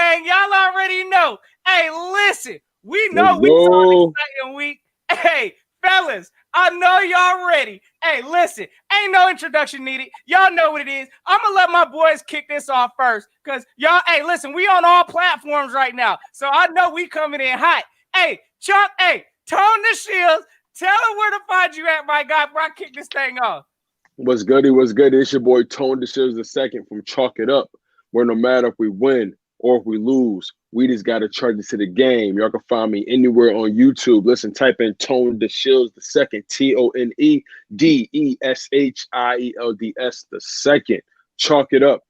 gang. Y'all already know. Hey, listen, we know we saw an exciting week. Hey, fellas, I know y'all ready. Hey, listen, ain't no introduction needed. Y'all know what it is. I'm going to let my boys kick this off first because y'all, hey, listen, we on all platforms right now. So I know we coming in hot. Hey, Chuck, hey, Tone DeShields, tell them where to find you at, my guy, before I kick this thing off. What's goody? What's good? It's your boy Tone DeShields II from Chalk It Up, where no matter if we win or if we lose, we just got to charge it to the game. Y'all can find me anywhere on YouTube. Listen, type in Tone DeShields II, ToneDeshields II. Chalk it up.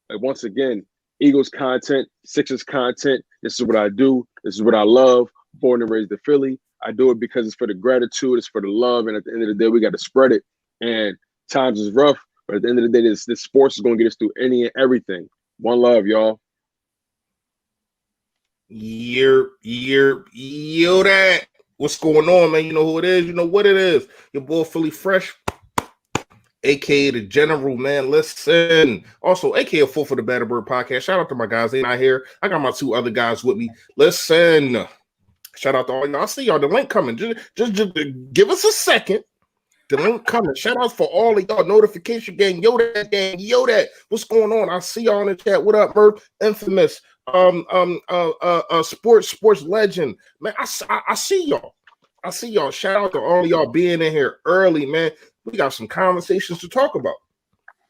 Like, once again, Eagles content, Sixers content. This is what I do. This is what I love. Born and raised in Philly. I do it because it's for the gratitude. It's for the love. And at the end of the day, we got to spread it. And times is rough, but at the end of the day, this sports is going to get us through any and everything. One love, y'all. Yo, that. What's going on, man? You know who it is. You know what it is. Your boy Philly Fresh, a.k.a. the General, man. Listen. Also, a.k.a. Full for the Better Bird podcast. Shout out to my guys. They not here. I got my two other guys with me. Listen. Shout out to all y'all. I see y'all. The link coming. Just give us a second. The link coming. Shout out for all of y'all. Notification gang. Yo that. What's going on? I see y'all in the chat. What up, Murph? Infamous. Sports legend. Man, I see y'all. I see y'all. Shout out to all of y'all being in here early, man. We got some conversations to talk about.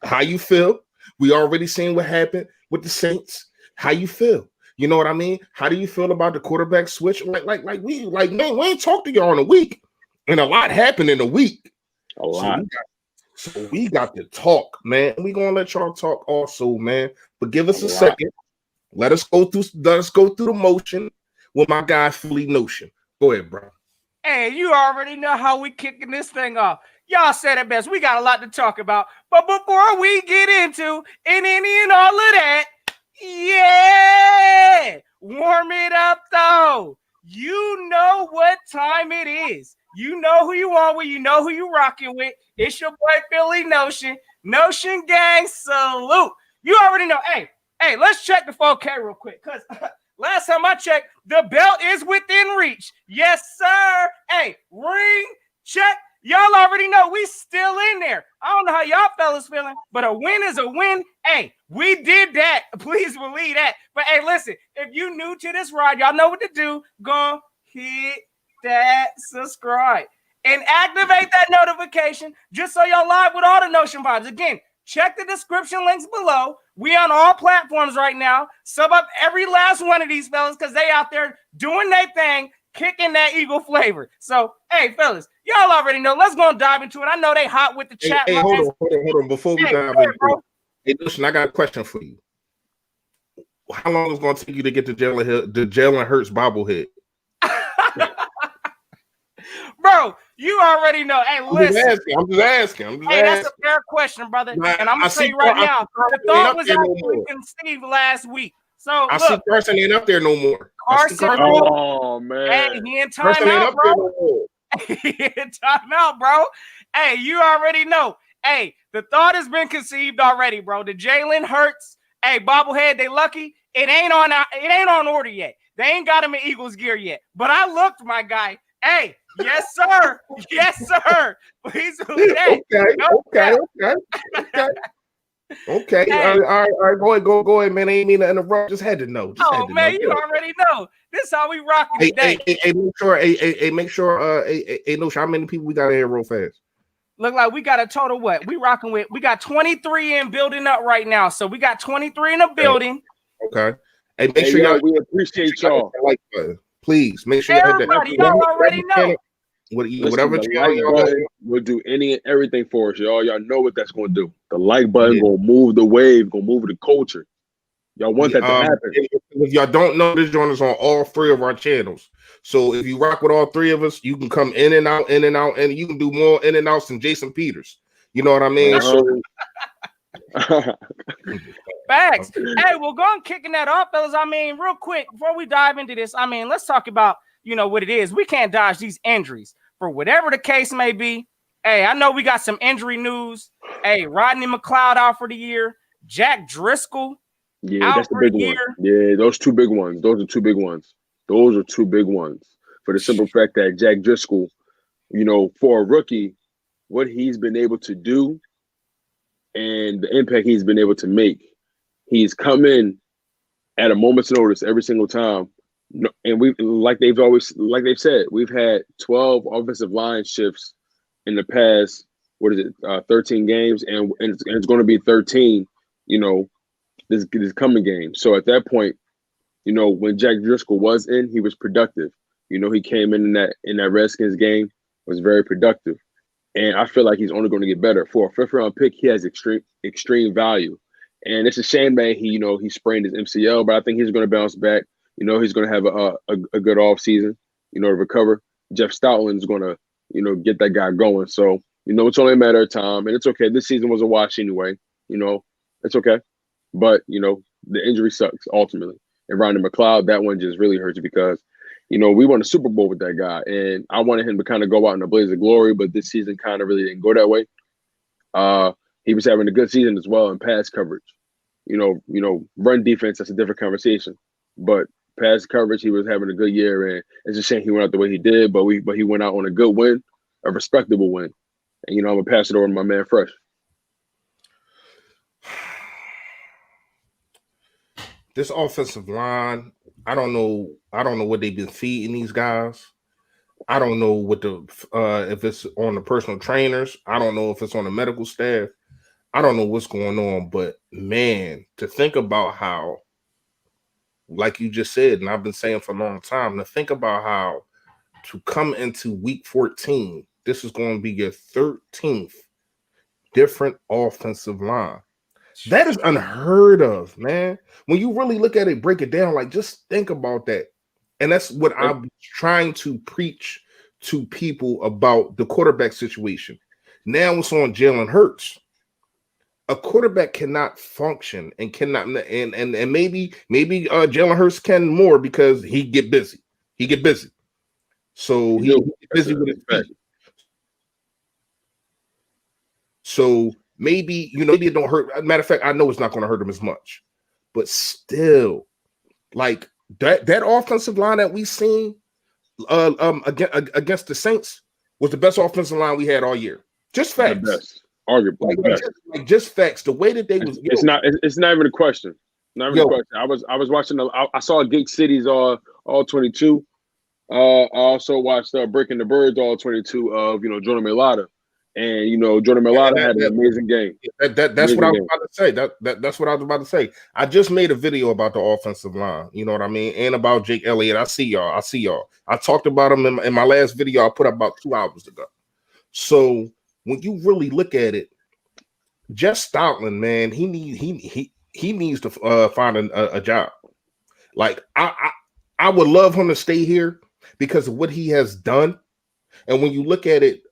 How you feel? We already seen what happened with the Saints. How you feel? You know what I mean? How do you feel about the quarterback switch? Man, we ain't talked to y'all in a week. And a lot happened in a week. A lot. So we got to talk, man. We gonna let y'all talk also, man. But give us a second. Let us go through the motion with my guy Philly Notion. Go ahead, bro. Hey, you already know how we kicking this thing off. Y'all said it best. We got a lot to talk about. But before we get into any and all of that, yeah, warm it up though. You know what time it is. You know who you are with. You know who you rocking with. It's your boy Philly Notion. Notion gang salute. You already know. Hey, let's check the 4K real quick. Because last time I checked, the belt is within reach. Yes, sir. Hey, ring check. Y'all already know we still in there. I don't know how y'all fellas feeling, but a win is a win. Hey, we did that. Please believe that. But hey, listen, if you new to this ride, y'all know what to do. Go hit that subscribe and activate that notification just so y'all live with all the Notion vibes. Again, check the description links below. We on all platforms right now. Sub up every last one of these fellas because they out there doing their thing, kicking that Eagle flavor. So, hey, fellas, y'all already know. Let's go and dive into it. I know they hot with the chat. Hey, hold on. Before we dive into it, hey, listen, I got a question for you. How long is it going to take you to get to Jalen Hurts bobblehead? Bro, you already know. Hey, listen. I'm just asking. Hey, that's a fair question, brother. And I'm going to tell you right now, the thought was actually conceived last week. So, I see Carson ain't up there no more. Carson. Oh, man. Hey, he in timeout, bro. He in timeout, bro. Hey, you already know. Hey, the thought has been conceived already, bro. The Jalen Hurts, hey, bobblehead, they lucky. It ain't on order yet. They ain't got him in Eagles gear yet. But I looked, my guy. Hey, yes, sir. Yes, sir. Please believe that. Okay. Hey. All right. Go ahead, man. I ain't mean to interrupt. Just had to know. You already know. This is how we rocking today. Make sure. No, how many people we got in here real fast? Look like we got a total what? We got 23 in building up right now. So we got 23 in the building. Okay. Hey, make sure y'all. We appreciate y'all. Please make sure everybody, y'all already know. Whatever will do any and everything for us, y'all. Y'all know what that's going to do. The like button gonna move the wave, gonna move the culture. Y'all want that to happen. If y'all don't know, this joint is on all three of our channels. So if you rock with all three of us, you can come in and out, and you can do more in and outs than Jason Peters. You know what I mean? Facts. Hey, we'll go on kicking that off, fellas. I mean, real quick, before we dive into this, I mean, let's talk about, what it is. We can't dodge these injuries for whatever the case may be. Hey, I know we got some injury news. Hey, Rodney McLeod out for the year. Jack Driscoll Yeah, out that's the for big the one. year. Yeah, those two big ones. Those are two big ones. Those are two big ones. For the simple fact that Jack Driscoll, for a rookie, what he's been able to do and the impact he's been able to make, he's come in at a moment's notice every single time. And like they've said, we've had 12 offensive line shifts in the past, 13 games, and it's going to be 13, this coming game. So at that point, when Jack Driscoll was in, he was productive. He came in that Redskins game, was very productive. And I feel like he's only going to get better. For a fifth-round pick, he has extreme value. And it's a shame that he sprained his MCL, but I think he's going to bounce back. He's going to have a good off season, to recover. Jeff Stoutland is going to, get that guy going. So, it's only a matter of time. And it's okay. This season was a wash anyway. It's okay. But, the injury sucks ultimately. And Ronnie McLeod, that one just really hurts because, we won a Super Bowl with that guy. And I wanted him to kind of go out in a blaze of glory, but this season kind of really didn't go that way. He was having a good season as well in pass coverage. Run defense, that's a different conversation. But pass coverage, he was having a good year, and it's a shame he went out the way he did, but he went out on a good win, a respectable win. And I'm gonna pass it over to my man Fresh. This offensive line, I don't know what they've been feeding these guys. I don't know what if it's on the personal trainers. I don't know if it's on the medical staff. I don't know what's going on, but man, to think about how, like you just said, and I've been saying for a long time, to think about how to come into week 14, this is going to be your 13th different offensive line. That is unheard of, man. When you really look at it, break it down, like just think about that. And that's what I'm trying to preach to people about the quarterback situation. Now it's on Jalen Hurts. A quarterback cannot function and cannot, and maybe Jalen Hurts can more because he get busy. So he get busy with his feet. So maybe it don't hurt. Matter of fact, I know it's not going to hurt him as much, but still, like that offensive line that we seen against the Saints was the best offensive line we had all year. Just facts. The best. Arguably, just facts. The way that they was, it's not even a question. Not even a question. I was watching. I saw Gig City's all 22. I also watched Breaking the Birds all 22 of Jordan Mailata. And Jordan Mailata had an amazing game. That's what I was about to say. That's what I was about to say. I just made a video about the offensive line. You know what I mean, and about Jake Elliott. I see y'all. I talked about him in my last video I put up about 2 hours ago. So when you really look at it, Jeff Stoutland, man, he needs to find a job. Like I would love him to stay here because of what he has done. And when you look at it,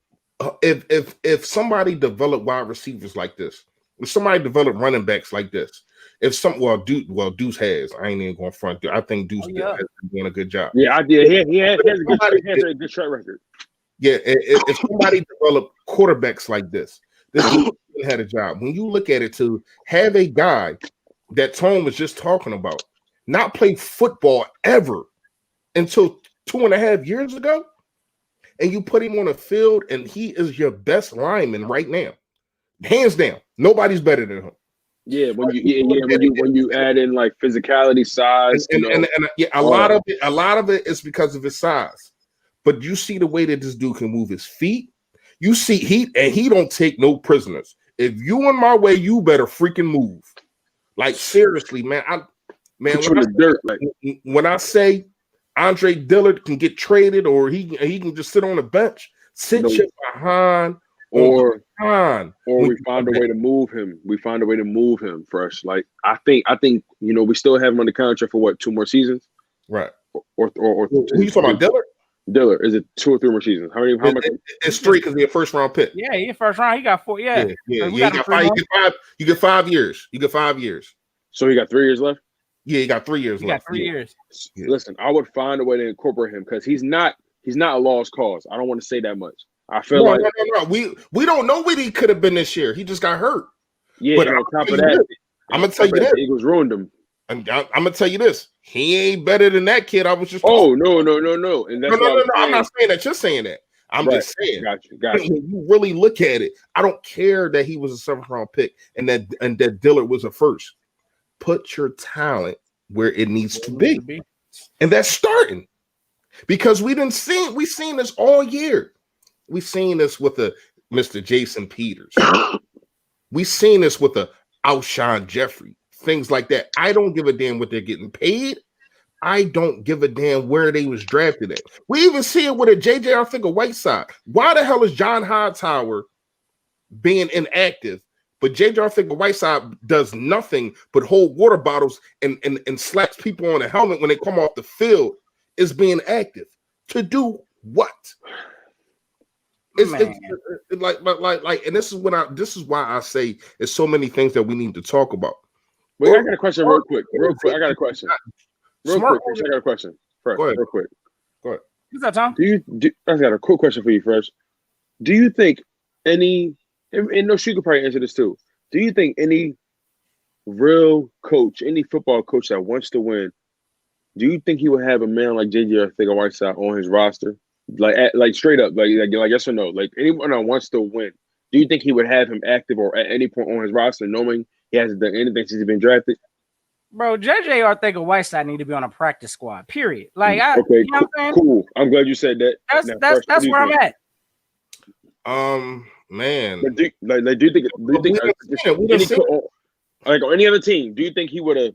if somebody developed wide receivers like this, if somebody developed running backs like this, Deuce has. I ain't even going front. I think Deuce has been doing a good job. Yeah, he has a good track record. Yeah, if somebody developed quarterbacks like this dude had a job. When you look at it, to have a guy that Tone was just talking about not play football ever until 2.5 years ago, and you put him on the field, and he is your best lineman right now, hands down. Nobody's better than him. Yeah, when you add in like physicality, size, and a lot of it is because of his size. But you see the way that this dude can move his feet. You see he don't take no prisoners. If you in my way, you better freaking move. Like seriously, man. When I say Andre Dillard can get traded, or he can just sit on the bench, your behind, or we find a way to move him. We find a way to move him, Fresh. Like I think we still have him on the contract for what, 2 more seasons, right? Or who you talking about, Dillard? Dillard, is it 2 or 3 more seasons? How much? It's 3 because he's a first round pick. Yeah, he's first round. He got 4. Yeah. You get 5 years. You get 5 years. So he got 3 years left. Yeah, he got 3 years left. Got 3 years. Listen, I would find a way to incorporate him because he's not a lost cause. I don't want to say that much. I feel no. We don't know what he could have been this year. He just got hurt. Yeah, but on top of that, I'm gonna tell you that the Eagles ruined him. And I'm gonna tell you this: he ain't better than that kid. I was just no. And that's no. I'm not saying that you're saying that. I'm just saying. Got you. When you really look at it, I don't care that he was a 7th round pick and that Dillard was a first. Put your talent where it needs to be, and that's starting. Because we've seen this all year. We've seen this with a Mr. Jason Peters. We've seen this with a Alshon Jeffrey, things like that. I don't give a damn what they're getting paid. I don't give a damn where they was drafted at. We even see it with a J.J. Arcega-Whiteside. Why the hell is John Hightower being inactive, but J.J. Arcega-Whiteside does nothing but hold water bottles and slaps people on the helmet when they come off the field? Is being active to do what? It's like, and this is why I say there's so many things that we need to talk about. Wait, I got a question real quick. I got a question. I got a question. Fresh, real quick. Go ahead. What's that, Tom? I got a quick question for you, Fresh. Do you think and no, she could probably answer this too. Do you think any real coach, any football coach that wants to win, do you think he would have a man like J.J. Arcega-Whiteside on his roster? Like straight up, like yes or no? Like anyone that wants to win, do you think he would have him active or at any point on his roster, knowing he hasn't done anything since he's been drafted? Bro, J.J. Arcega-Whiteside need to be on a practice squad. Period. Like, okay, you know what I'm saying? Cool. I'm glad you said that. That's where I'm at. Man. But do you think like on any other team, do you think he would have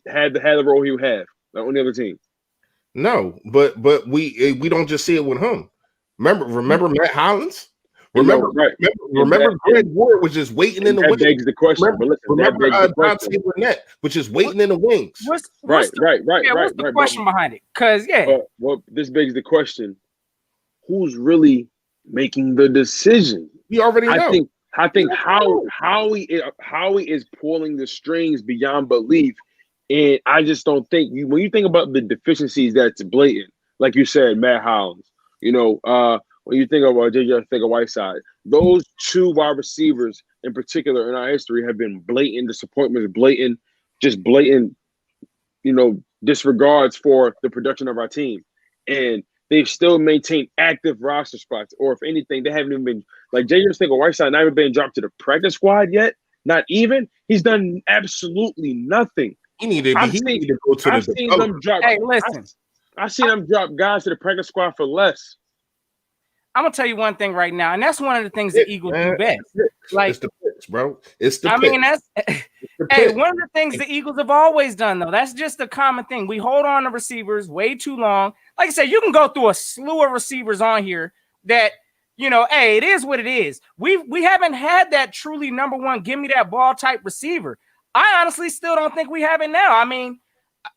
had the role he would have? Like on the other team? No, but we don't just see it with him. Remember Matt Hollins? Remember Greg Ward was just waiting in the wings. That begs the question. Remember Dante Burnett, which is waiting in the wings. What's the question behind it? Because this begs the question: who's really making the decision? We already know. I think Howie is pulling the strings beyond belief. And I just don't think when you think about the deficiencies that's blatant, like you said, Matt Hollins, when you think about J.J. Arcega-Whiteside, those two wide receivers in particular in our history have been blatant disappointments, blatant disregards for the production of our team. And they've still maintained active roster spots, or if anything, they haven't even been like J.J. Arcega-Whiteside not even been dropped to the practice squad yet. Not even. He's done absolutely nothing. He needed to go to the drop. Hey, listen. I've seen them drop guys to the practice squad for less. I'm gonna tell you one thing right now, and that's one of the things the Eagles do best. Like it's the picks, bro. It's the mean, that's one of the things the Eagles have always done, though. That's just a common thing. We hold on to receivers way too long. Like I said, you can go through a slew of receivers on here that, it is what it is. We haven't had that truly number one, give me that ball type receiver. I honestly still don't think we have it now. I mean,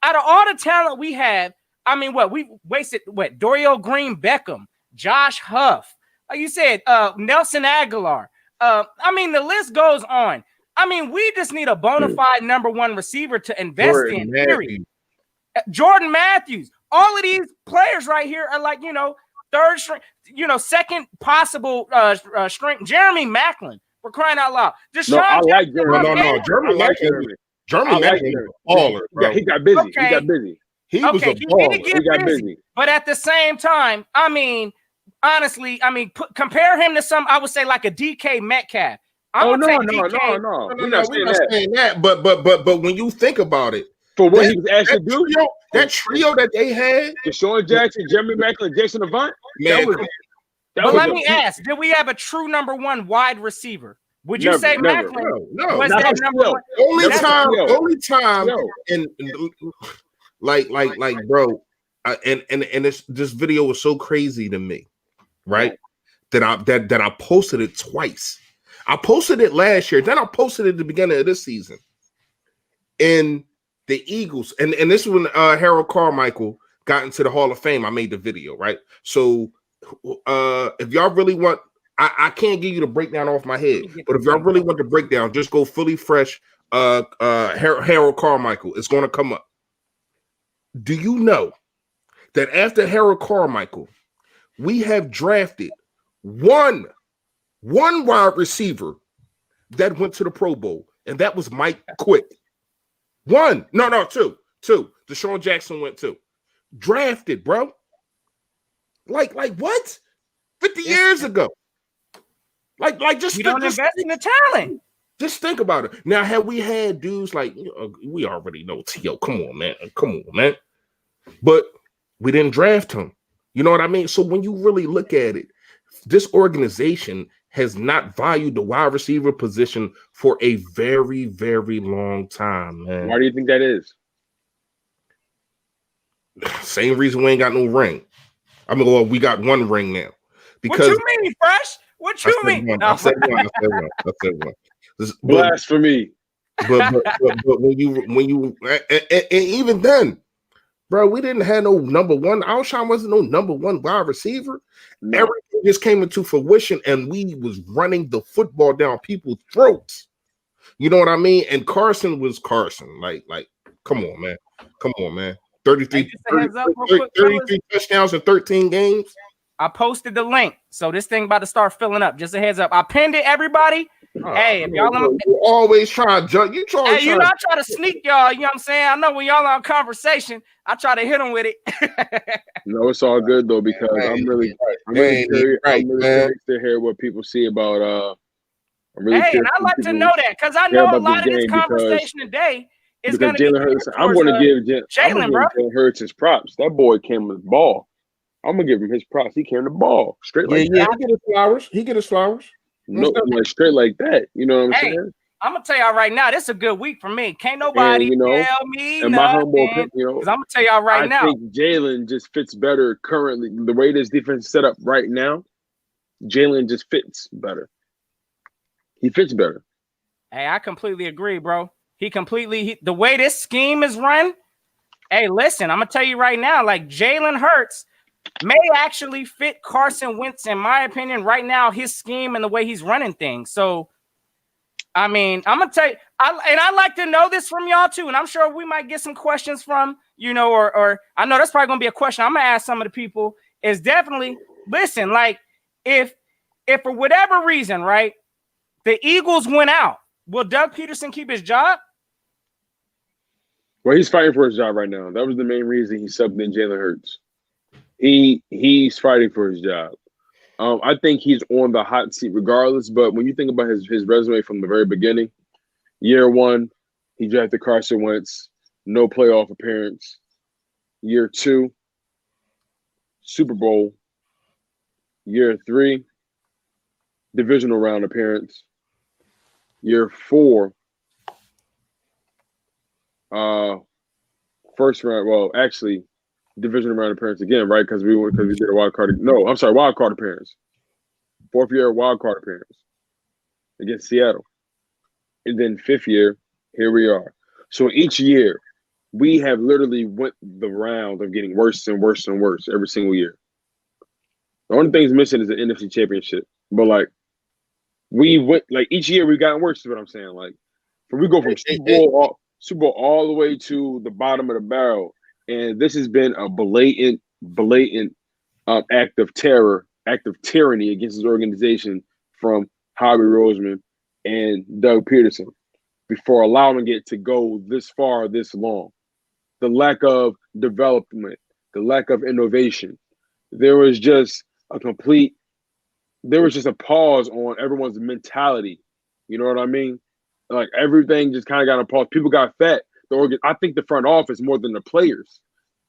out of all the talent we have, we wasted Dorial Green Beckham, Josh Huff, like you said, Nelson Aguilar. The list goes on. We just need a bona fide number one receiver to invest in. Period. Jordan Matthews. All of these players right here are like, third string, second possible string. Jeremy Maclin. For crying out loud. I like Jeremy. Jeremy Maclin was a baller, bro. Yeah, he got busy. Okay. He got busy. He was a baller. He got busy. But at the same time, honestly, compare him to I would say like a DK Metcalf. No. We're not saying that. But when you think about it, for what he was actually doing, that trio that they had, DeShaun Jackson, Jeremy Maclin, Jason Avant, But let me ask, did we have a true number one wide receiver? Would you say Maclin? No. Was that number one? Only time, and like, bro, and this video was so crazy to me, right? That I posted it twice. I posted it last year, then I posted it at the beginning of this season. And the Eagles, and this is when Harold Carmichael got into the Hall of Fame. I made the video, right? So if y'all really want, I can't give you the breakdown off my head, but if y'all really want the breakdown, just go fully fresh. Harold Carmichael, it's going to come up. Do you know that after Harold Carmichael, we have drafted one wide receiver that went to the Pro Bowl, and that was Mike Quick. One. No, two. DeShaun Jackson went 2. Drafted, bro. Like what? 50 years ago. Like just you don't invest in the talent. Just think about it. Now, had we had dudes like we already know T.O. Come on, man. But we didn't draft him. You know what I mean? So when you really look at it, this organization has not valued the wide receiver position for a very, very long time, man. Why do you think that is? Same reason we ain't got no ring. I mean, well, we got 1 ring now. Because what you mean, Fresh? What you mean? I said one. Blasphemy. But when you and even then, bro, we didn't have no number 1. Alshon wasn't no number 1 wide receiver. No. Everything just came into fruition, and we was running the football down people's throats. You know what I mean? And Carson was Carson. Like, come on, man. 33 touchdowns in 13 games. I posted the link, so this thing about to start filling up. Just a heads up. I pinned it, everybody. Hey, if y'all you always try to jump. You try. Hey, I try to sneak y'all. You know what I'm saying? I know when y'all on conversation, I try to hit them with it. No, it's all good though, because I'm really curious to hear what people see about. And I like to know that because I know a lot of this conversation today is going to be. Jalen Hurts. I'm going to give Jalen, bro. Jalen Hurts his props. That boy came with the ball. I'm gonna give him his props. He carried the ball straight like that. He get his flowers. No, like straight like that. You know what I'm saying? I'm gonna tell y'all right now, this is a good week for me. Can't nobody tell me and nothing. My humble opinion, because I'm gonna tell y'all right now. I think Jalen just fits better currently. The way this defense is set up right now, Jalen just fits better. He fits better. Hey, I completely agree, bro. The way this scheme is run. Hey, listen, I'm gonna tell you right now, like Jalen Hurts may actually fit Carson Wentz, in my opinion, right now, his scheme and the way he's running things. So, I mean, I'm going to tell you, I'd like to know this from y'all too. And I'm sure we might get some questions from, or I know that's probably going to be a question I'm going to ask some of the people is definitely, listen, like if for whatever reason, right, the Eagles went out, will Doug Peterson keep his job? Well, he's fighting for his job right now. That was the main reason he subbed in Jalen Hurts. He's fighting for his job. I think he's on the hot seat regardless. But when you think about his resume from the very beginning, year 1, he drafted Carson Wentz, no playoff appearance. Year 2, Super Bowl. Year 3, divisional round appearance. Year 4, first round. Well, actually, division round appearance again, right? Because we did a wild card. No, I'm sorry, wild card appearance. 4th year wild card appearance against Seattle, and then 5th year, here we are. So each year, we have literally went the round of getting worse and worse and worse every single year. The only thing's missing is the NFC Championship, but like we went like each year we've gotten worse. Is what I'm saying. Like, we go from Super Bowl all the way to the bottom of the barrel. And this has been a blatant act of tyranny against his organization from Howie Roseman and Doug Peterson before allowing it to go this far, this long. The lack of development, the lack of innovation. There was just a pause on everyone's mentality. You know what I mean? Like everything just kind of got a pause. People got fat. I think the front office more than the players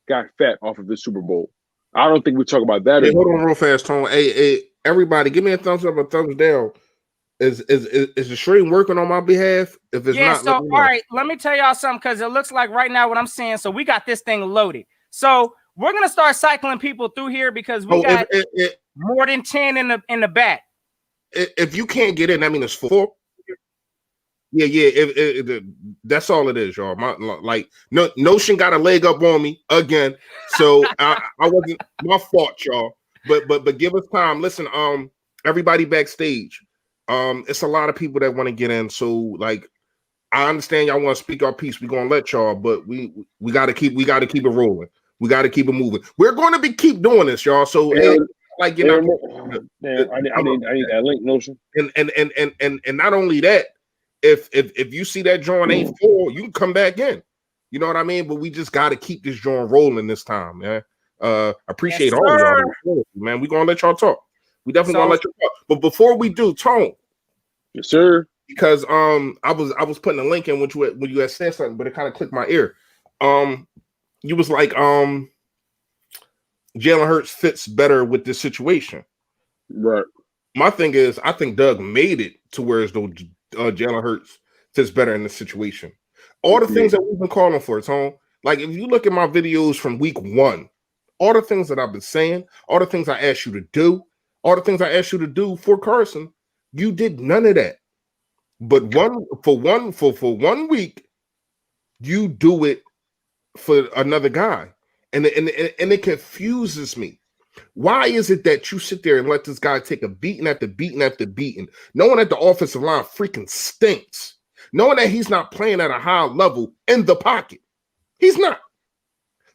got fat off of the Super Bowl. I don't think we talk about that. Hey, hold on real fast, Tone. Hey, everybody, give me a thumbs up or thumbs down. Is the stream working on my behalf? If it's not, so all right, let me tell y'all something because it looks like right now what I'm seeing. So we got this thing loaded. So we're gonna start cycling people through here because we got more than 10 in the back. If you can't get in, that means it's 4. Yeah. That's all it is, y'all. Notion got a leg up on me again, so I wasn't my fault, y'all. But give us time. Listen, everybody backstage, it's a lot of people that want to get in. So like, I understand y'all want to speak our piece. We're gonna let y'all, but we gotta keep it rolling. We gotta keep it moving. We're going to keep doing this, y'all. So I need that link, Notion. And not only that. If you see that drawing ain't 4, you can come back in. You know what I mean? But we just got to keep this joint rolling this time, man. Appreciate Yes, all of sir. y'all, man. We gonna let y'all talk. We definitely gonna let you talk. But before we do, Tone. Yes, sir. Because I was putting a link in when you had said something, but it kind of clicked my ear. You was like Jalen Hurts fits better with this situation. Right. My thing is, I think Doug made it to where as though Jalen Hurts fits better in this situation. All the things that we've been calling for, Tone. Like if you look at my videos from week 1, all the things that I've been saying, all the things I asked you to do, all the things I asked you to do for Carson, you did none of that. But for one week, you do it for another guy, and it confuses me. Why is it that you sit there and let this guy take a beating after beating after beating, knowing that the offensive line freaking stinks, knowing that he's not playing at a high level in the pocket? He's not.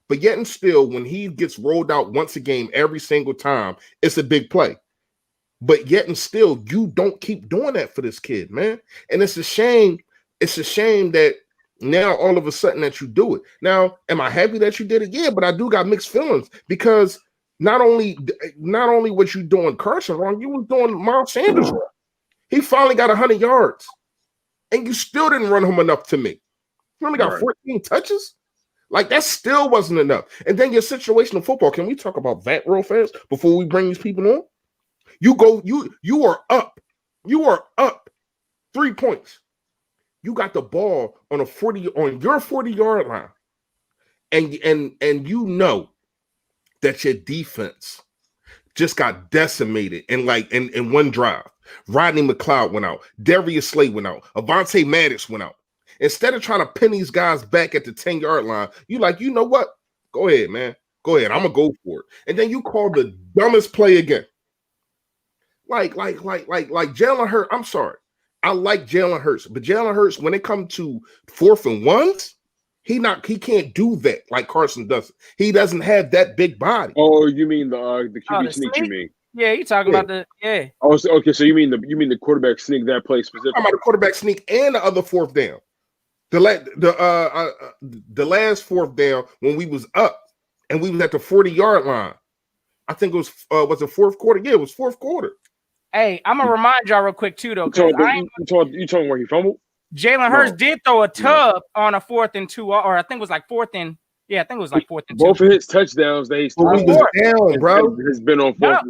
But yet and still, when he gets rolled out once a game, every single time, it's a big play. But yet and still, you don't keep doing that for this kid, man. And it's a shame. It's a shame that now all of a sudden that you do it. Now, am I happy that you did it? Yeah, but I do got mixed feelings because not only what you doing Carson wrong, you was doing Miles Sanders wrong. He finally got 100 yards, and you still didn't run him enough to me. You only got 14 touches. Like that still wasn't enough. And then your situational football. Can we talk about that real fast before we bring these people on? You are up. You are up 3 points. You got the ball on your 40-yard line. And you know that your defense just got decimated in one drive. Rodney McLeod went out. Darius Slay went out. Avonte Maddox went out. Instead of trying to pin these guys back at the 10-yard line, you know what? Go ahead, man. Go ahead. I'm gonna go for it. And then you call the dumbest play again. Like Jalen Hurts. I'm sorry. I like Jalen Hurts, but Jalen Hurts, when it comes to 4th and 1s, he can't do that like Carson does. He doesn't have that big body. Oh, you mean the QB sneak? You mean? Yeah, you talking about the Oh, so, okay. So you mean the quarterback sneak that play specifically? I'm talking about the quarterback sneak and the other 4th down. The last 4th down when we was up and we was at the 40-yard line. I think it was it 4th quarter? Yeah, it was 4th quarter. Hey, I'm gonna remind y'all real quick too, though. You talking where he fumbled? Jalen Hurts did throw a tub on a 4th and 2, or I think it was like 4th and 4th and 2. Both of his touchdowns that he's down, bro. Has been on 4th.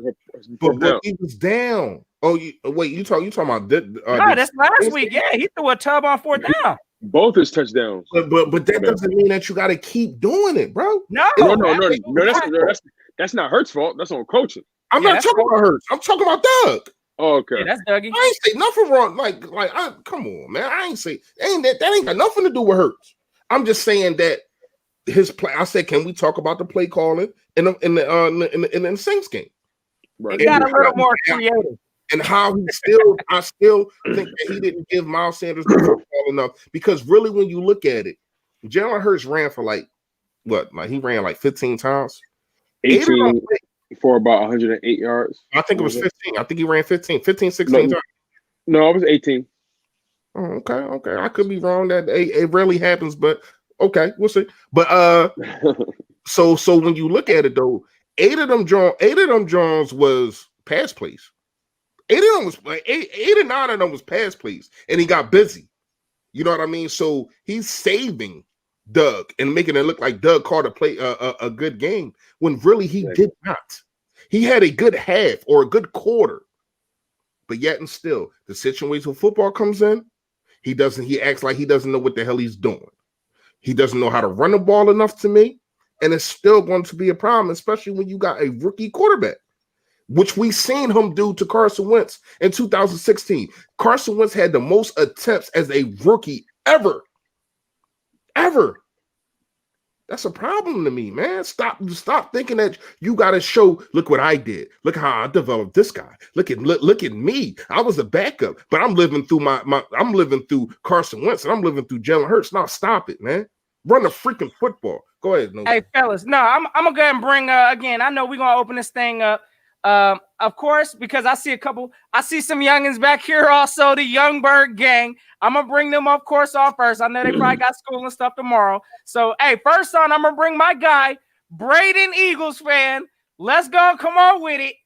But he was down. Oh, wait, you talking about? No, that's last week. Yeah, he threw a tub on 4th down. Both his touchdowns. But that doesn't mean that you got to keep doing it, bro. No. That's not Hurts' fault. That's on coaching. I'm not talking about Hurts. I'm talking about Doug. Oh, okay. Yeah, that's Dougie. I ain't say nothing wrong. Come on, man. I ain't say that ain't got nothing to do with Hurts. I'm just saying that his play. I said, can we talk about the play calling in the Saints game? Right. He got a little more creative. And how I still think that he didn't give Miles Sanders the football enough, because really, when you look at it, Jalen Hurts ran for he ran 15 times. 18 for about 108 yards. I think it was 15. I think he ran 16 times. No, it was 18. Oh, okay. I could be wrong. That it rarely happens, but okay, we'll see. But so when you look at it though, 8 of them Jones was pass plays. 8 or 9 of them was pass plays, and he got busy. You know what I mean? So he's saving Doug and making it look like Doug called a good game when really he did not. He had a good half or a good quarter, but yet and still, the situation when football comes in, he acts like he doesn't know what the hell he's doing. He doesn't know how to run the ball enough to me, and it's still going to be a problem, especially when you got a rookie quarterback, which we seen him do to Carson Wentz in 2016. Carson Wentz had the most attempts as a rookie ever. That's a problem to me, man. Stop thinking that you got to show, look what I did. Look how I developed this guy. Look at me. I was a backup, but I'm living through I'm living through Carson Wentz, and I'm living through Jalen Hurts. Now stop it, man. Run the freaking football. Go ahead. Hey, fellas. No, I'm going to go ahead and bring, again, I know we're going to open this thing up. of course, because I see some youngins back here also, the Youngberg gang. I'm going to bring them, of course, on first. I know they probably got school and stuff tomorrow. So, hey, first on, I'm going to bring my guy, Braden, Eagles fan. Let's go. Come on with it.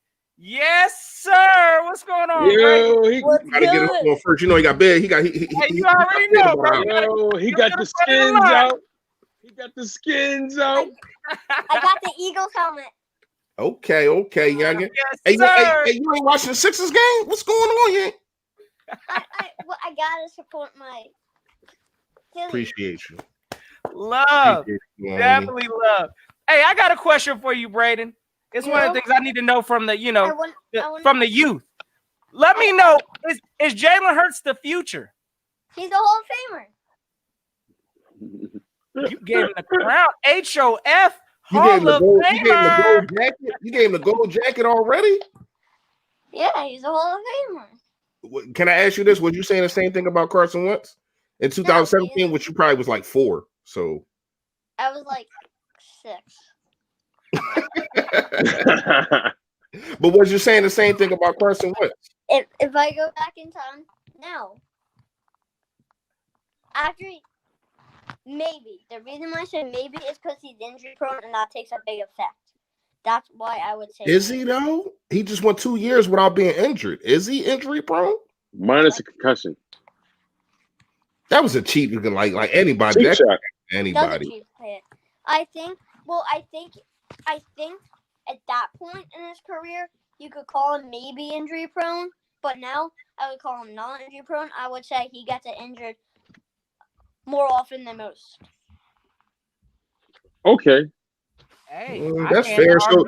Yes, sir. What's going on, Yo, he gotta get him on first. You know he got big. Hey, you already know, bro. Yo, he got the skins out. He got the skins out. I got the Eagles helmet. Okay, youngin. Yes, Hey, you ain't watching the Sixers game? What's going on here? I gotta support my Philly. Appreciate you. Love. Definitely love. Hey, I got a question for you, Braden. It's one of the things I need to know from the, from the youth. Let me know, is Jalen Hurts the future? He's a Hall of Famer. You gave him the crown. HOF Hall of Famer. You gave him the gold jacket already? Yeah, he's a Hall of Famer. Can I ask you this? Was you saying the same thing about Carson Wentz in 2017, which you probably was like 4? So I was like 6. But was you saying the same thing about Carson Wentz? If I go back in time now, after maybe the reason why I said maybe is because he's injury prone and that takes a big effect. That's why I would say. Is he though? He just went 2 years without being injured. Is he injury prone? Minus a concussion. That was a cheap like anybody. Cheap shot. Anybody. I think at that point in his career, you could call him maybe injury prone, but now I would call him not injury prone. I would say he gets injured more often than most. Okay. Hey, that's fair. So,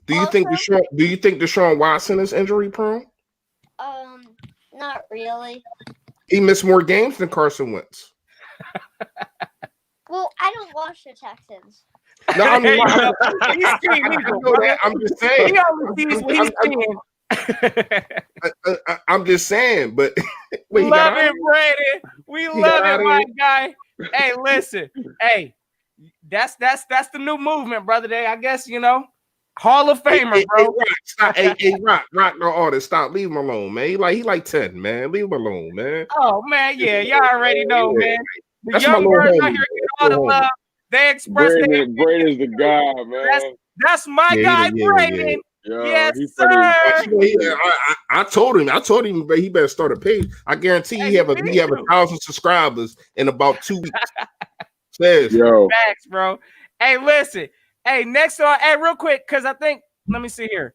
do you think Deshaun Watson is injury prone? Not really. He missed more games than Carson Wentz. Well, I don't watch the Texans. No, I mean, I'm just saying. He only sees what he's seeing. I'm just saying, but we love it, Brady. We love it, my guy. Hey, listen. Hey, that's the new movement, brother. Day, I guess Hall of Famer, bro. Rock, no artist. Stop. Leave him alone, man. He like 10, man. Leave him alone, man. Oh man, yeah, y'all already know, man. The That's young birds out here get all the love. They express Braden's the guy, man. That's my guy, Braden. Yeah, yes, sir. I told him, but he better start a page. I guarantee he have 1,000 subscribers in about 2 weeks. Says, facts, bro. Hey, listen. Hey, next on. Hey, real quick, because I think. Let me see here.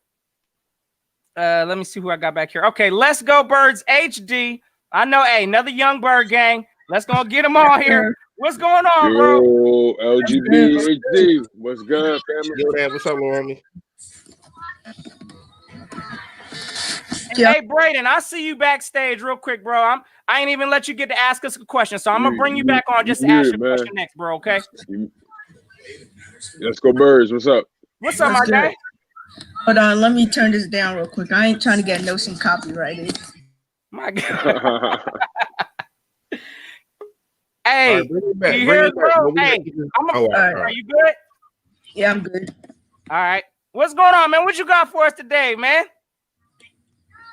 Let me see who I got back here. Okay, let's go, Birds HD. I know. Hey, another young bird gang. Let's go get them all here. What's going on, bro? Yo, LGB HD. What's good, family? Yo, Dad, what's up, homie? Hey, Braden, I see you backstage real quick, bro. I ain't even let you get to ask us a question, so I'm gonna bring you back on just to ask you a question next, bro. Okay? Let's go, Birds. What's up? What's up, my guy? Hold on, let me turn this down real quick. I ain't trying to get notion copyrighted. My God. Hey, you hear it, bro? Hey, are you good? Yeah, I'm good. All right. What's going on, man? What you got for us today, man?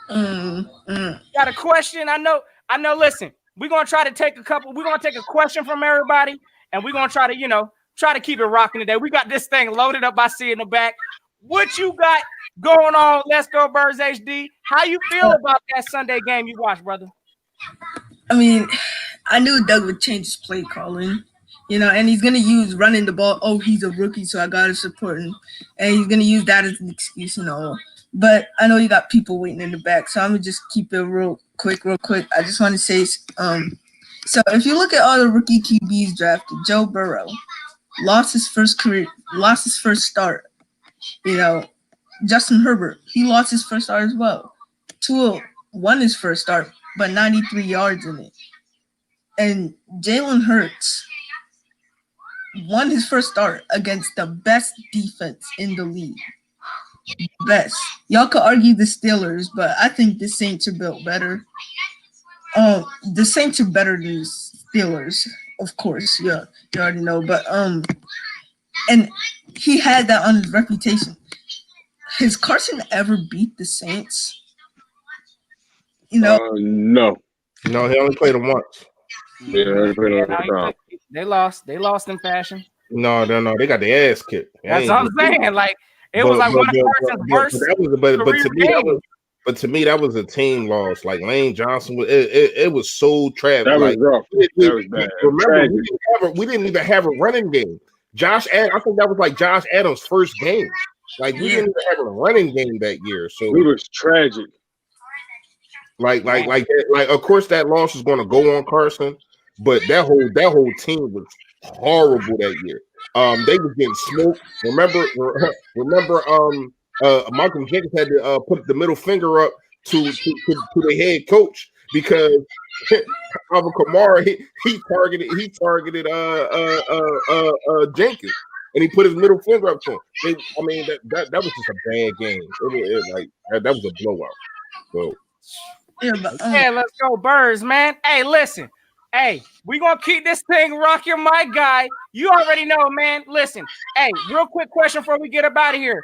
Got a question? I know. Listen, we're gonna try to take a question from everybody, and we're gonna try to keep it rocking today. We got this thing loaded up. I see in the back. What you got going on? Let's go, Birds HD. How you feel about that Sunday game you watched, brother? I mean, I knew Doug would change his play calling, and he's going to use running the ball. Oh, he's a rookie, so I got to support him. And he's going to use that as an excuse and all. But I know you got people waiting in the back, so I'm going to just keep it real quick. I just want to say, so if you look at all the rookie QBs drafted, Joe Burrow lost his first start. Justin Herbert, he lost his first start as well. Tua won his first start, but 93 yards in it. And Jalen Hurts won his first start against the best defense in the league. Best. Y'all could argue the Steelers, but I think the Saints are built better. The Saints are better than the Steelers, of course. Yeah, you already know. But and he had that on his reputation. Has Carson ever beat the Saints? You know, No. No, he only played them once. Yeah, they lost. They lost in fashion. No, they got their ass kicked. That's what I'm saying. Like it was like one of Carson's worst career but to me, that was a team loss. Like Lane Johnson was, it was so trapped. That was like, rough. That was bad. Remember, we didn't even have a running game. I think that was like Josh Adams' first game. Like we didn't even have a running game that year. So it was tragic. Like, of course, that loss is going to go on Carson, but that whole team was horrible that year. They were getting smoked. Remember, Malcolm Jenkins had to put the middle finger up to the head coach because Alvin Kamara he targeted Jenkins and he put his middle finger up to him. That was just a bad game. That was a blowout. So. Yeah, let's go Birds, man. Hey, listen. Hey, we gonna keep this thing rocking, my guy. You already know, man. Listen. Hey, real quick question before we get up out of here.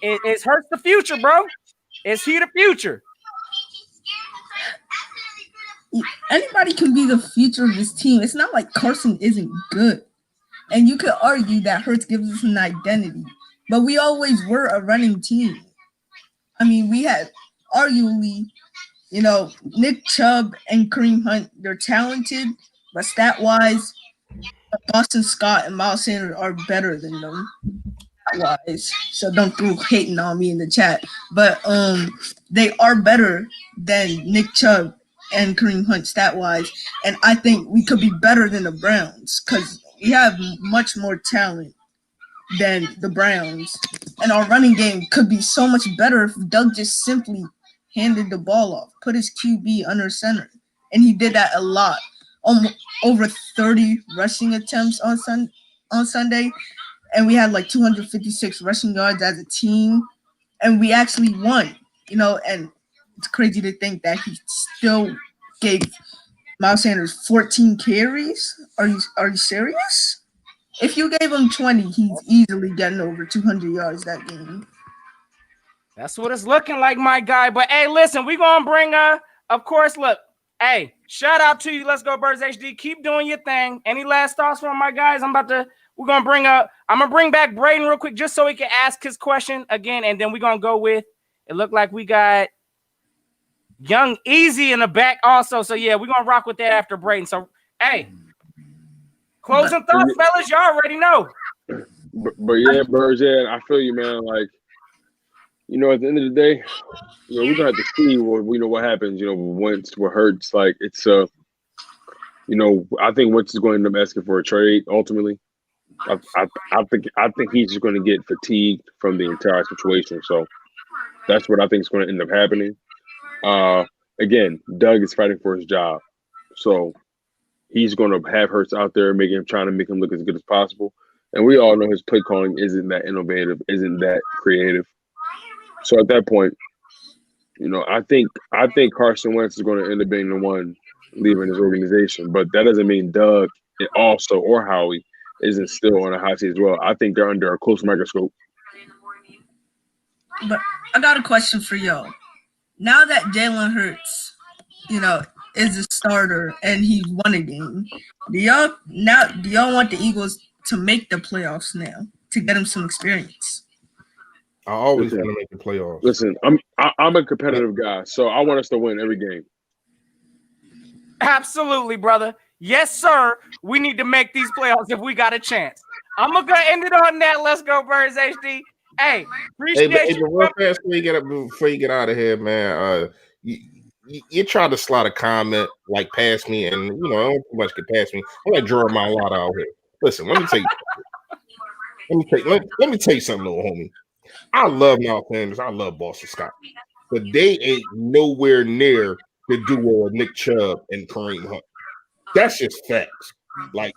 Is Hurts the future, bro? Is he the future? Anybody can be the future of this team. It's not like Carson isn't good. And you could argue that Hurts gives us an identity. But we always were a running team. I mean, we had arguably, Nick Chubb and Kareem Hunt, they're talented, but stat-wise, Boston Scott and Miles Sanders are better than them. Stat-wise. So don't throw hating on me in the chat. But they are better than Nick Chubb and Kareem Hunt stat-wise. And I think we could be better than the Browns because we have much more talent than the Browns. And our running game could be so much better if Doug just simply handed the ball off, put his QB under center. And he did that a lot. Over 30 rushing attempts on Sunday. And we had like 256 rushing yards as a team. And we actually won, and it's crazy to think that he still gave Miles Sanders 14 carries. Are you serious? If you gave him 20, he's easily getting over 200 yards that game. That's what it's looking like, my guy. But hey, listen, we're gonna bring of course, look, hey, shout out to you. Let's go, Birds HD. Keep doing your thing. Any last thoughts from my guys? I'm gonna bring back Braden real quick just so he can ask his question again, and then we're gonna go with it. Looked like we got Young Easy in the back also. So yeah, we're gonna rock with that after Braden. So hey, closing thoughts, fellas. You already know. But yeah, Birds, yeah, I feel you, man. Like, at the end of the day, we're gonna have to see what happens, once what Hurts. Like it's I think Wentz is going to end up asking for a trade ultimately. I think he's just going to get fatigued from the entire situation. So that's what I think is going to end up happening. Again, Doug is fighting for his job. So he's going to have Hurts out there trying to make him look as good as possible. And we all know his play calling isn't that innovative, isn't that creative. So at that point, I think Carson Wentz is going to end up being the one leaving his organization. But that doesn't mean Doug also or Howie isn't still on a hot seat as well. I think they're under a close microscope. But I got a question for y'all. Now that Jalen Hurts, is a starter and he's won a game, do y'all want the Eagles to make the playoffs now to get him some experience? I always want to make the playoffs. Listen, I'm a competitive guy, so I want us to win every game. Absolutely, brother. Yes, sir. We need to make these playoffs if we got a chance. I'm going to end it on that. Let's go, Birds HD. Hey, appreciate you. Real fast before you get out of here, man. You try to slide a comment like past me, and I don't too much get past me. I'm like Jeremiah Watt out here. Listen, let me tell you. Let me tell you something, little homie. I love Miles Sanders. I love Boston Scott, but they ain't nowhere near the duo of Nick Chubb and Kareem Hunt. That's just facts. Like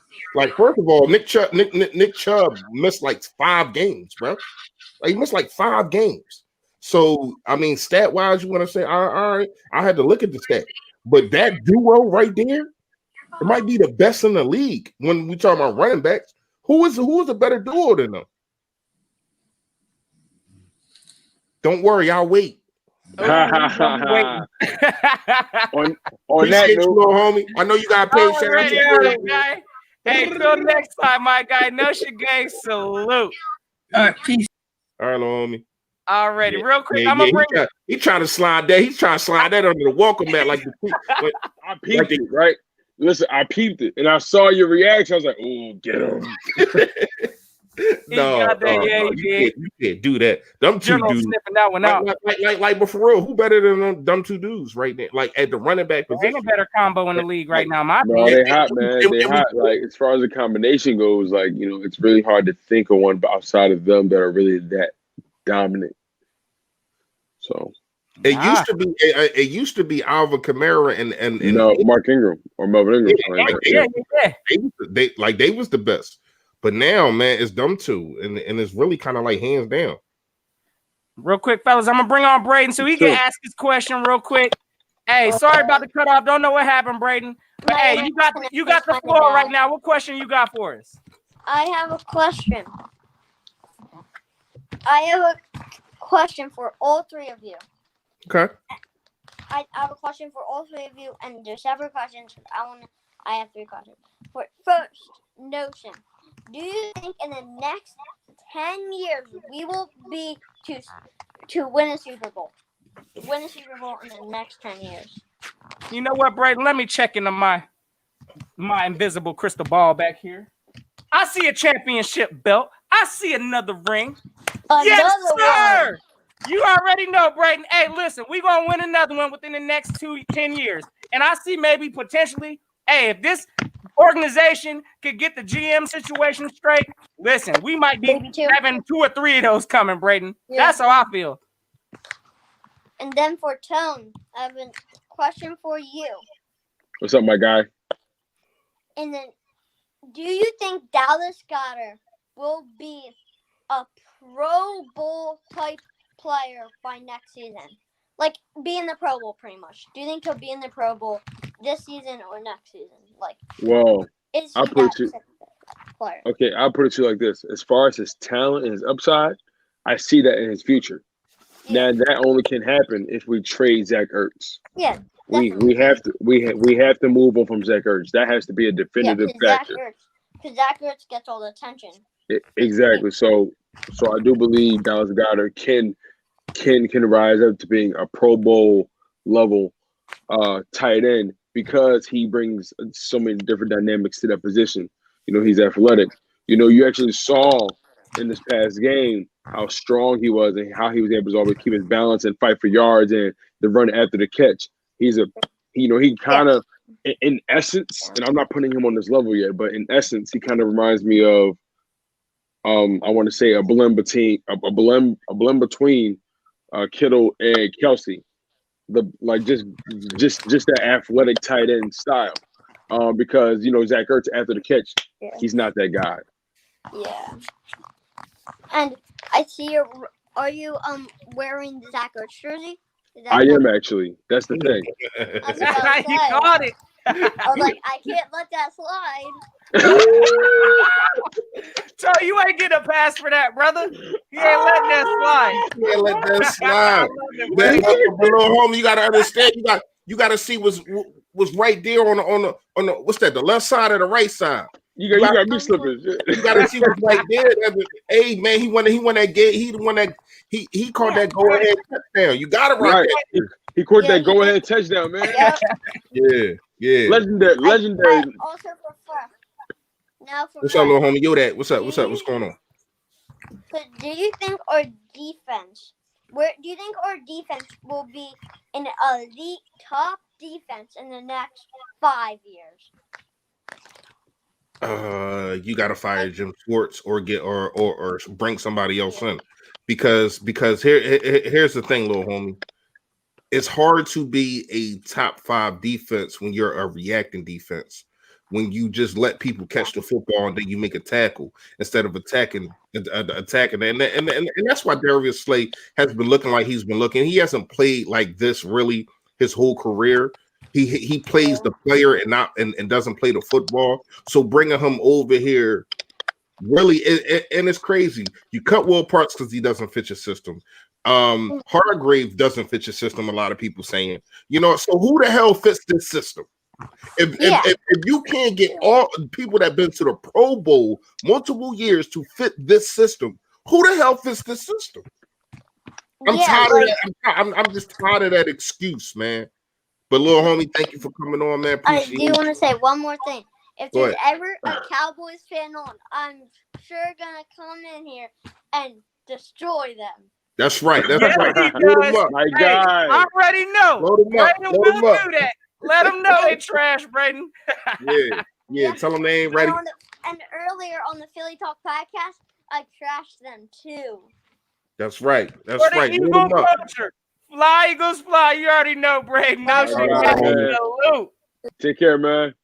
first of all, Nick Chubb missed like 5 games, bro. Like, he missed like 5 games. So I mean, stat wise, you want to say, all right, I had to look at the stat, but that duo right there, it might be the best in the league when we talk about running backs. Who is a better duo than them? Don't worry, I'll wait. Ooh, on Appreciate that you, note, little homie. I know you got paid. Shout out to all you. right, guy. Hey, till next time, my guy. Notion gang, salute. All right, peace. All right, little homie. Already, Yeah. real quick, Yeah, I'm gonna bring. He trying to slide that. He's trying to slide that under the welcome mat like the. I peeped it, right? Listen, I peeped it, and I saw your reaction. I was like, "Oh, get him!" You can't do that. Them two General dudes sniffing that one out. but for real, who better than them two dudes right there? Like at the running back There position. ain't a better combo in the league right now. My No, opinion. they hot, man. They hot. Like as far as the combination goes, like it's really hard to think of one outside of them that are really that dominant. So It used to be Alvin Kamara and no, Mark Ingram or Melvin Ingram. Yeah. They was the best. But now, man, it's them two, and it's really kind of like hands down. Real quick, fellas, I'm gonna bring on Braden so he can ask his question real quick. Hey, sorry about the cutoff. Don't know what happened, Braden. But hey, you got the floor right now. What question you got for us? I have a question. I have a question for all three of you. Okay. I have a question for all three of you, and there's several questions. I have three questions. First, Notion. Do you think in the next 10 years we will be to win a Super Bowl? Win a Super Bowl in the next 10 years. You know what, Braden? Let me check into my invisible crystal ball back here. I see a championship belt. I see another ring. Yes, sir. One. You already know, Braden. Hey, listen, we're going to win another one within the next 10 years. And I see maybe potentially, hey, if this organization could get the GM situation straight, listen, we might be having 2 or 3 of those coming, Braden. Yeah. That's how I feel. And then for Tone, I have a question for you. What's up, my guy? And then, do you think Dallas Goedert will be a Pro Bowl type player by next season? Like, be in the Pro Bowl, pretty much. Do you think he'll be in the Pro Bowl this season or next season? Like, well, is he I'll put it to player? Okay, I'll put it to you like this: as far as his talent and his upside, I see that in his future. Yeah. Now that only can happen if we trade Zach Ertz. Yeah, we have to move on from Zach Ertz. That has to be a definitive factor. Because Zach Ertz gets all the attention. Exactly. So I do believe Dallas Goedert can rise up to being a Pro Bowl level tight end because he brings so many different dynamics to that position. He's athletic. You actually saw in this past game how strong he was and how he was able to always keep his balance and fight for yards and the run after the catch. He kind of, in essence, and I'm not putting him on this level yet, but in essence, he kind of reminds me of, I want to say a blend between Kittle and Kelsey, just that athletic tight end style. Because Zach Ertz after the catch, he's not that guy. Yeah. And I see are you wearing the Zach Ertz jersey? I am actually. That's the thing. You caught it. I was like, I can't let that slide. So you ain't getting a pass for that, brother. You ain't letting that slide. You ain't let that slide. But little homie, you gotta understand. You gotta see what's right there on the what's that? The left side or the right side? You got me slipping. You gotta see what's right there. Hey man, he won that game. He the one that he called that go ahead touchdown. You got it right. He caught that go ahead touchdown, man. Yeah. Legendary. Also for fun. Now for what's up, little homie? Yo, that. What's up? What's going on? So do you think our defense? Do you think our defense will be an elite top defense in the next 5 years? You gotta fire Jim Schwartz or bring somebody else in, because here's the thing, little homie. It's hard to be a top 5 defense when you're a reacting defense. When you just let people catch the football and then you make a tackle instead of attacking, and that's why Darius Slay has been looking like he's been looking. He hasn't played like this really his whole career. He plays the player and doesn't play the football. So bringing him over here really and it's crazy. You cut Will Parks because he doesn't fit your system. Hargrave doesn't fit your system. A lot of people saying, so who the hell fits this system? If you can't get all people that been to the Pro Bowl multiple years to fit this system, who the hell fits this system? I'm tired of that. I'm just tired of that excuse, man. But little homie, thank you for coming on, man. I do want to say one more thing. If Go there's ahead. ever a Cowboys fan on, I'm sure gonna come in here and destroy them. That's right. That's Yes, right. he Load 'em does. up. My Hey, guy. I already know. Load 'em up. Braden Load 'em will up. do that. Let them know they trash, Braden. Yeah. Tell them they ain't ready. And earlier on the Philly Talk podcast, I trashed them too. That's right. That's For the right. Load Eagle 'em up. culture. Fly, Eagles, fly. You already know, Braden. No All shit. right, man. Salute. Take care, man. It's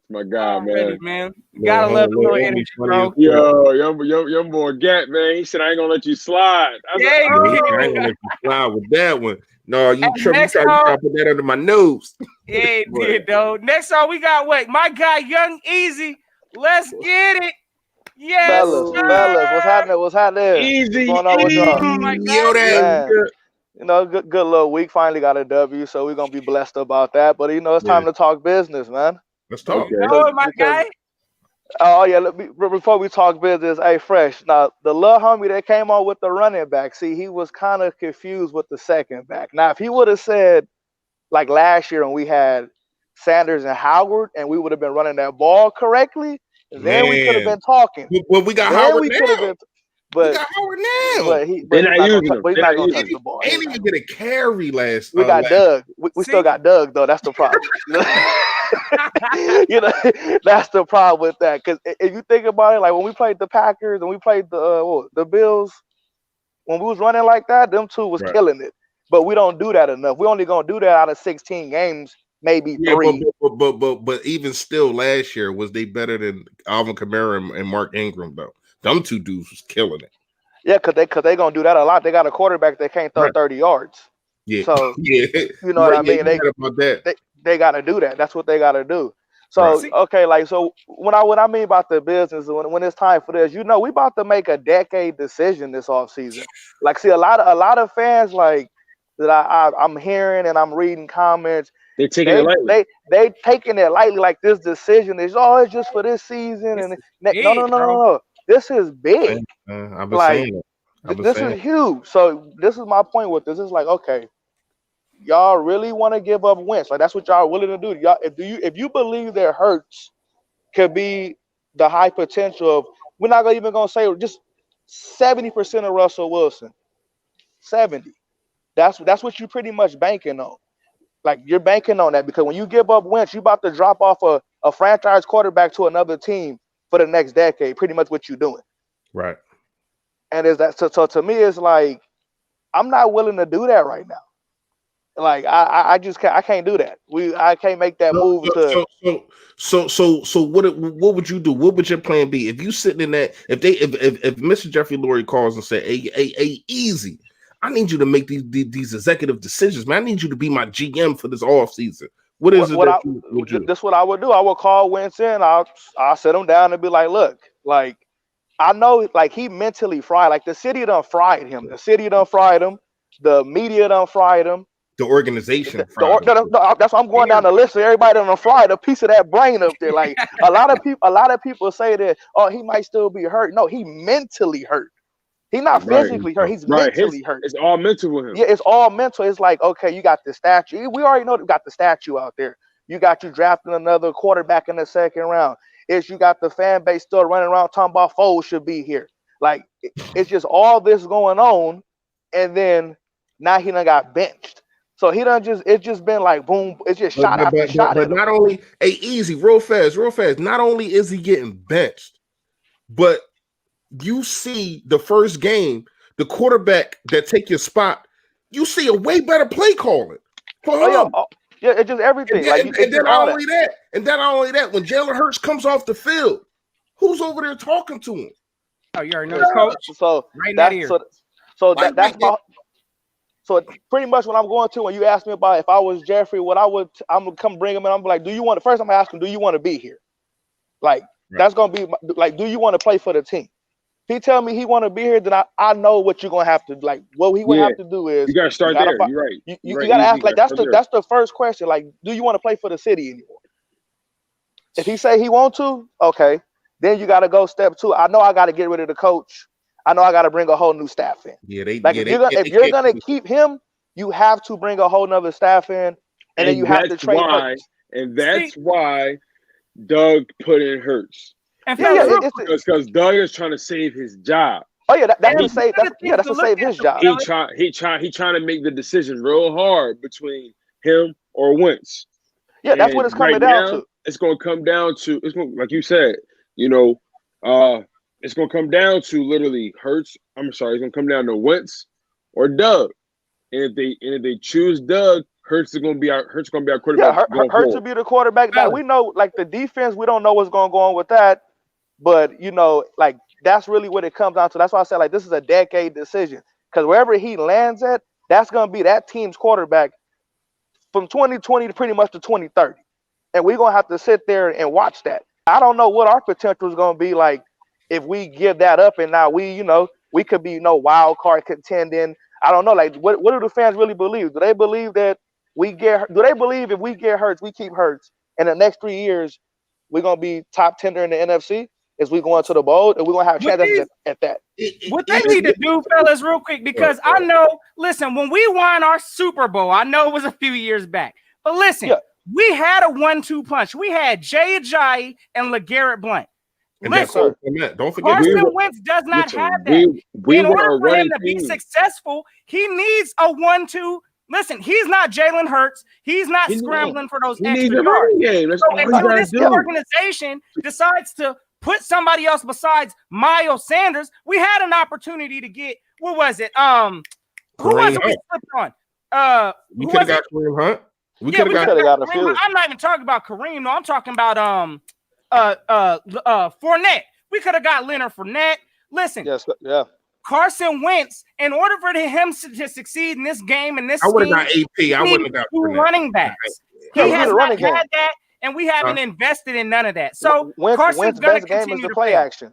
my guy, Already, man. man. You gotta love the little energy, bro. Yo, young boy Gat, man. He said I ain't gonna let you slide. I was Yeah, like, he I ain't did. gonna let you fly with that one. No, you And try next to song- put that under my nose. Yeah, he did, though. Next song, we got what? My guy, Young Easy. Let's get it. Yes, Fellas, sir. what's happening? What's happening? Easy, What's going on with y'all? Oh, my Yo, God. that. Man, good little week. Finally got a W, so we're gonna be blessed about that. But it's Yeah. time to talk business, man. Let's talk. Okay. You know it, my Because- guy. Oh yeah, before we talk business, hey Fresh. Now the little homie that came on with the running back, see, he was kind of confused with the second back. Now, if he would have said like last year when we had Sanders and Howard, and we would have been running that ball correctly, then we could have Man. been talking. Well, we got Then Howard we now. could have been, We but got Howard now. but he They're but not he's not using gonna him. but he's They're not not gonna using touch the ball. Ain't even get a carry last. We got last- Doug. We See? still got Doug though. That's the problem. That's the problem with that. Because if you think about it, like when we played the Packers and we played the Bills, when we was running like that, them two was Right. killing it. But we don't do that enough. We only gonna do that out of 16 games, maybe Yeah, 3. but even still, last year was they better than Alvin Kamara and Mark Ingram though? Them two dudes was killing it. Yeah, cause they gonna do that a lot. They got a quarterback that can't throw Right. 30 yards. Yeah, So yeah, you know what I mean? They about that. They got to do that. That's what they got to do. So Right. okay, like so what I mean about the business when it's time for this, we about to make a decade decision this offseason. Like, see, a lot of fans like that I'm hearing and I'm reading comments. They're taking it lightly. They taking it lightly, like this decision is it's just for this season and big, no. This is big. I've been Like, saying it. this is huge. So this is my point with this. It's like, okay, y'all really want to give up Wentz? Like, that's what y'all willing to do? Y'all, if you believe that Hurts could be the high potential of, we're not even gonna say just 70% of Russell Wilson, 70. That's what you pretty much banking on. Like, you're banking on that because when you give up Wentz, you about to drop off a franchise quarterback to another team for the next decade. Pretty much what you're doing. Right. And is that so to me, it's like I'm not willing to do that right now. Like I just can't do that. I can't make that move to. So what would you do? What would your plan be if you sitting in that? If Mr. Jeffrey Lurie calls and say, "Hey, easy, I need you to make these executive decisions, man. I need you to be my GM for this off season." What is it? This what I would do. I would call Wentz in. I'll sit him down and be like, "Look, like I know, like he mentally fried. Like the city done fried him. The city done fried him. The media done fried him. The organization. That's what I'm going down the list. So everybody done fried a piece of that brain up there. Like a lot of people say that, oh, he might still be hurt. No, he mentally hurt. He's not physically hurt. He's mentally hurt. It's all mental with him. Yeah, it's all mental. It's like, okay, you got the statue. We already know you got the statue out there. You drafting another quarterback in the second round. You got the fan base still running around talking about Foles should be here. Like, it's just all this going on, and then now he done got benched. So it's just been like boom, it's just shot after shot. But not only easy, real fast. Not only is he getting benched, but you see the first game, the quarterback that take your spot, you see a way better play calling for him. Yeah, it's just everything. And then not only that, when Jalen Hurts comes off the field, who's over there talking to him? Oh, you already know the coach. So right in that ear. So pretty much what I'm going to when you ask me about if I was Jeffrey, I'm gonna come bring him and I'm like, do you want to? First, I'm gonna ask him, do you want to be here? Like, that's gonna be like, do you want to play for the team? he tell me he want to be here, then I know what you're gonna have to like. What he would have to do is You gotta start there. You're right. You gotta ask like that's the first question. Like, do you want to play for the city anymore? If he say he want to, okay, then you gotta go step 2. I know I gotta get rid of the coach. I know I gotta bring a whole new staff in. Yeah, if you're gonna keep him, you have to bring a whole nother staff in, and then you have to trade Hurts. And that's why Doug put in Hurts. Because Doug is trying to save his job. Oh yeah, that's to save his job. He trying to make the decision real hard between him or Wentz. Yeah, that's what it's coming down to. It's going to come down to like you said, you know, it's going to come down to literally Hurts. I'm sorry, it's going to come down to Wentz or Doug. And if they choose Doug, Hurts is going to be our quarterback. Yeah, Hurts will be the quarterback. Now we know, like the defense, we don't know what's going to go on with that, but you know, like that's really what it comes down to. That's why I said like this is a decade decision because wherever he lands at, that's going to be that team's quarterback from 2020 to pretty much to 2030, and we're going to have to sit there and watch that. I don't know what our potential is going to be like if we give that up, and now we could be wild card contending. I don't know. Like, what do the fans really believe? Do they believe that do they believe if we get Hurts, we keep Hurts, and the next 3 years we're gonna be top tender in the NFC as we go into the bowl, and we're gonna have chances at that? What they need to do, fellas, real quick, because I know. Listen, when we won our Super Bowl, I know it was a few years back, but listen, we had a 1-2 punch. We had Jay Ajayi and LeGarrette Blount. Listen, don't forget, Carson Wentz does not have that. In order for him to be successful, he needs a 1-2. Listen, he's not Jalen Hurts. He's not scrambling for those extra yards. So until this organization decides to put somebody else besides Miles Sanders, we had an opportunity to get, what was it? Who was it we slipped on? We could have got Kareem Hunt. We could have got a few. I'm not even talking about Kareem. No, I'm talking about Fournette. We could have got Leonard Fournette. Listen, Carson Wentz, in order for him to succeed in this game and this I would have got AP. I wouldn't have got two running backs. He has not had that, and we haven't invested in none of that. So Carson's going to continue to play action.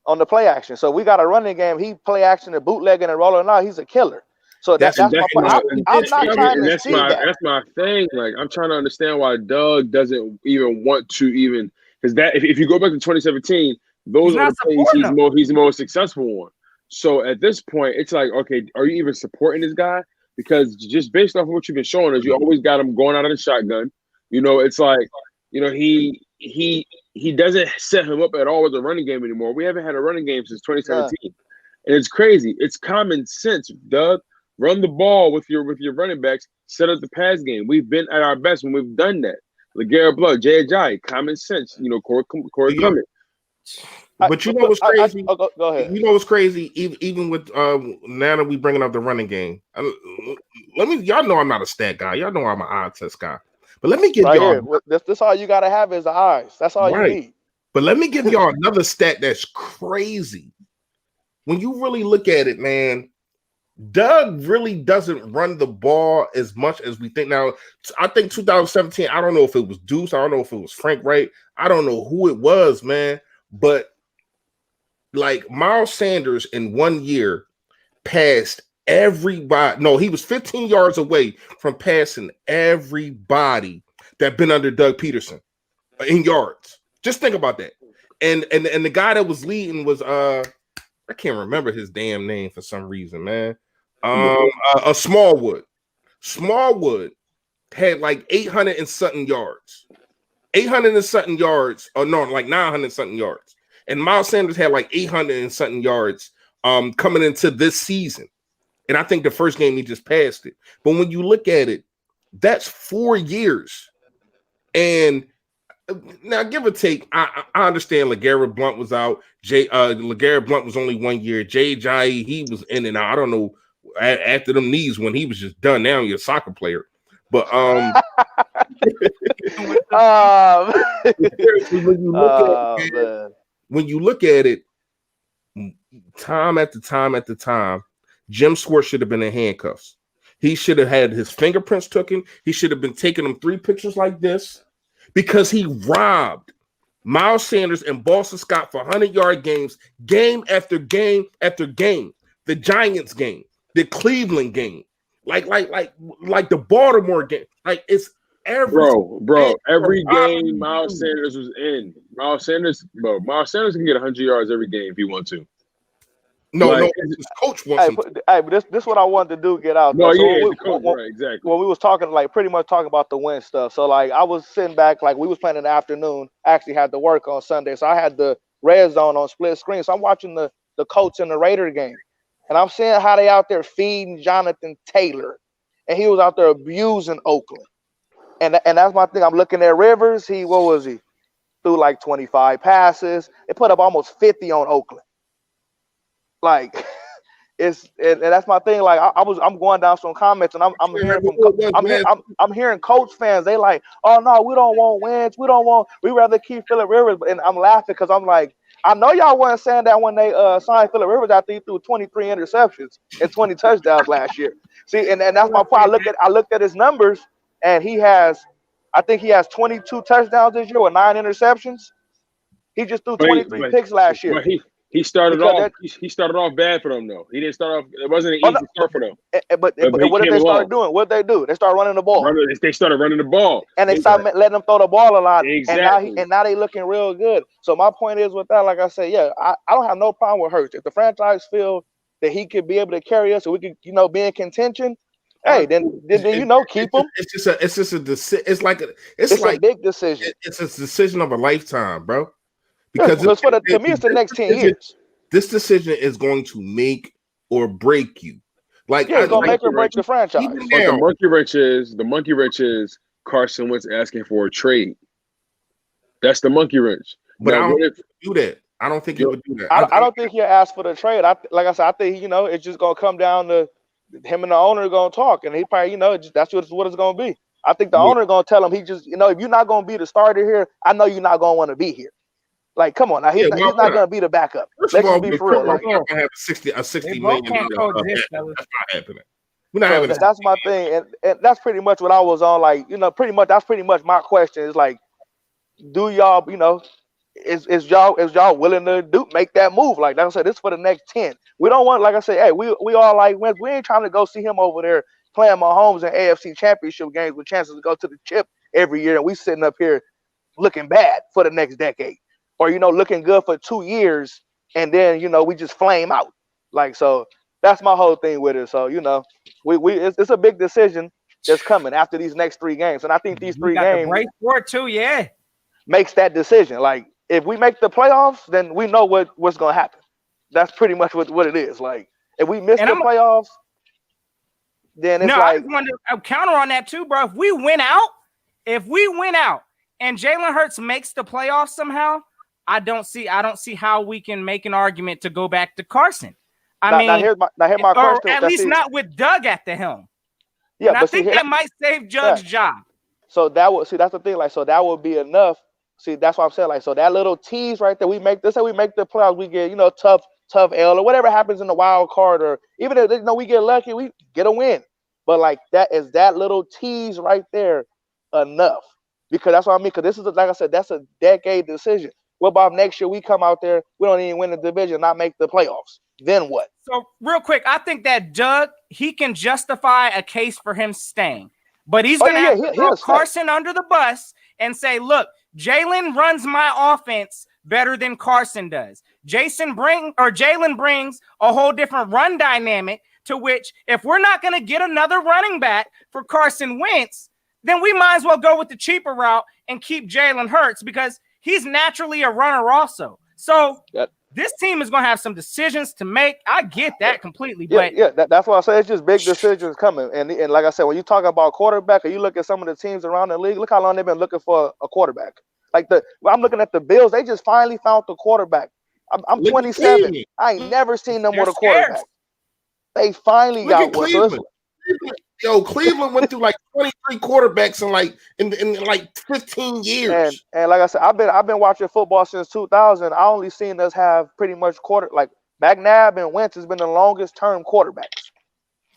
On the play action. So we got a running game. He play action and bootlegging and rolling out. He's a killer. So that's my point. I'm not trying to see that. That's my thing. Like, I'm trying to understand why Doug doesn't even want to even – because that if you go back to 2017, those are the plays he's most successful on. So at this point, it's like, okay, are you even supporting this guy? Because just based off of what you've been showing us, you always got him going out of the shotgun. You know, it's like, you know, he doesn't set him up at all with a running game anymore. We haven't had a running game since 2017. Yeah. And it's crazy. It's common sense, Doug. Run the ball with your running backs, set up the pass game. We've been at our best when we've done that. LeGarrette Blount, Jay Ajayi, common sense, you know, Corey Clement. But you know what's crazy? Go ahead. You know what's crazy? Even with now that we bringing up the running game, y'all know I'm not a stat guy. Y'all know I'm an eye test guy. But let me give y'all this all you gotta have is the eyes. That's all you need. But let me give y'all another stat that's crazy. When you really look at it, man, Doug really doesn't run the ball as much as we think. Now, I think 2017, I don't know if it was Deuce, I don't know if it was Frank Wright, I don't know who it was, man. But like Miles Sanders in 1 year passed everybody. No, he was 15 yards away from passing everybody that been under Doug Peterson in yards. Just think about that. And the guy that was leading was I can't remember his damn name for some reason, man. Smallwood. Smallwood had like 800 and something yards. 800 and something yards, or no, like 900 and something yards. And Miles Sanders had like 800 and something yards coming into this season. And I think the first game he just passed it. But when you look at it, that's 4 years. And now, give or take, I understand LeGarrette Blount was out. LeGarrette Blount was only 1 year. Jay Ajayi, he was in and out. I don't know, after them knees when he was just done. Now you're a soccer player. But when you look at it, time after time, Jim Schwartz should have been in handcuffs. He should have had his fingerprints taken. He should have been taking them 3 pictures like this because he robbed Miles Sanders and Boston Scott for 100-yard games, game after game after game. The Giants game, the Cleveland game, like the Baltimore game. Like it's every every game Miles Sanders was in. Miles Sanders can get 100 yards every game if he wants to. No, his coach wants him. But this is what I wanted to do. Get out. No, so yeah, the coach, right, exactly. When we was talking, like pretty much talking about the win stuff. So like I was sitting back, like we was playing in the afternoon. I actually had to work on Sunday, so I had the red zone on split screen. So I'm watching the Colts and the Raider game, and I'm seeing how they out there feeding Jonathan Taylor, and he was out there abusing Oakland. And that's my thing. I'm looking at Rivers. What was he? Threw like 25 passes. They put up almost 50 on Oakland. Like and that's my thing. Like I'm going down some comments and I'm hearing Colts fans. They like, oh no, we don't want wins. We rather keep Phillip Rivers. And I'm laughing because I'm like, I know y'all weren't saying that when they signed Phillip Rivers after he threw 23 interceptions and 20 touchdowns last year. See, and that's my point. I looked at his numbers and I think he has 22 touchdowns this year with 9 interceptions. He just threw 23 picks last year. He started off bad for them though. He didn't start off. It wasn't an easy start for them. But what did they start doing? What did they do? They started running the ball. They started running the ball, and they started letting them throw the ball a lot. Exactly. And now they looking real good. So my point is with that, like I said, yeah, I don't have no problem with Hurts. If the franchise feel that he could be able to carry us, so we could be in contention. Hey, then keep him. It's just a decision. It's a big decision. It's a decision of a lifetime, bro. Because to me, it's the next 10 years. This decision is going to make or break you. Like, it's going to make or break the franchise. The monkey wrench is Carson Wentz asking for a trade. That's the monkey wrench. But now, I don't do that. I don't think he would do that. I don't think he'll ask for the trade. Like I said, I think it's just going to come down to him and the owner are going to talk, and he probably that's what it's going to be. I think the owner is going to tell him if you're not going to be the starter here, I know you're not going to want to be here. Like, come on, now he's not going to be the backup. Let's be for real. Like, we're gonna have $60 million. That's not happening. We're not having that's my thing, and that's pretty much what I was on. Like, that's pretty much my question. Is like, do y'all, is y'all willing to make that move? Like I said, this for the next 10. We don't want, like I said, hey, we all like wins. We ain't trying to go see him over there playing Mahomes in AFC Championship games with chances to go to the chip every year, and we sitting up here looking bad for the next decade. Or, looking good for 2 years, and then, we just flame out. Like, so that's my whole thing with it. So, it's a big decision that's coming after these next 3 games. And I think these 3 games break for it too, yeah, makes that decision. Like, if we make the playoffs, then we know what's going to happen. That's pretty much what it is. Like, if we miss the playoffs, then it's I want to counter on that too, bro. If we win out and Jalen Hurts makes the playoffs somehow, I don't see how we can make an argument to go back to Carson. Here's my question. Or at least not with Doug at the helm. Yeah, and I think that might save Judge's job. So that's the thing. Like, so that would be enough. See, that's what I'm saying. Like, so that little tease right there, let's say we make the playoffs, we get tough L or whatever happens in the wild card, or even if we get lucky, we get a win. But like that little tease right there enough? Because that's what I mean. Because this is like I said, that's a decade decision. What about next year we come out there, we don't even win the division, not make the playoffs? Then what? So real quick, I think that Doug, he can justify a case for him staying. But he's going to have to throw Carson under the bus and say, look, Jalen runs my offense better than Carson does. Jalen brings a whole different run dynamic to which if we're not going to get another running back for Carson Wentz, then we might as well go with the cheaper route and keep Jalen Hurts because he's naturally a runner also. So this team is going to have some decisions to make. I get that completely. But that's why I say it's just big decisions coming. And like I said, when you talk about quarterback, or you look at some of the teams around the league, look how long they've been looking for a quarterback. Like I'm looking at the Bills. They just finally found the quarterback. I'm 27. I ain't never seen them with a quarterback. They finally got one. So Cleveland went through like 23 quarterbacks in like 15 years. And like I said, I've been watching football since 2000. I only seen us have pretty much McNabb and Wentz has been the longest term quarterbacks.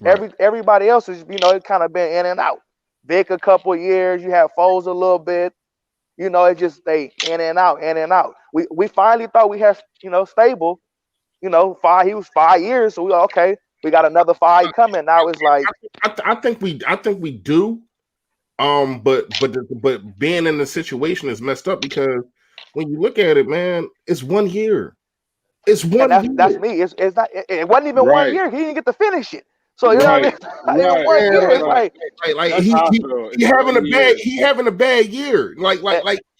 Right. Everybody else is, it kind of been in and out. Vic a couple of years. You have Foles a little bit. You know, it just stay in and out, in and out. We finally thought we had, you know, stable. You know, he was 5 years, so we okay. We got another 5 coming. Now it's like I think we do. But being in the situation is messed up because when you look at it, man, it's 1 year. It's 1 and year. that's me. It's not. It wasn't even 1 Right. year. He didn't get to finish it. So you Right. know what I mean? Right. In 1 year, it's Right. like Like That's how I feel. he It's having a 1 bad year. he having a bad year. Like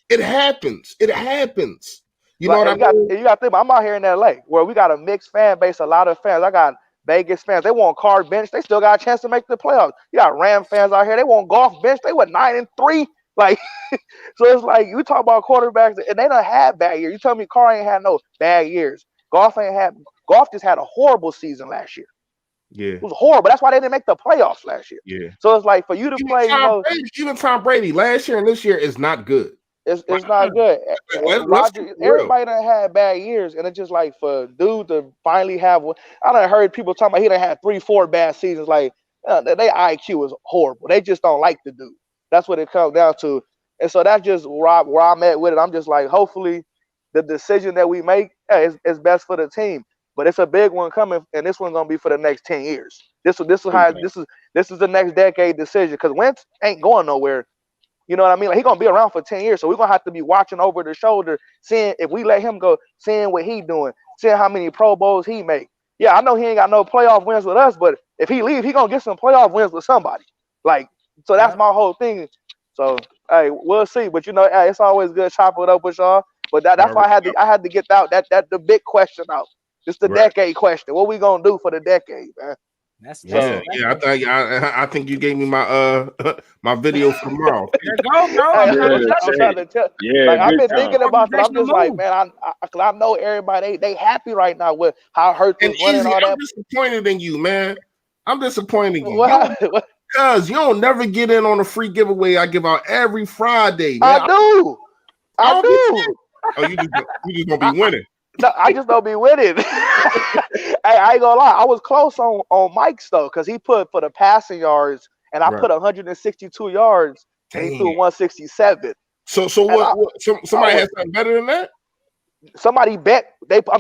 it happens. It happens. You know like, what I mean? you got to think. I'm out here in LA where we got a mixed fan base. A lot of fans. I got Vegas fans. They want card bench. They still got a chance to make the playoffs. You got Ram fans out here. They want golf bench. They went 9-3. Like, so it's like you talk about quarterbacks and they don't have bad years. You tell me Carr ain't had no bad years. Golf just had a horrible season last year. Yeah. It was horrible. That's why they didn't make the playoffs last year. Yeah. So it's like for you to play, you know, even Tom Brady last year and this year is not good. it's not good. Roger, everybody done had bad years, and it's just like for dude to finally have one. I done heard people talking about he done had 3-4 bad seasons. Like their IQ is horrible. They just don't like the dude. That's what it comes down to. And so that's just where I'm at with it. I'm just like, hopefully, the decision that we make is best for the team. But it's a big one coming, and this one's gonna be for the next 10 years. This is the next decade decision because Wentz ain't going nowhere. You know what I mean? Like, he's gonna be around for 10 years, so we're gonna have to be watching over the shoulder, seeing if we let him go, seeing what he doing, seeing how many Pro Bowls he make. Yeah, I know he ain't got no playoff wins with us, but if he leave, he gonna get some playoff wins with somebody. Like, so that's my whole thing. So hey, we'll see. But you know, hey, it's always good chopping it up with y'all. But that's why I had to get that the big question out. It's the decade question. What we gonna do for the decade, man? I think you gave me my my video for tomorrow. There go, bro. I'm trying to tell. Like, I've been thinking about it. I'm just like, man, I know everybody they happy right now with how Hurts is running all that. I'm disappointed in you, man. I'm disappointed in you. Because you don't never get in on a free giveaway I give out every Friday. Man. I do. Oh, you just gonna be winning. No, I just don't be winning. Hey, I ain't gonna lie. I was close on Mike's though, because he put for the passing yards, and I put 162 yards, and he threw 167. So somebody has something better than that? Somebody bet they put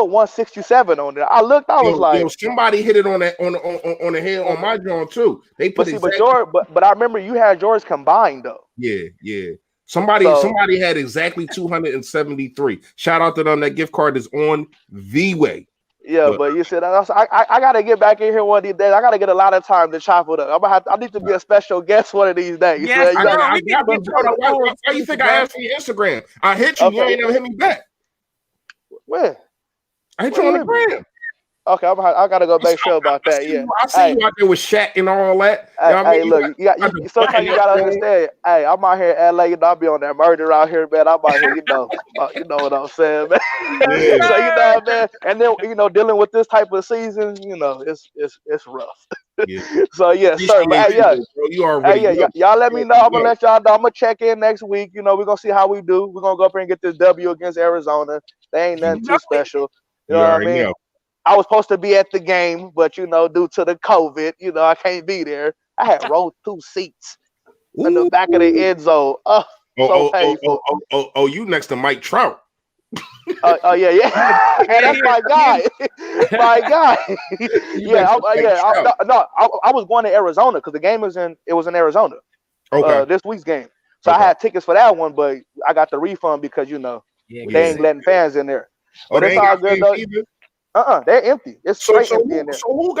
167 on there. I looked, I was like, somebody hit it on the head on my joint too. They put but I remember you had yours combined though. Yeah. Somebody had exactly 273. Shout out to them. That gift card is on the way. Yeah, but you said I gotta get back in here one of these days. I gotta get a lot of time to chop it up. I need to be a special guest one of these days. Yes, why you think I asked for your Instagram? I hit you. Okay. You ain't never hit me back. When? I hit you on the gram. Okay, I gotta go make sure about that. Yeah, I see you out there with Shaq and all that. Hey, look, sometimes you gotta understand. Hey, I'm out here in LA. You know, I be on that murder out here, man. I'm out here, you know what I'm saying, man. Yeah. So you know, man, and then dealing with this type of season, it's rough. Yeah. So yeah, sir. But, you already y'all let me know. I'm gonna let y'all know. I'm gonna check in next week. We're gonna see how we do. We're gonna go up here and get this W against Arizona. They ain't nothing too special. You know what I mean? I was supposed to be at the game, but due to the COVID, I can't be there. I had row 2 seats in the back of the end zone. You next to Mike Trout. Yeah. Hey, that's my guy. My guy. I was going to Arizona because the game was in Arizona. Okay. This week's game. So I had tickets for that one, but I got the refund because they ain't letting fans in there. But it's all good though. They're empty. It's straight empty in there. So who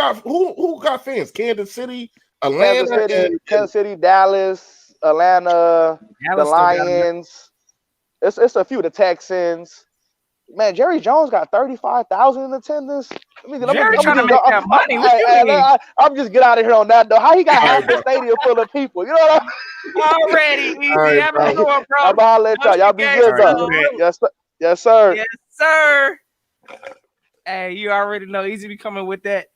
got fans? Kansas City, Atlanta, Kansas City, Dallas, Atlanta, the Lions. It's a few. The Texans. Man, Jerry Jones got 35,000 in attendance. Jerry trying to make that money. I'm just get out of here on that though. How he got half the stadium full of people? You know what Already, easy. I'm going, bro. I'm gonna let y'all be good though. Yes, sir. Yes, sir. Hey, you already know. Easy be coming with that.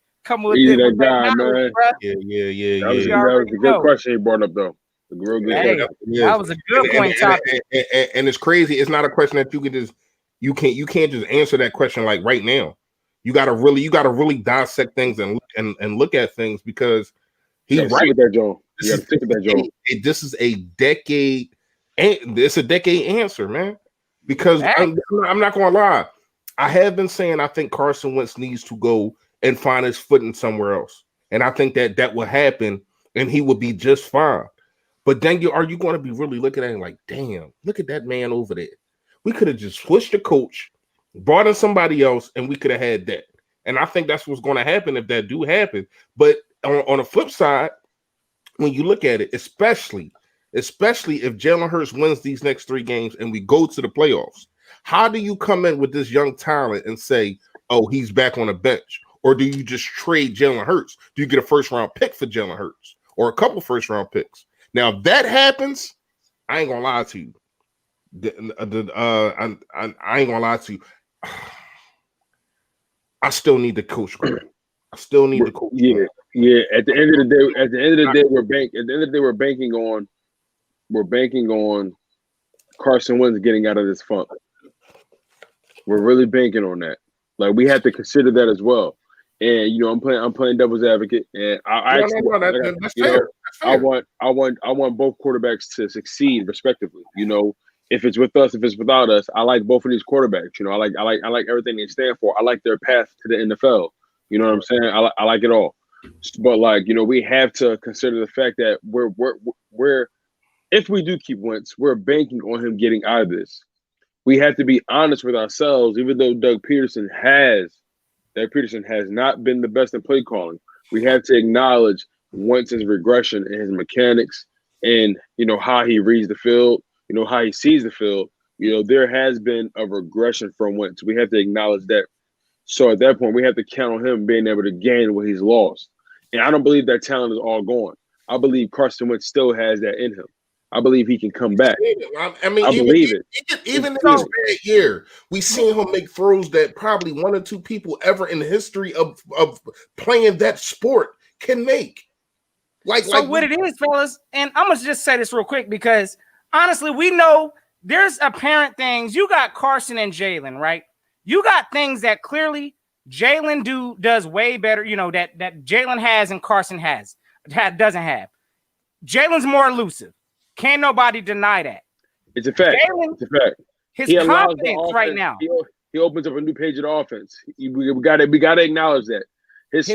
Easy that guy, man. Yeah. That was a good question he brought up, though. A real good question. That was a good point topic. And it's crazy. It's not a question that you can just you can't just answer that question like right now. You gotta really dissect things and look at things because he's right. With that, Joe. You gotta stick with that, Joe. This is a decade And it's a decade answer, man. Because I'm not going to lie. I have been saying I think Carson Wentz needs to go and find his footing somewhere else. And I think that will happen and he will be just fine. But then are you going to be really looking at him like, damn, look at that man over there. We could have just switched the coach, brought in somebody else, and we could have had that. And I think that's what's going to happen if that do happen. But on the flip side, when you look at it, especially if Jalen Hurts wins these next 3 games and we go to the playoffs, how do you come in with this young talent and say, oh, he's back on the bench? Or do you just trade Jalen Hurts? Do you get a first-round pick for Jalen Hurts or a couple first-round picks? Now, if that happens, I ain't going to lie to you. I ain't going to lie to you. I still need the coach. I still need the coach. Yeah. At the end of the day, we're banking on Carson Wentz getting out of this funk. We're really banking on that. Like, we have to consider that as well. And I'm playing devil's advocate, and I want both quarterbacks to succeed respectively. If it's with us, if it's without us, I like both of these quarterbacks. I like everything they stand for. I like their path to the NFL. You know what I'm saying? I like it all. But we have to consider the fact that we're if we do keep Wentz, we're banking on him getting out of this. We have to be honest with ourselves, even though Doug Peterson has not been the best in play calling. We have to acknowledge Wentz's regression in his mechanics and, how he reads the field, how he sees the field. There has been a regression from Wentz. We have to acknowledge that. So at that point, we have to count on him being able to gain what he's lost. And I don't believe that talent is all gone. I believe Carson Wentz still has that in him. I believe he can come back. I believe it. Even in his bad year, we seen him make throws that probably 1 or 2 people ever in the history of playing that sport can make. What it is, fellas, and I'm gonna just say this real quick because honestly, we know there's apparent things. You got Carson and Jalen, right? You got things that clearly Jalen does way better. That Jalen has and Carson doesn't have. Jalen's more elusive. Can't nobody deny that. It's a fact. Jalen, it's a fact. His confidence right now. He opens up a new page of the offense. We gotta acknowledge that. His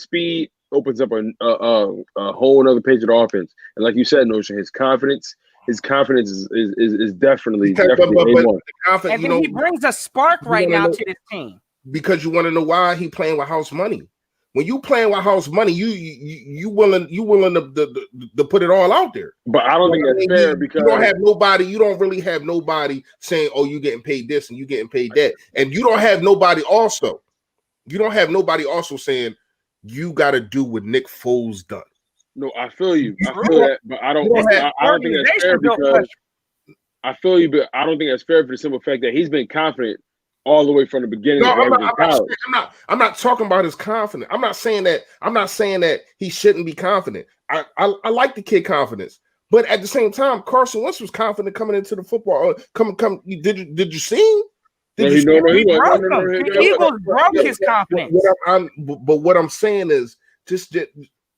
speed opens up a whole other page of the offense. And like you said, Notion, his confidence is definitely A1. And then he brings a spark right now to this team. Because you want to know why he playing with house money. When you playing with house money, you willing to put it all out there. But I don't think that's fair because you don't have nobody. You don't really have nobody saying, "Oh, you getting paid this and you getting paid that," and you don't have nobody also. You don't have nobody also saying you got to do what Nick Foles done. No, I feel you. I feel that, but I don't think that's fair because I feel you, but I don't think that's fair for the simple fact that he's been confident all the way from the beginning. No, I'm not talking about his confidence. I'm not saying that he shouldn't be confident. I like the kid confidence, but at the same time, Carson Wentz was confident coming into the football. Did you see him? The Eagles broke his confidence. But what I'm saying is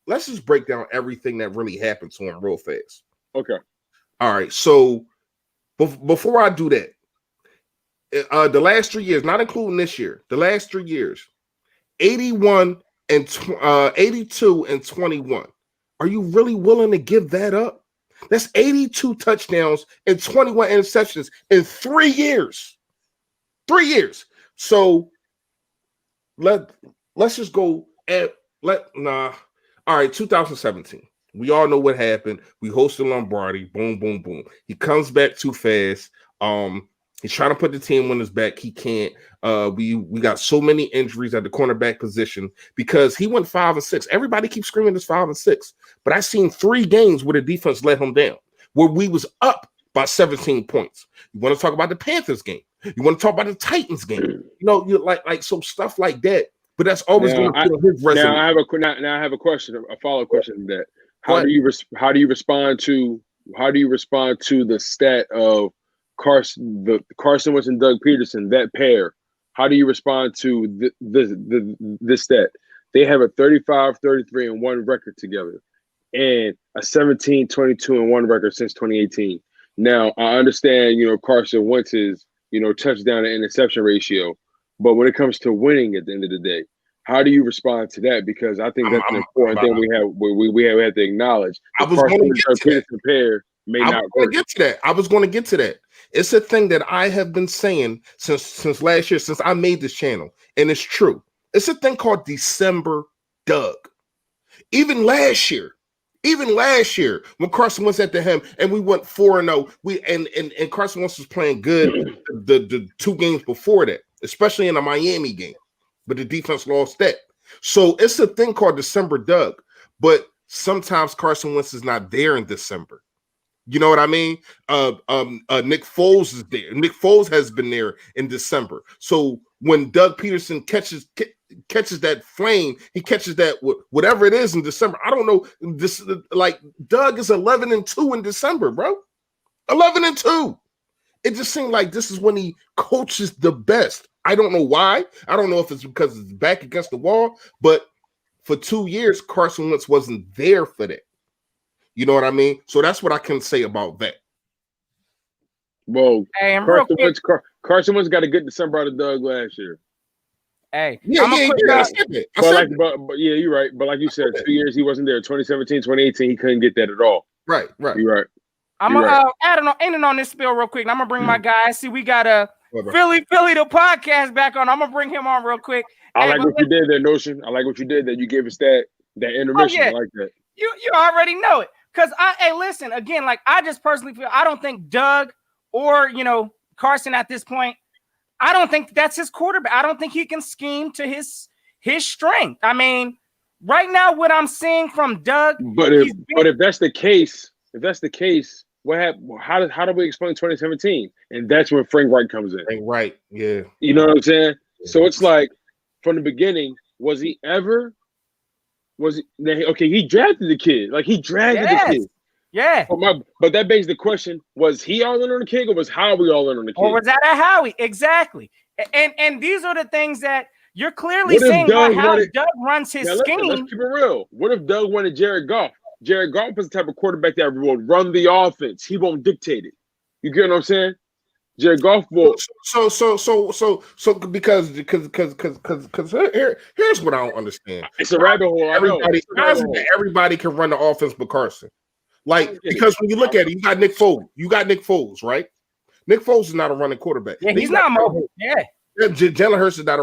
let's just break down everything that really happened to him real fast. Okay. All right. So before I do that, the last 3 years, not including this year, the last 3 years, 81 and 82 and 21. Are you really willing to give that up? That's 82 touchdowns and 21 interceptions in 3 years. 3 years. So let's just go all right, 2017. We all know what happened. We hosted Lombardi. Boom, boom, boom. He comes back too fast. He's trying to put the team on his back. He can't. We got so many injuries at the cornerback position because he went 5-6. Everybody keeps screaming it's 5-6, but I've seen 3 games where the defense let him down, where we was up by 17 points. You want to talk about the Panthers game? You want to talk about the Titans game? You like so stuff like that. But that's always going to put on his resume. Now I have a question, a follow-up question to that. How do you respond to the stat of Carson Wentz and Doug Peterson, that pair? How do you respond to this stat? They have a 35-33-1 record together. and a 17, 22-1 record since 2018. Now, I understand, Carson Wentz's, touchdown to interception ratio, but when it comes to winning at the end of the day, how do you respond to that? Because I think that's an important thing we have to acknowledge. I was going to get to Peterson pair may not work. I was going to get to that. It's a thing that I have been saying since last year, since I made this channel, and it's true. It's a thing called December Doug. Even last year, when Carson Wentz at the helm and we went 4-0, and Carson Wentz was playing good the 2 games before that, especially in the Miami game, but the defense lost that. So it's a thing called December Doug, but sometimes Carson Wentz is not there in December. You know what I mean? Nick Foles is there. Nick Foles has been there in December. So when Doug Peterson catches that flame, he catches that whatever it is in December. I don't know. This like Doug is 11-2 in December, bro. 11-2. It just seemed like this is when he coaches the best. I don't know why. I don't know if it's because it's back against the wall, but for 2 years, Carson Wentz wasn't there for that. You know what I mean? So that's what I can say about that. Well, Carson Wentz got a good December out of Doug last year. Hey, I said that. But yeah, you're right. But like you said, 2 years he wasn't there. 2017, 2018, he couldn't get that at all. Right. You're right. I'm gonna end on this spiel real quick. And I'm gonna bring my guy. See, we got a Philly the podcast back on. I'm gonna bring him on real quick. I like what you did there, Notion. I like what you did there. You gave us that intermission. I like that. You already know it. Because listen, again, like I just personally feel I don't think Doug or Carson at this point, I don't think that's his quarterback. I don't think he can scheme to his strength. I mean, right now, what I'm seeing from Doug, but if that's the case, what happened? How do we explain 2017? And that's when Frank Wright comes in. Frank Wright, yeah. You know what I'm saying? So it's like from the beginning, was he drafted the kid. Like he drafted the kid. Yeah. But that begs the question, was he all in on the kid or was Howie all in on the kid? Or was that a Howie? Exactly. And these are the things that you're clearly saying about how Doug runs his scheme. Let's keep it real. What if Doug wanted Jared Goff? Jared Goff is the type of quarterback that will run the offense. He won't dictate it. You get what I'm saying? Jared Goff will. Because here's what I don't understand. It's a rabbit hole. Everybody can run the offense, but Carson. Like, because when you look at it, you got Nick Foles, right? Nick Foles is not a running quarterback. Yeah, he's not mobile. Yeah. Jalen Hurts is not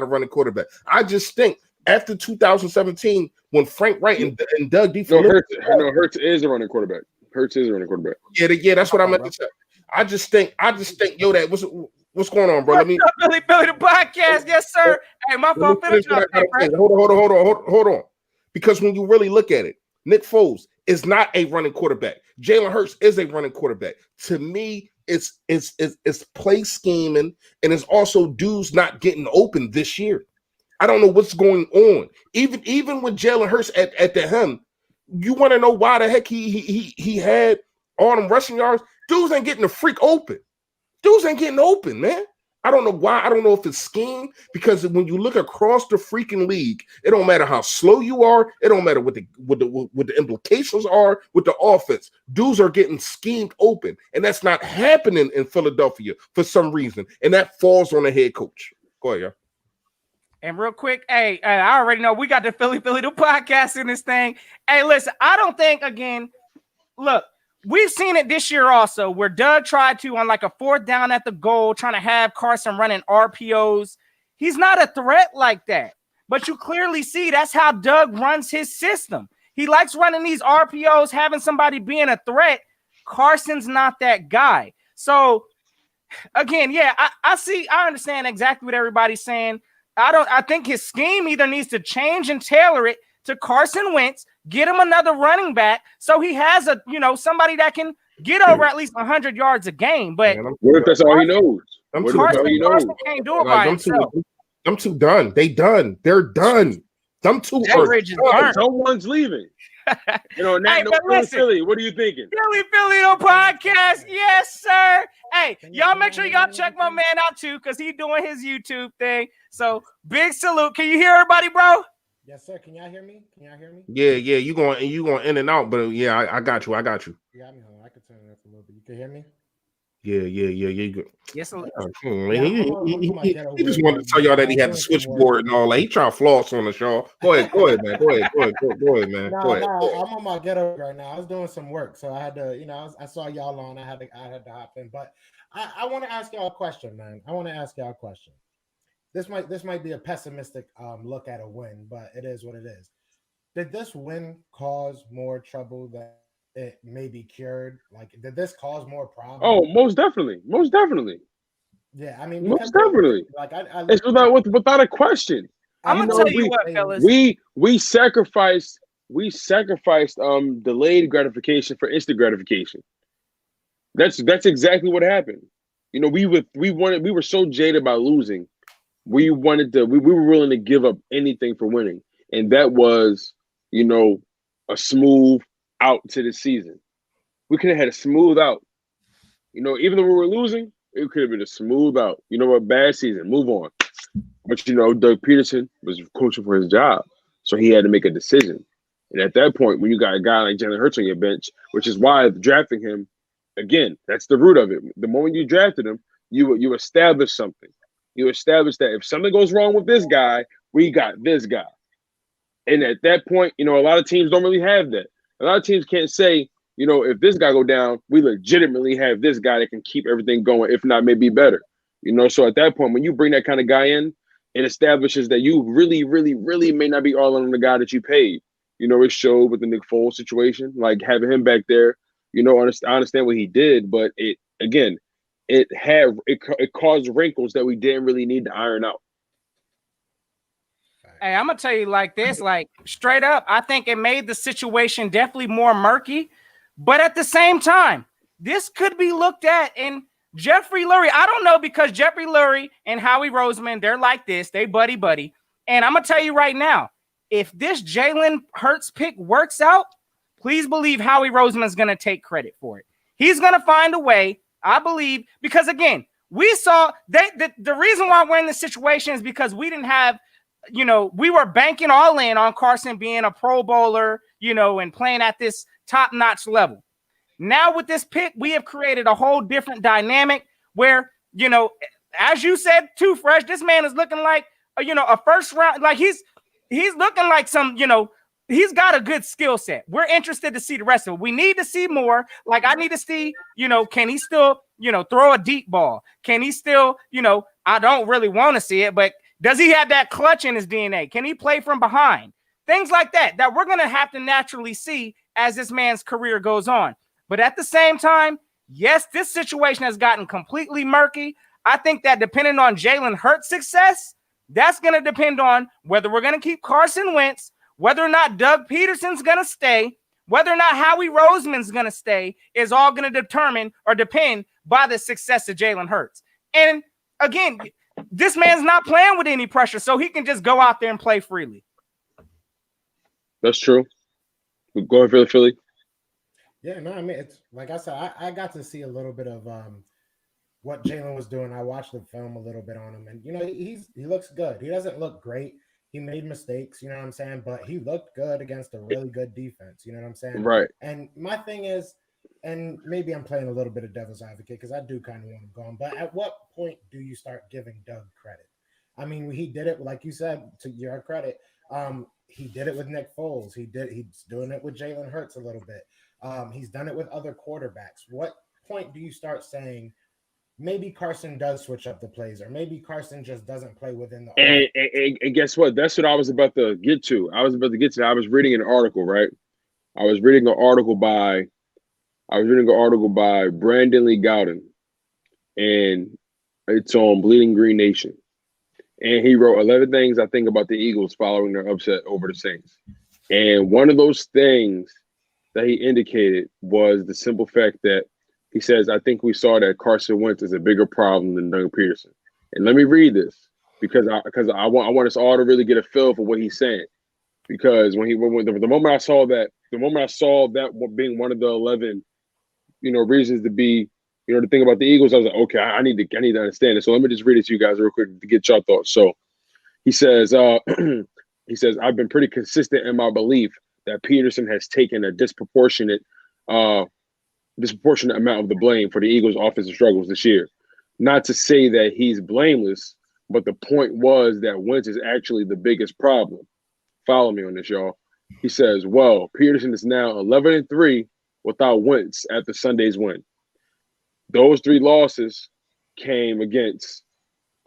a running quarterback. I just think after 2017, when Frank Wright and Doug DeShields Hurts is a running quarterback. Yeah, that's what I meant to say. I just think, what's going on, bro? Billy the podcast, yes, sir. Hey, my fault. Hold on. Because when you really look at it, Nick Foles is not a running quarterback. Jalen Hurts is a running quarterback. To me, it's play scheming, and it's also dudes not getting open this year. I don't know what's going on. Even with Jalen Hurts at the helm, you want to know why the heck he had all them rushing yards? Dudes ain't getting the freak open. Dudes ain't getting open, man. I don't know why. I don't know if it's scheme, because when you look across the freaking league, it don't matter how slow you are. It don't matter what the implications are with the offense. Dudes are getting schemed open, and that's not happening in Philadelphia for some reason, and that falls on the head coach. Go ahead, y'all. And real quick, hey, I already know we got the Philly the podcast in this thing. Hey, listen, I don't think, again, look, we've seen it this year also where Doug tried to, on like a 4th down at the goal, trying to have Carson running RPOs. He's not a threat like that. But you clearly see that's how Doug runs his system. He likes running these RPOs, having somebody being a threat. Carson's not that guy. So, again, yeah, I understand exactly what everybody's saying. I think his scheme either needs to change and tailor it to Carson Wentz, get him another running back so he has somebody that can get over at least 100 yards a game. But what if that's all he knows? Carson can't do it by himself. Them two done. They're done. Them two are done. Someone's leaving. Philly, what are you thinking? Philly the podcast. Yes, sir. Hey, y'all make sure y'all check my man out too, because he's doing his YouTube thing. So big salute. Can you hear everybody, bro? Yes, sir. Can y'all hear me? Can y'all hear me? Yeah, you going in and out, but yeah, I got you. You got me on. I could turn it up a little bit. You can hear me? Yeah. You Yes, oh, come on, man. Yeah, I'm on my ghetto He just win wanted to right tell now. y'all I that he was had the doing some work. switchboard and all that. He trying to floss on us, y'all. Go ahead, man. Go ahead, man. No, Go ahead. I'm on my ghetto right now. I was doing some work, so I had to, I saw y'all on. I had to hop in. But I want to ask y'all a question, man. I want to ask y'all a question. This might be a pessimistic look at a win, but it is what it is. Did this win cause more trouble that it may be cured? Like, did this cause more problems? Oh, most definitely. Yeah, I mean, Most because definitely. like I It's without a question. I'm You gonna know, tell you what, fellas. we sacrificed delayed gratification for instant gratification. That's exactly what happened. You know, we were so jaded by losing. We were willing to give up anything for winning. And that was, a smooth out to the season. We could have had a smooth out. Even though we were losing, it could have been a smooth out. You know what? Bad season. Move on. But Doug Peterson was coaching for his job, so he had to make a decision. And at that point, when you got a guy like Jalen Hurts on your bench, which is why drafting him, again, that's the root of it. The moment you drafted him, you establish something. You establish that if something goes wrong with this guy, we got this guy. And at that point, a lot of teams don't really have that. A lot of teams can't say, if this guy go down, we legitimately have this guy that can keep everything going, if not maybe better. So at that point, when you bring that kind of guy in, it establishes that you really, really, really may not be all in on the guy that you paid. It showed with the Nick Foles situation, like having him back there. I understand what he did, but it caused wrinkles that we didn't really need to iron out. Hey, I'm gonna tell you like this, like straight up. I think it made the situation definitely more murky, but at the same time, this could be looked at in Jeffrey Lurie. I don't know, because Jeffrey Lurie and Howie Roseman, they're like this, they buddy. And I'm gonna tell you right now, if this Jalen Hurts pick works out, please believe Howie Roseman is gonna take credit for it. He's gonna find a way, I believe, because again, we saw the reason why we're in this situation is because we didn't have. We were banking all in on Carson being a Pro Bowler, and playing at this top-notch level. Now with this pick, we have created a whole different dynamic where, as you said too, Fresh, this man is looking like, a first round, like he's looking like some, he's got a good skill set. We're interested to see the rest of it. We need to see more. Like I need to see, can he still, throw a deep ball? Can he still, I don't really want to see it, but does he have that clutch in his DNA? Can he play from behind? Things like that we're going to have to naturally see as this man's career goes on. But at the same time, yes, this situation has gotten completely murky. I think that depending on Jalen Hurts' success, that's going to depend on whether we're going to keep Carson Wentz, whether or not Doug Peterson's going to stay, whether or not Howie Roseman's going to stay, is all going to determine or depend by the success of Jalen Hurts. And again, this man's not playing with any pressure, so he can just go out there and play freely. That's true. Go ahead for the Philly. Yeah, no, I mean, it's like I said, I got to see a little bit of what Jalen was doing. I watched the film a little bit on him, and he looks good. He doesn't look great. He made mistakes, you know what I'm saying, but he looked good against a really good defense. You know what I'm saying? Right. And my thing is, and maybe I'm playing a little bit of devil's advocate because I do kind of want him gone. But at what point do you start giving Doug credit? I mean, he did it, like you said, to your credit. He did it with Nick Foles. He's doing it with Jalen Hurts a little bit. He's done it with other quarterbacks. What point do you start saying maybe Carson does switch up the plays, or maybe Carson just doesn't play within the and guess what? That's what I was about to get to. I was reading an article, right? I was reading an article by Brandon Lee Gowden, and it's on Bleeding Green Nation. And he wrote 11 things I think about the Eagles following their upset over the Saints. And one of those things that he indicated was the simple fact that he says, I think we saw that Carson Wentz is a bigger problem than Doug Peterson. And let me read this because I want us all to really get a feel for what he's saying. Because the moment I saw that being one of the 11, reasons to be, to think about the Eagles, I was like, okay, I need to understand it. So let me just read it to you guys real quick to get your thoughts. So he says, He says, I've been pretty consistent in my belief that Peterson has taken a disproportionate amount of the blame for the Eagles' offensive struggles this year. Not to say that he's blameless, but the point was that Wentz is actually the biggest problem. Follow me on this, y'all. He says, well, Peterson is now 11-3 without Wentz after Sunday's win. Those 3 losses came against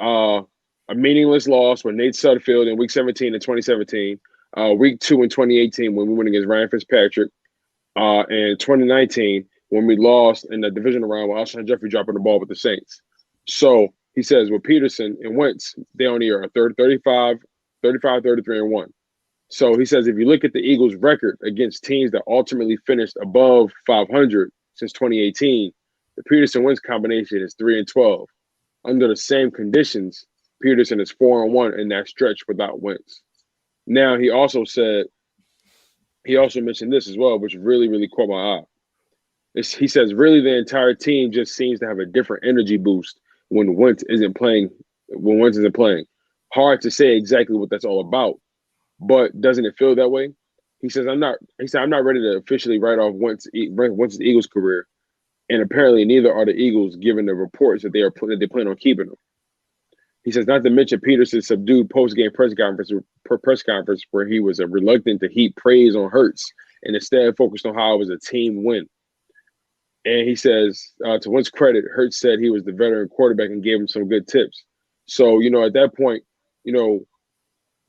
a meaningless loss with Nate Sudfeld in Week 17 in 2017, Week 2 in 2018 when we went against Ryan Fitzpatrick, and 2019 when we lost in the divisional round with Alshon Jeffrey dropping the ball with the Saints. So he says with Peterson and Wentz, they only are 35, 33, and 1. So he says if you look at the Eagles' record against teams that ultimately finished above 500 since 2018, the Peterson-Wentz combination is 3-12. Under the same conditions, Peterson is 4-1 in that stretch without Wentz. Now he also mentioned this as well, which really, really caught my eye. He says really the entire team just seems to have a different energy boost when Wentz isn't playing. Hard to say exactly what that's all about, but doesn't it feel that way? He said I'm not ready to officially write off Wentz's Eagles career, and apparently neither are the Eagles, given the reports that they plan on keeping him. He says not to mention Peterson's subdued post-game press conference where he was reluctant to heap praise on Hurts and instead focused on how it was a team win. And he says, to Wentz's credit, Hurts said he was the veteran quarterback and gave him some good tips. So, at that point,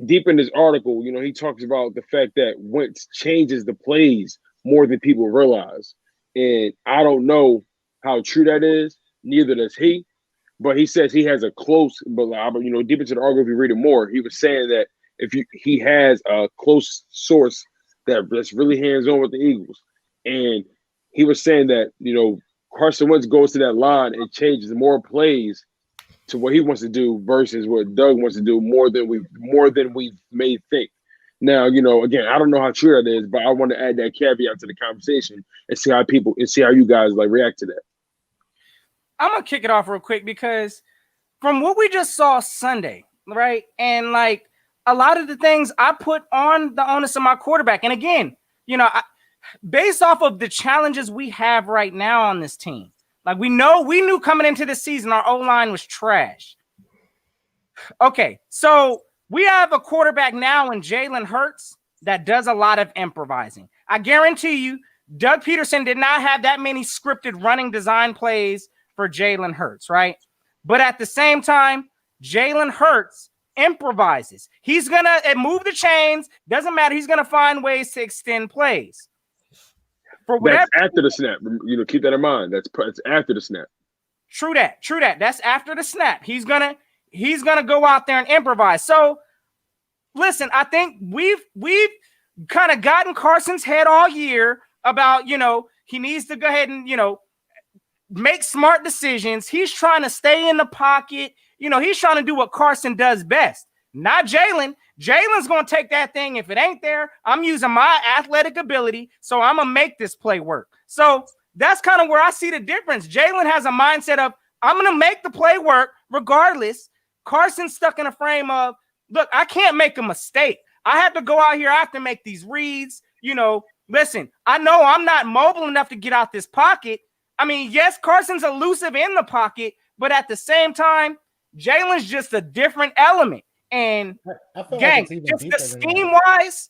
deep in this article, he talks about the fact that Wentz changes the plays more than people realize. And I don't know how true that is. Neither does he. But he says he has a close, deep into the article, if you read it more, he was saying that he has a close source that's really hands-on with the Eagles. And he was saying that, Carson Wentz goes to that line and changes more plays to what he wants to do versus what Doug wants to do more than we may think. Now, again, I don't know how true that is, but I want to add that caveat to the conversation and see how you guys react to that. I'm gonna kick it off real quick because from what we just saw Sunday, right? And a lot of the things I put on the onus of my quarterback. And again, based off of the challenges we have right now on this team, we knew coming into this season our O-line was trash. Okay, so we have a quarterback now in Jalen Hurts that does a lot of improvising. I guarantee you, Doug Peterson did not have that many scripted running design plays for Jalen Hurts, right? But at the same time, Jalen Hurts improvises. He's going to move the chains. Doesn't matter. He's going to find ways to extend plays. That's after the snap. Keep that in mind. That's after the snap. True that. That's after the snap. He's gonna go out there and improvise. So listen, I think we've kind of gotten Carson's head all year about, he needs to go ahead and, make smart decisions. He's trying to stay in the pocket. He's trying to do what Carson does best. Not Jalen. Jalen's going to take that thing. If it ain't there, I'm using my athletic ability, so I'm going to make this play work. So that's kind of where I see the difference. Jalen has a mindset of, I'm going to make the play work regardless. Carson's stuck in a frame of, look, I can't make a mistake. I have to go out here. I have to make these reads. Listen, I know I'm not mobile enough to get out this pocket. I mean, yes, Carson's elusive in the pocket, but at the same time, Jalen's just a different element. And gang, just the scheme-wise,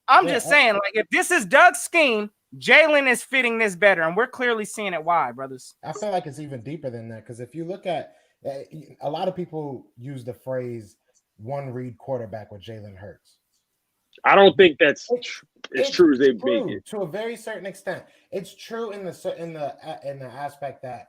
I'm just saying, if this is Doug's scheme, Jalen is fitting this better, and we're clearly seeing it. Why, brothers? I feel like it's even deeper than that, because if you look at a lot of people use the phrase one-read quarterback with Jalen Hurts. I don't think that's as true as they make it. To a very certain extent, it's true in the aspect that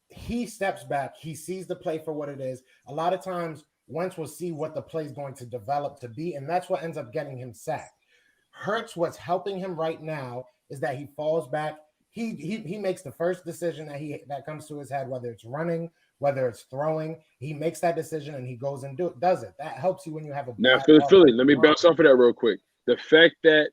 he steps back, he sees the play for what it is. A lot of times, Wentz will see what the play is going to develop to be, and that's what ends up getting him sacked. Hurts, what's helping him right now is that he falls back. He makes the first decision that comes to his head, whether it's running, whether it's throwing. He makes that decision and he goes and does it. That helps you when you have a now for Philly. Let me bounce off of that real quick. The fact that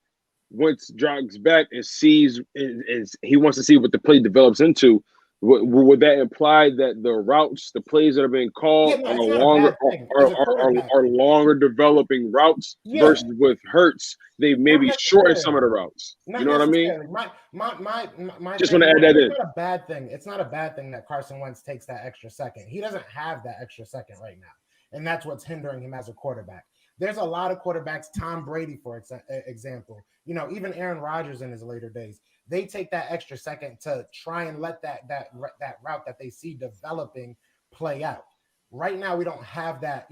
Wentz jogs back and sees, he wants to see what the play develops into, Would that imply that the routes, the plays that are being called Yeah, no, are it's not a longer, bad thing. As a quarterback, are longer developing routes yeah, versus with Hurts, they not maybe shorten some of the necessarily. routes. You Not know what I mean? necessarily. My Just thing want to add more, that it's in. not a bad thing. It's not a bad thing that Carson Wentz takes that extra second. He doesn't have that extra second right now. And that's what's hindering him as a quarterback. There's a lot of quarterbacks, Tom Brady, for example, even Aaron Rodgers in his later days, they take that extra second to try and let that route that they see developing play out. Right now, we don't have that,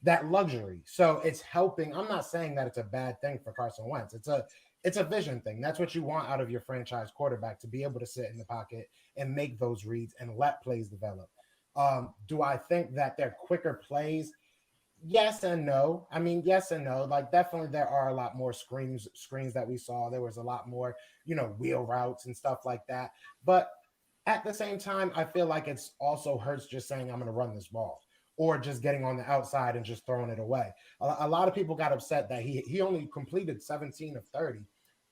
that luxury. So it's helping. I'm not saying that it's a bad thing for Carson Wentz. It's a vision thing. That's what you want out of your franchise quarterback, to be able to sit in the pocket and make those reads and let plays develop. Do I think that they're quicker plays? Yes and no. I mean, yes and no. Like, definitely there are a lot more screens that we saw. There was a lot more, wheel routes and stuff like that. But at the same time, I feel like it's also Hurts just saying, I'm going to run this ball, or just getting on the outside and just throwing it away. A lot of people got upset that he only completed 17 of 30.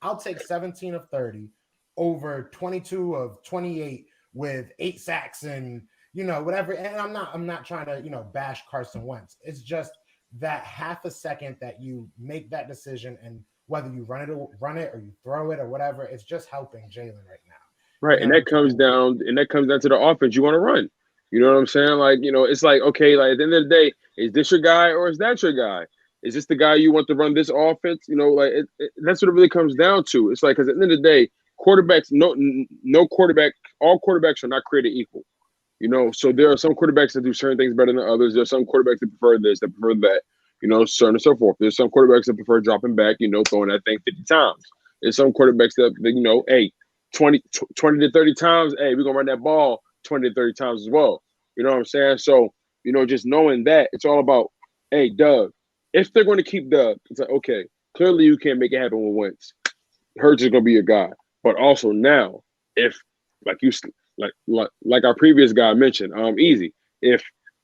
I'll take 17 of 30 over 22 of 28 with 8 sacks and whatever. And I'm not trying to bash Carson Wentz. It's just that half a second that you make that decision, and whether you run it or you throw it or whatever, it's just helping Jalen right now. Right, and that comes down to the offense you want to run. You know what I'm saying? Like, it's like, okay, like at the end of the day, is this your guy or is that your guy? Is this the guy you want to run this offense? Like that's what it really comes down to. It's like, because at the end of the day, quarterbacks, no quarterback, all quarterbacks are not created equal. So there are some quarterbacks that do certain things better than others. There are some quarterbacks that prefer this, that prefer that, so on and so forth. There's some quarterbacks that prefer dropping back, throwing that thing 50 times. There's some quarterbacks that, hey, 20 to 30 times, hey, we're going to run that ball 20 to 30 times as well. You know what I'm saying? So, just knowing that, it's all about, hey, Doug, if they're going to keep Doug, it's like, okay, clearly you can't make it happen with Wentz. Hurts is going to be your guy. But also now, if, like our previous guy mentioned, easy, if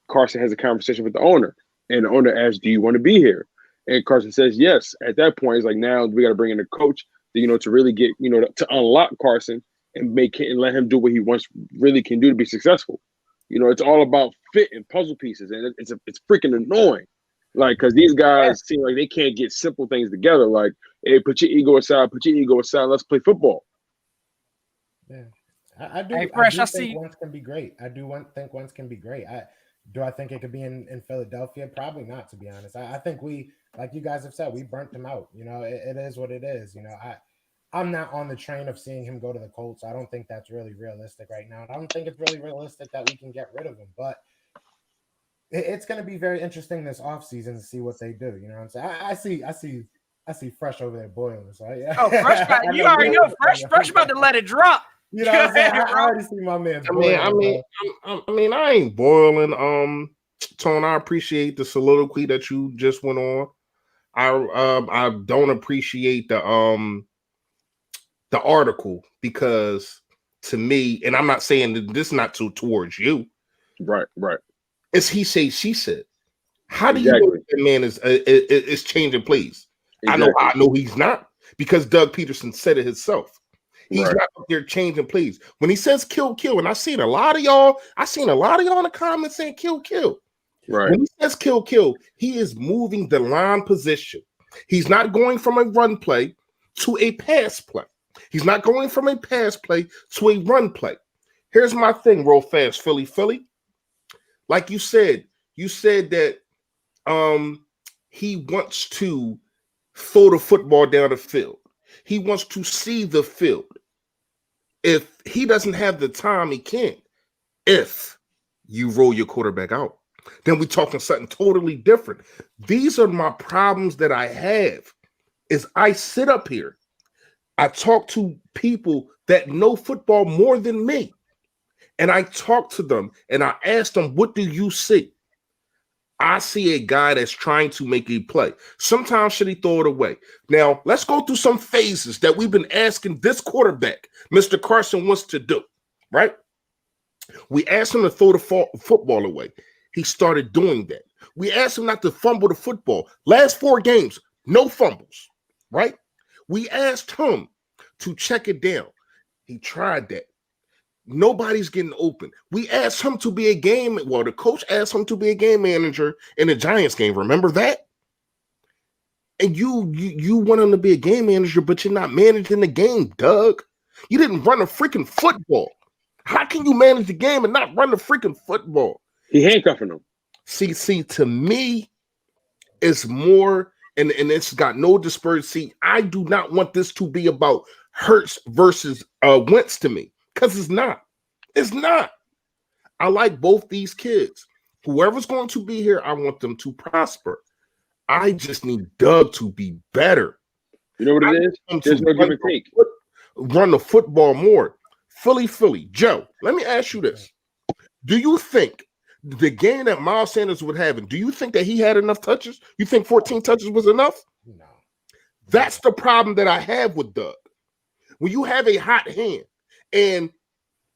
Carson has a conversation with the owner and the owner asks, do you want to be here? And Carson says yes. At that point, it's like, now we got to bring in a coach to really get, to unlock Carson and make it and let him do what he really can do to be successful. It's all about fit and puzzle pieces, and it's freaking annoying. Like, because these guys seem like they can't get simple things together. Like, hey, put your ego aside, let's play football. Yeah, I do. Hey, Fresh, I I think see. Wentz can be great. I do think Wentz can be great. Do I think it could be in Philadelphia? Probably not, to be honest. I think we, like you guys have said, we burnt him out. It is what it is. I'm not on the train of seeing him go to the Colts. I don't think that's really realistic right now. I don't think it's really realistic that we can get rid of him. But it's going to be very interesting this offseason to see what they do. You know what I'm saying? I see Fresh over there boiling. So Oh, Fresh, you already know Fresh about to let it drop. You know what I'm saying? I already see my man. I ain't boiling. Tone, I appreciate the soliloquy that you just went on. I don't appreciate the article, because to me, and I'm not saying that this is not towards you. Right. It's he said, she said. How do you know that man is changing plays? Exactly. I know he's not, because Doug Peterson said it himself. He's not up there changing plays. When he says kill, and I've seen a lot of y'all in the comments saying kill. Right. When he says kill, he is moving the line position. He's not going from a run play to a pass play. He's not going from a pass play to a run play. Here's my thing real fast, Philly. Like you said that he wants to throw the football down the field. He wants to see the field. If he doesn't have the time, he can't. If you roll your quarterback out, then we're talking something totally different. These are my problems that I have. Is I sit up here, I talk to people that know football more than me, and I talk to them and I ask them, what do you see? I see a guy that's trying to make a play. Sometimes should he throw it away? Now, let's go through some phases that we've been asking this quarterback, Mr. Carson, wants to do, right? We asked him to throw the football away. He started doing that. We asked him not to fumble the football. Last 4 games, no fumbles, right? We asked him to check it down. He tried that. Nobody's getting open. We asked him to be a game. Well, the coach asked him to be a game manager in the Giants game. Remember that? And you want him to be a game manager, but you're not managing the game, Doug. You didn't run a freaking football. How can you manage the game and not run the freaking football? He handcuffing them. See, to me, it's more, and it's got no dispersion. See, I do not want this to be about Hurts versus Wentz to me, because it's not. It's not. I like both these kids. Whoever's going to be here, I want them to prosper. I just need Doug to be better. You know what it is? There's no give and take. Run the football more. Philly. Joe, let me ask you this. Do you think the game that Miles Sanders would have, do you think that he had enough touches? You think 14 touches was enough? No. That's the problem that I have with Doug. When you have a hot hand and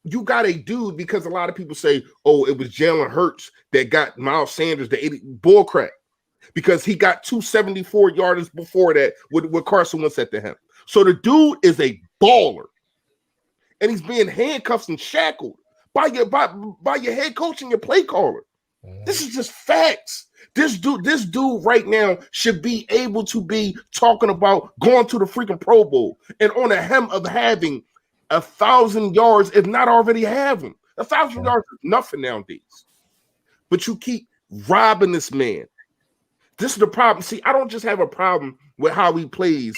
you got a dude, because a lot of people say, oh, it was Jalen Hurts that got Miles Sanders the 80 bull crap, because he got 274 yards before that with Carson Wentz at the him. So the dude is a baller. And he's being handcuffed and shackled by your head coach and your play caller. This is just facts. This dude right now should be able to be talking about going to the freaking Pro Bowl and on the hem of having 1,000 yards, if not already having 1,000 yards is nothing nowadays. But you keep robbing this man. This is the problem. See, I don't just have a problem with how he plays.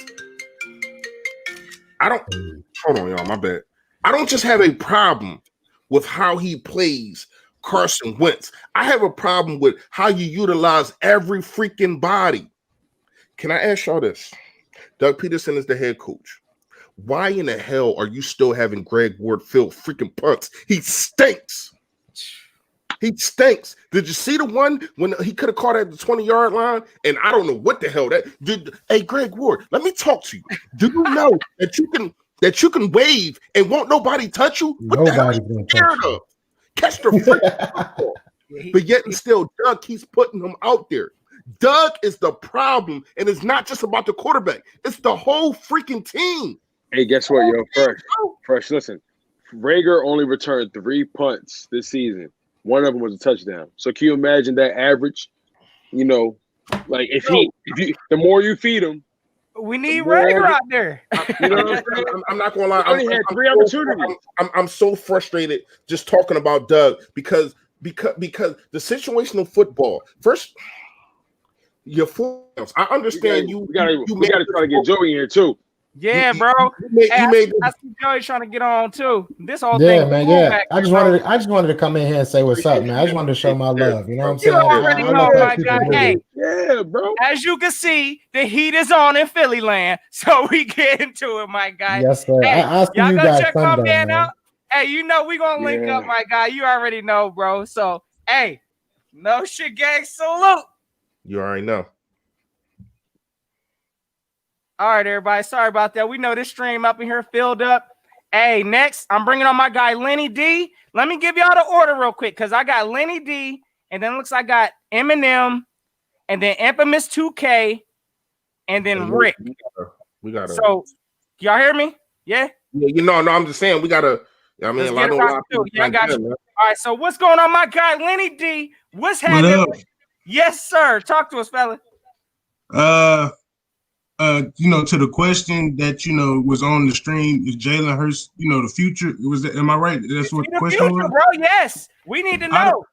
Hold on, y'all. My bad. I don't just have a problem with how he plays Carson Wentz. I have a problem with how you utilize every freaking body. Can I ask y'all this? Doug Peterson is the head coach. Why in the hell are you still having Greg Ward fill freaking punts? He stinks. He stinks. Did you see the one when he could have caught at the 20-yard line? And I don't know what the hell that did. Hey, Greg Ward, let me talk to you. Do you know that you can wave and won't nobody touch you? What the hell are you scared of? Catch the freaking football. But yet and still, Doug keeps putting them out there. Doug is the problem, and it's not just about the quarterback. It's the whole freaking team. Hey, guess what, yo? Fresh, listen. Rager only returned 3 punts this season. One of them was a touchdown. So can you imagine that average? You know, like if you the more you feed him, we need Rager out there. You know what I'm saying? I'm not gonna lie. I only had 3 opportunities. I'm so frustrated just talking about Doug because the situational football. First, your footballs. I understand you. We gotta try to get Joey in here too. Yeah, bro. I see Joey trying to get on too. This whole thing, man. Yeah, I just wanted to come in here and say what's up, man. I just wanted to show my love. You know what I'm saying? You already know, my guy. Hey, yeah, bro. As you can see, the heat is on in Philly land, so we get into it, my guy. Yes, sir. Hey, I'll see y'all you go guys check my Sunday, man man. out. Hey, you know we gonna link up, my guy. You already know, bro. So, hey, no shit, gang. Salute. You already know. All right, everybody. Sorry about that. We know this stream up in here filled up. Hey, next, I'm bringing on my guy, Lenny D. Let me give y'all the order real quick, because I got Lenny D, and then it looks like I got Eminem, and then Infamous 2K, and then Rick. We got to. So, y'all hear me? Yeah? Yeah, no, I'm just saying we got to. I mean, I got you. All right, so what's going on, my guy, Lenny D? What's happening? Yes, sir. Talk to us, fella. To the question that was on the stream, is Jalen Hurts, the future? Am I right? That's what the question was, bro. Yes, we need to know.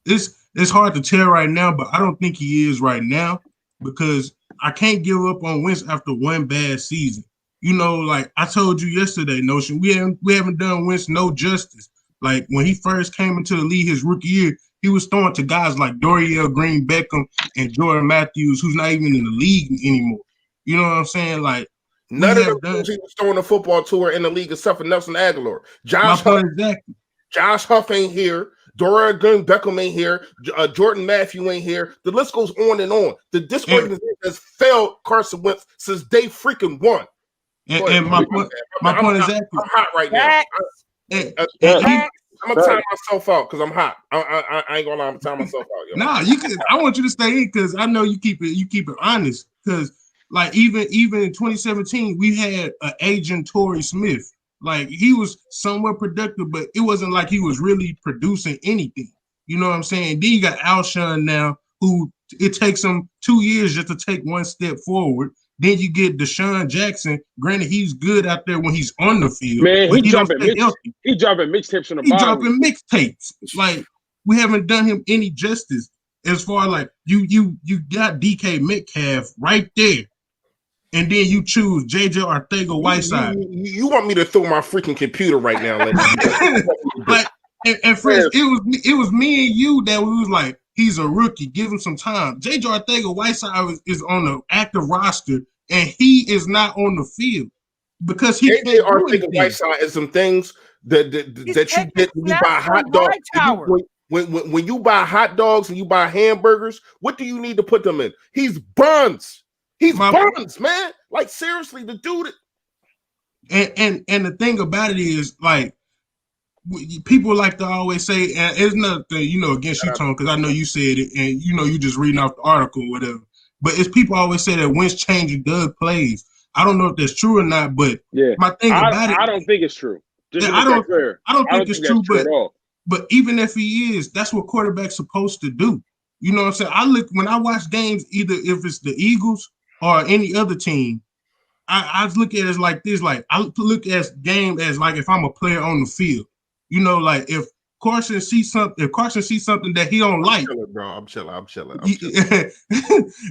It's hard to tell right now, but I don't think he is right now, because I can't give up on Wentz after one bad season. Like I told you yesterday, Notion, we haven't done Wentz no justice. Like when he first came into the league his rookie year, he was throwing to guys like Dorial Green Beckham and Jordan Matthews, who's not even in the league anymore. You know what I'm saying? Like none of them was throwing the football to her in the league except for Nelson Aguilar. Josh Huff ain't here. Dorial Green Beckham ain't here. Jordan Matthew ain't here. The list goes on and on. This organization has failed Carson Wentz since day freaking one. And my point is I'm hot right now. I'm gonna time myself out because I'm hot. I ain't gonna lie. I'm gonna time myself out. Yo. Nah, you can. I want you to stay in because I know you keep it honest. Because like even in 2017, we had an agent Torrey Smith. Like he was somewhat productive, but it wasn't like he was really producing anything. You know what I'm saying? Then you got Alshon now, who it takes him 2 years just to take one step forward. Then you get Deshaun Jackson. Granted, he's good out there when he's on the field, Man, but he don't stay healthy. He dropping mixtapes on the He bottom. dropping mixtapes. Like we haven't done him any justice as far like you got DK Metcalf right there. And then you choose JJ Arcega-Whiteside. You want me to throw my freaking computer right now? Like, and friends, it was me and you that we was like, he's a rookie, give him some time. JJ Arcega-Whiteside is on the active roster, and he is not on the field because he JJ Arcega-Whiteside is some things that you get when you buy hot dogs. When you buy hot dogs and you buy hamburgers, what do you need to put them in? He's buns. He's buns, man. Like seriously, the dude. And the thing about it is, like, people like to always say, and it's nothing, against you, Tone, because I know you said it, and you just reading off the article or whatever. But it's people always say that Wentz changing Doug plays. I don't know if that's true or not, but my thing about it, I don't think it's true. I don't think it's true, but even if he is, that's what quarterback's supposed to do. You know what I'm saying? When I watch games, either if it's the Eagles or any other team, I look at it as like this. Like I look at game as like if I'm a player on the field. Like if Carson sees something that he don't like, I'm chilling.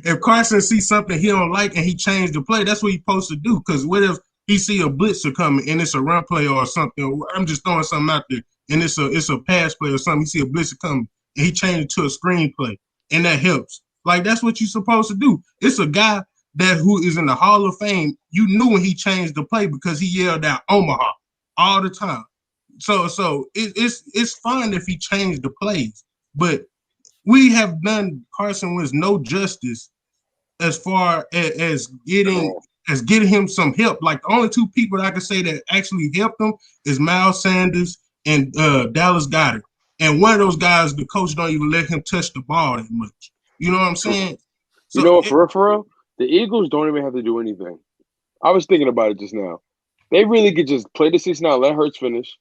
If Carson sees something he don't like and he changed the play, that's what he's supposed to do. Because what if he see a blitzer coming and it's a run play or something? Or I'm just throwing something out there and it's a pass play or something. He see a blitzer coming and he changed it to a screen play, and that helps. Like that's what you're supposed to do. It's a guy who is in the Hall of Fame. You knew when he changed the play because he yelled out Omaha all the time. So it's fine if he changed the plays, but we have done Carson Wentz no justice as far as getting him some help. Like the only two people that I can say that actually helped him is Miles Sanders and Dallas Goedert. And one of those guys, the coach don't even let him touch the ball that much. You know what I'm saying? So, for real, the Eagles don't even have to do anything. I was thinking about it just now. They really could just play the season out, let Hurts finish.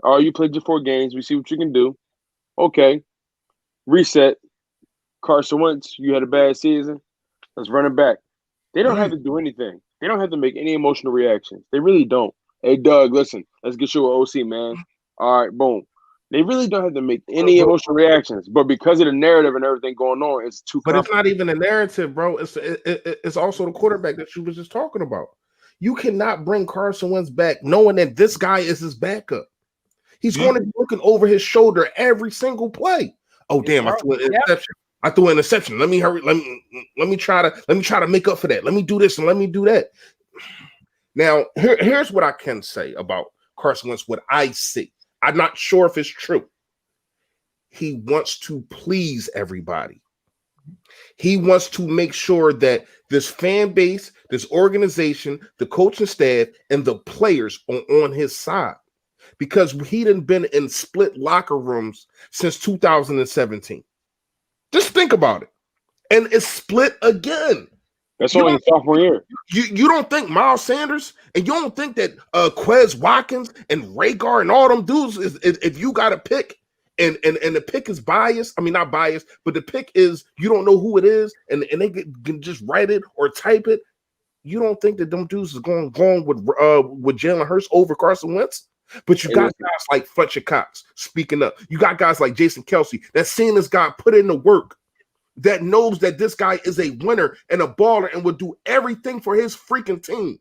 All right, you played your 4 games. We see what you can do. Okay. Reset. Carson Wentz, you had a bad season. Let's run it back. They don't have to do anything. They don't have to make any emotional reactions. They really don't. Hey, Doug, listen, let's get you an OC, man. All right, boom. They really don't have to make any emotional reactions, but because of the narrative and everything going on, it's too. But it's not even a narrative, bro. It's also the quarterback that you was just talking about. You cannot bring Carson Wentz back knowing that this guy is his backup. He's going to be looking over his shoulder every single play. Oh damn! I threw an interception. I threw an interception. Let me hurry. Let me try to make up for that. Let me do this and let me do that. Now here's what I can say about Carson Wentz. What I see. I'm not sure if it's true. He wants to please everybody. He wants to make sure that this fan base, this organization, the coaching staff, and the players are on his side. Because he done been in split locker rooms since 2017. Just think about it. And it's split again. That's only the sophomore year. You don't think Miles Sanders and you don't think that Quez Watkins and Rhaegar and all them dudes is if you got a pick and the pick is biased. I mean, not biased, but the pick is you don't know who it is and they can just write it or type it. You don't think that them dudes is going with Jalen Hurts over Carson Wentz? But you got guys like Fletcher Cox speaking up. You got guys like Jason Kelsey that seen this guy put in the work, that knows that this guy is a winner and a baller and will do everything for his freaking team.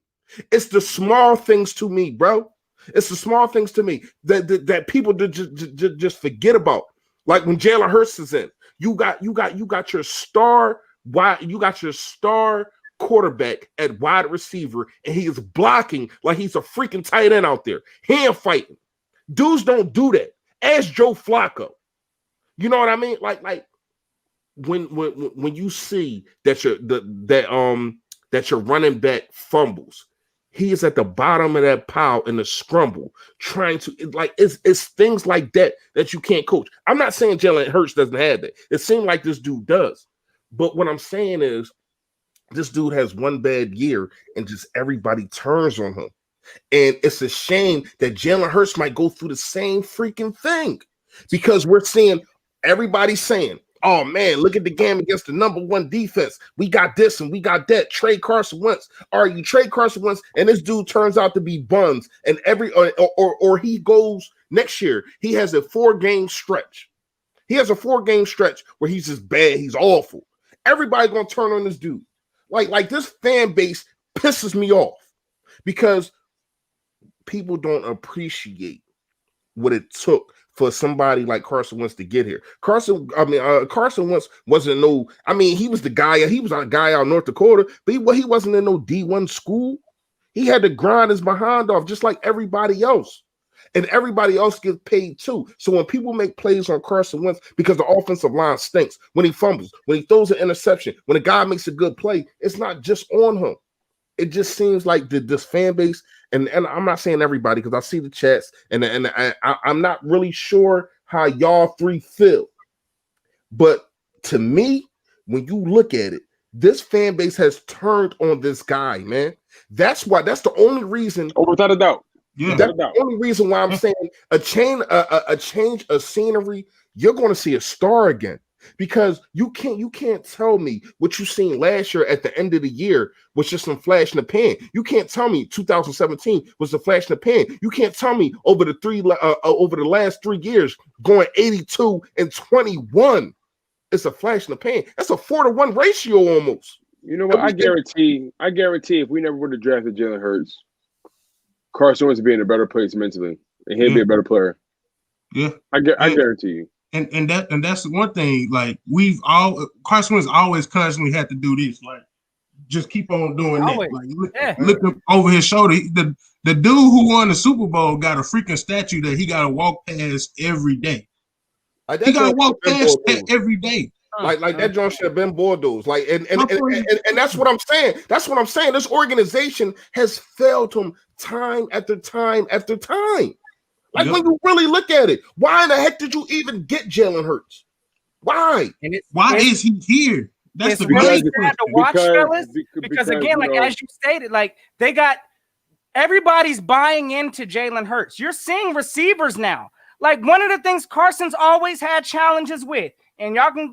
It's the small things to me, bro. It's the small things to me that people just forget about. Like when Jalen Hurts is in, you got your star quarterback at wide receiver, and he is blocking like he's a freaking tight end out there, hand fighting. Dudes don't do that. Ask Joe Flacco. You know what I mean? Like when you see that your running back fumbles, he is at the bottom of that pile in the scramble, trying to it's things like that you can't coach. I'm not saying Jalen Hurts doesn't have that. It seems like this dude does, but what I'm saying is this dude has one bad year and just everybody turns on him. And it's a shame that Jalen Hurts might go through the same freaking thing because we're seeing everybody saying, oh man, look at the game against the number one defense. We got this and we got that. Trade Carson Wentz. All right, you trade Carson Wentz, and this dude turns out to be buns. And or he goes next year. He has a 4-game stretch. He has a 4-game stretch where he's just bad. He's awful. Everybody's gonna turn on this dude. Like this fan base pisses me off because people don't appreciate what it took for somebody like Carson Wentz to get here. Carson Wentz wasn't no. I mean, he was the guy. He was a guy out in North Dakota, but he wasn't in no D1 school. He had to grind his behind off just like everybody else, and everybody else gets paid too. So when people make plays on Carson Wentz because the offensive line stinks, when he fumbles, when he throws an interception, when a guy makes a good play, it's not just on him. It just seems like this fan base. And I'm not saying everybody because I see the chats and I'm not really sure how y'all three feel. But to me, when you look at it, this fan base has turned on this guy, man. That's the only reason. Oh, without a doubt. Yeah. That's the only reason why I'm saying a change of scenery, you're going to see a star again. Because you can't tell me what you seen last year at the end of the year was just some flash in the pan. You can't tell me 2017 was a flash in the pan. You can't tell me over the last 3 years going 82 and 21. It's a flash in the pan. That's a 4-to-1 ratio almost. You know what? I guarantee if we never would have drafted Jalen Hurts, Carson Wentz would be in a better place mentally, and he'd be a better player. Yeah, I guarantee you. And that's one thing. Like Carson Wentz always constantly had to do this. Like, just keep on doing Always. that. Like, looking over his shoulder. The dude who won the Super Bowl got a freaking statue that he got to walk past every day. Like he got to walk past that every day. Like that joint should have been Bordeaux. Like and that's what I'm saying. That's what I'm saying. This organization has failed him time after time after time. Like when you really look at it, why in the heck did you even get Jalen Hurts? Why? Why is he here? That's the really sad to watch, fellas. Because again, like as you stated, like everybody's buying into Jalen Hurts. You're seeing receivers now. Like one of the things Carson's always had challenges with, and y'all can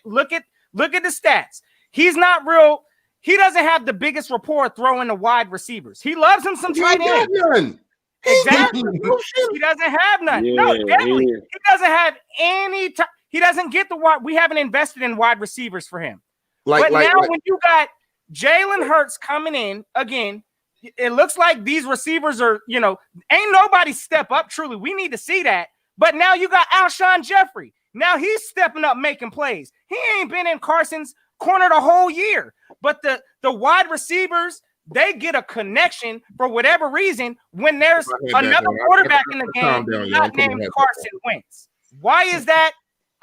look at the stats. He's not real. He doesn't have the biggest rapport throwing the wide receivers. He loves him some tight ends. Exactly. He doesn't have none. Yeah, no, definitely. yeah. He doesn't have any. He doesn't get the wide. We haven't invested in wide receivers for him. But now when you got Jalen Hurts coming in again, it looks like these receivers are, ain't nobody step up. Truly, we need to see that. But now you got Alshon Jeffrey. Now he's stepping up, making plays. He ain't been in Carson's corner the whole year. But the wide receivers, they get a connection for whatever reason when there's another quarterback in the game not named Carson Wentz. Why is that?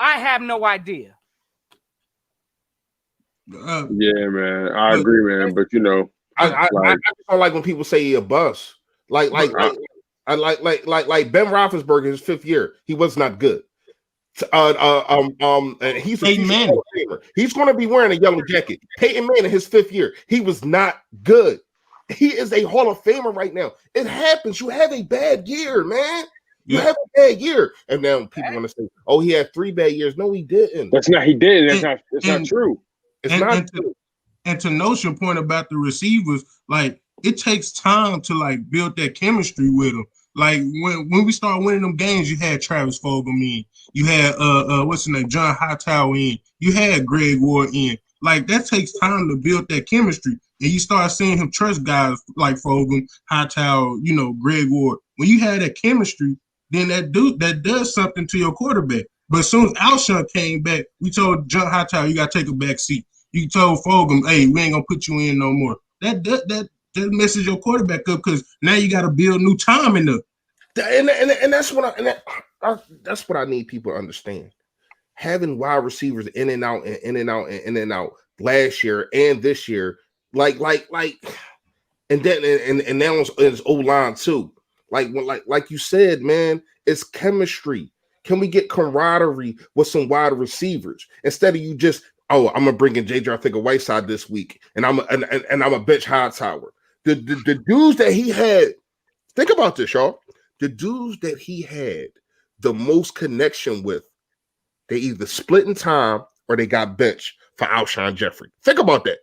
I have no idea. Yeah, man. I agree, man. But I don't like when people say he a bust. Like Ben Roethlisberger, his 5th year, he was not good. And he's a Hall of Famer. He's going to be wearing a yellow jacket. Peyton Manning, his 5th year, he was not good. He is a Hall of Famer right now. It happens. You have a bad year, man. You have a bad year, and now people want to say, "Oh, he had 3 bad years." No, he didn't. That's not. He did. That's not true. It's not true. And to Notion point about the receivers, like it takes time to like build that chemistry with them. Like when we start winning them games, you had Travis Fulgham in, you had what's his name, John Hightower in, you had Greg Ward in. Like that takes time to build that chemistry, and you start seeing him trust guys like Fulgham, Hightower, Greg Ward. When you have that chemistry, then that does something to your quarterback. But as soon as Alshon came back, we told John Hightower, you got to take a back seat. You told Fulgham, hey, we ain't going to put you in no more. That messes your quarterback up because now you got to build new time in there. And that's what that's what I need people to understand. Having wide receivers in and out and in and out and in and out last year and this year, and then and now it's O-line too. Like you said, man, it's chemistry. Can we get camaraderie with some wide receivers instead of you just, I'm gonna bring in J.J. Whiteside this week, and I'm a bench Hightower. The dudes that he had Think about this, y'all. The dudes that he had the most connection with, they either split in time or they got benched for Alshon Jeffrey. Think about that.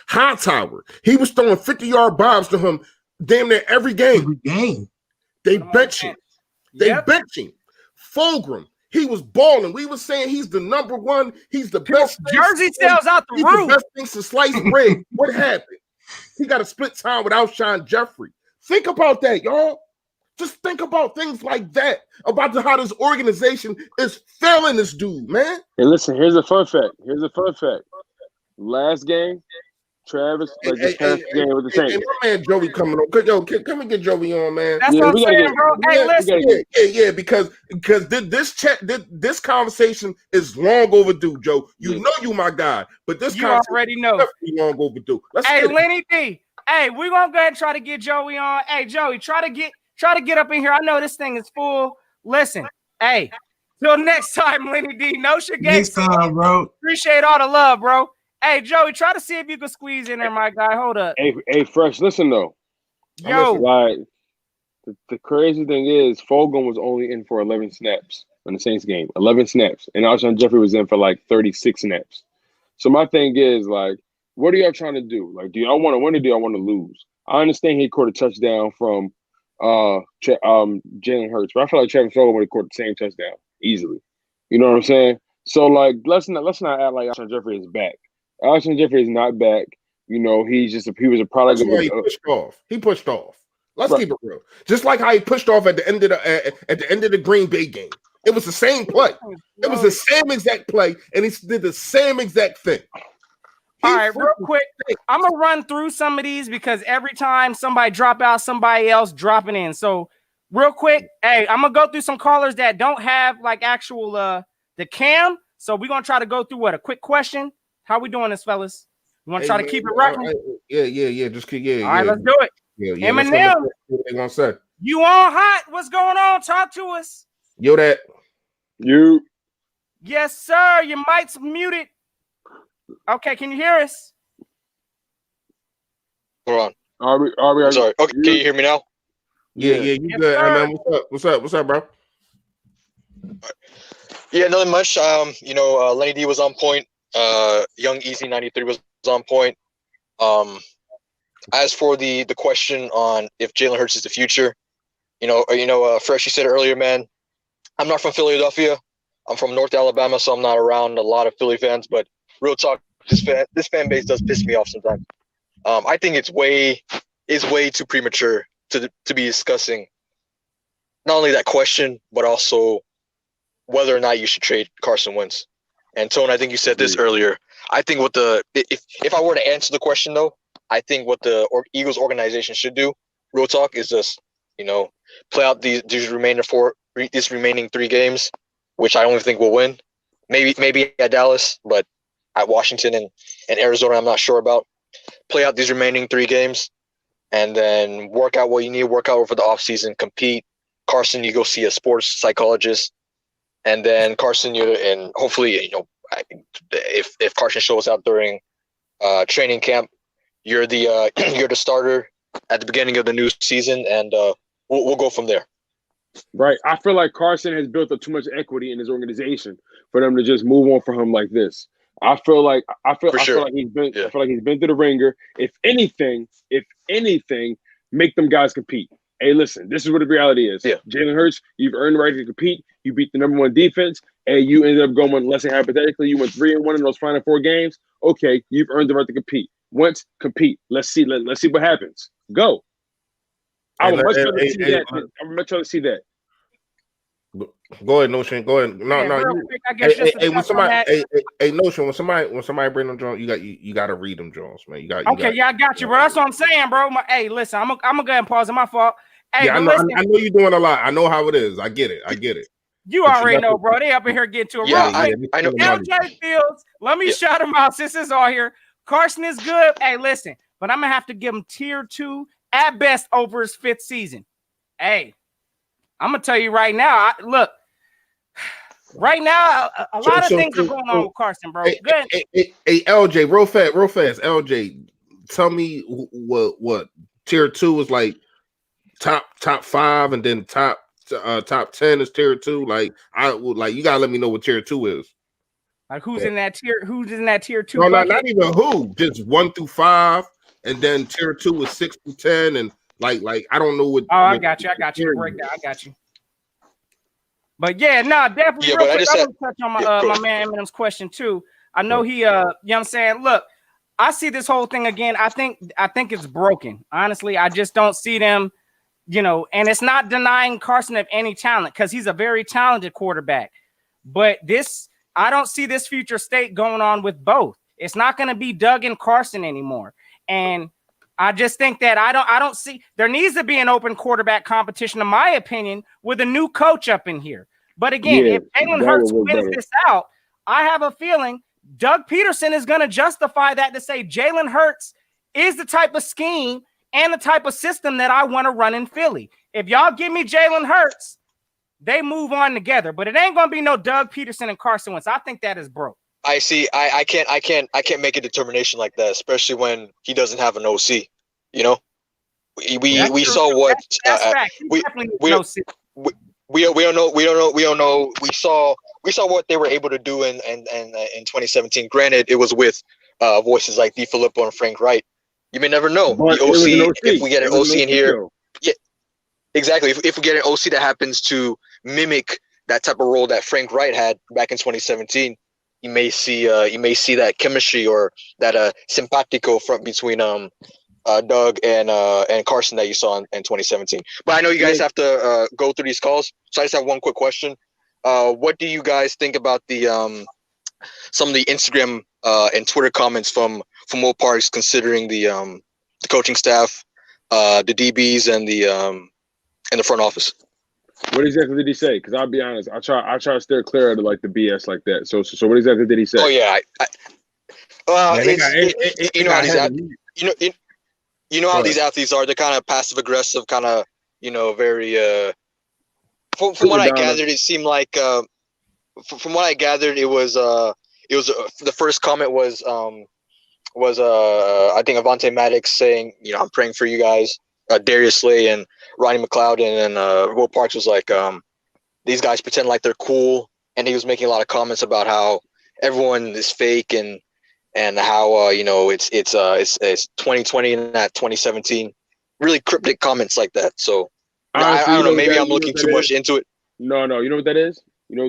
Hightower, he was throwing 50-yard bombs to him damn near every game. Every game. They bench him. They bench him. Fulgham, he was balling. We were saying he's the number one. He's the best. Jersey sales out the roof. The best things to slice bread. What happened? He got a split time with Alshon Jeffrey. Think about that, y'all. Just think about things like that, about how this organization is failing this dude, man. Hey, listen, here's a fun fact. Last game, Travis, game with the Saints. Hey, my man Joey coming on. Yo, come and get Joey on, man. That's what I'm saying, bro. Hey, listen. Because this conversation is long overdue, Joe. You know you my guy, but this you already know long overdue. Hey, Lenny D. Hey, we're gonna go ahead and try to get Joey on. Hey, Joey, try to get up in here. I know this thing is full. Listen, hey, till next time, Lenny D. No shit, next time, bro. Appreciate all the love, bro. Hey, Joey, try to see if you can squeeze in there, my guy. Hold up. Hey, Fresh, listen though. Yo, like the crazy thing is, Fulgham was only in for 11 snaps in the Saints game. 11 snaps, and Alshon Jeffrey was in for like 36 snaps. So my thing is, like, what are y'all trying to do? Like, do y'all want to win or do y'all want to lose? I understand he caught a touchdown from Jalen Hurts, but I feel like Travis Fulgham would have caught the same touchdown easily. You know what I'm saying? So like, let's not act like Alshon Jeffrey is back. Alshon Jeffrey is not back. You know, he was a product of he pushed off. Let's keep it real. Just like how he pushed off at the end of the Green Bay game. It was the same play. It was the same exact play, and he did the same exact thing. All right, real quick, I'm gonna run through some of these because every time somebody drop out, somebody else dropping in. So, real quick, hey, I'm gonna go through some callers that don't have like actual the cam. So we're gonna try to go through a quick question. How we doing this, fellas? You want to try to keep it rocking? Yeah. Just keep, All right, let's do it. Yeah. Eminem, What they gonna say? You on hot? What's going on? Talk to us. Yo, that. You. Yes, sir. Your mic's muted. Okay, can you hear us? Hold on. Are we I'm sorry. Okay, can you hear me now? Yeah, you yes, good, sir. man. What's up, bro? Right. Yeah, nothing much. Lenny D was on point. Young Easy 93 was on point. As for the question on if Jalen Hurts is the future, Fresh, you said it earlier, man. I'm not from Philadelphia. I'm from North Alabama, so I'm not around a lot of Philly fans. But real talk, this fan base does piss me off sometimes. I think it's way too premature to be discussing not only that question, but also whether or not you should trade Carson Wentz. And Tone, I think you said this earlier. I think if I were to answer the question though, I think what the Eagles organization should do, real talk, is just play out these remaining 3 games, which I don't even think we'll win. Maybe at Dallas, but at Washington and Arizona, I'm not sure about. Play out these remaining 3 games, and then work out what you need to work out over the offseason. Compete. Carson, you go see a sports psychologist, and then Carson, and hopefully, if Carson shows up during training camp, you're the starter at the beginning of the new season, and we'll go from there. Right. I feel like Carson has built up too much equity in his organization for them to just move on from him like this. I feel like he's been through the ringer. If anything, make them guys compete. Hey, listen, this is what the reality is. Yeah. Jalen Hurts, you've earned the right to compete. You beat the number 1 defense, and you ended up going, let's say hypothetically, you went 3-1 in those final 4 games. Okay, you've earned the right to compete. Once compete. Let's see what happens. Go. I would much rather see that. I would much rather see that. Go ahead, Notion. Go ahead. Notion. When somebody bring them Jones, you got to read them Jones, man. I got you, bro. That's what I'm saying, bro. Hey, listen, I'm gonna go ahead and pause. It's my fault. Hey, I know you're doing a lot. I know how it is. I get it. You already know, bro. They up in here getting to it. Yeah, I know. LJ Fields, let me shout him out since it's all here. Carson is good. Hey, listen, but I'm gonna have to give him tier 2 at best over his 5th season. Hey, I'm gonna tell you right now. Look. Right now, a lot of things are going on with Carson, bro. Good. Hey, LJ, real fast. LJ, tell me what tier 2 is like. top 5, and then top 10 is tier 2. Like you gotta let me know what tier 2 is. Like who's in that tier? Who's in that tier 2? No, not even who. Just 1 through 5, and then tier 2 is 6 through 10, and like I don't know what. Oh, I got you. Breakdown. I got you. But yeah, definitely. Real quick, I want to touch on my man Eminem's question too. I know he, you know what I'm saying? Look, I see this whole thing again. I think it's broken. Honestly, I just don't see them, you know, and it's not denying Carson of any talent because he's a very talented quarterback. But I don't see this future state going on with both. It's not going to be Doug and Carson anymore. And I just think that I don't see there needs to be an open quarterback competition, in my opinion, with a new coach up in here. But again, if Jalen Hurts wins this out, I have a feeling Doug Peterson is going to justify that to say Jalen Hurts is the type of scheme and the type of system that I want to run in Philly. If y'all give me Jalen Hurts, they move on together. But it ain't going to be no Doug Peterson and Carson Wentz. I think that is broke. I see. I can't make a determination like that, especially when he doesn't have an OC. You know, we saw what we don't know. We saw what they were able to do in 2017. Granted, it was with voices like DeFilippo and Frank Wright. You may never know. The OC, if we get an OC in here, yeah, exactly. If we get an OC that happens to mimic that type of role that Frank Wright had back in 2017. You may see that chemistry or that simpatico front between Doug and Carson that you saw in 2017. But I know you guys have to go through these calls, so I just have one quick question. What do you guys think about the some of the Instagram and Twitter comments from Will Parks considering the coaching staff, the DBs, and the front office? What exactly did he say? Because I'll be honest, I try to steer clear of like the BS like that. So what exactly did he say? Oh yeah, you know how these athletes are. They're kind of passive aggressive, kind of very. From what I gathered, it seemed like from what I gathered, it was the first comment was I think Avonte Maddox saying I'm praying for you guys. Darius Slay and Ronnie McLeod and Will Parks was like, these guys pretend like they're cool, and he was making a lot of comments about how everyone is fake and how it's 2020 and not 2017. Really cryptic comments like that. So honestly, I don't know. Maybe I'm looking too much into it. No. You know what that is? And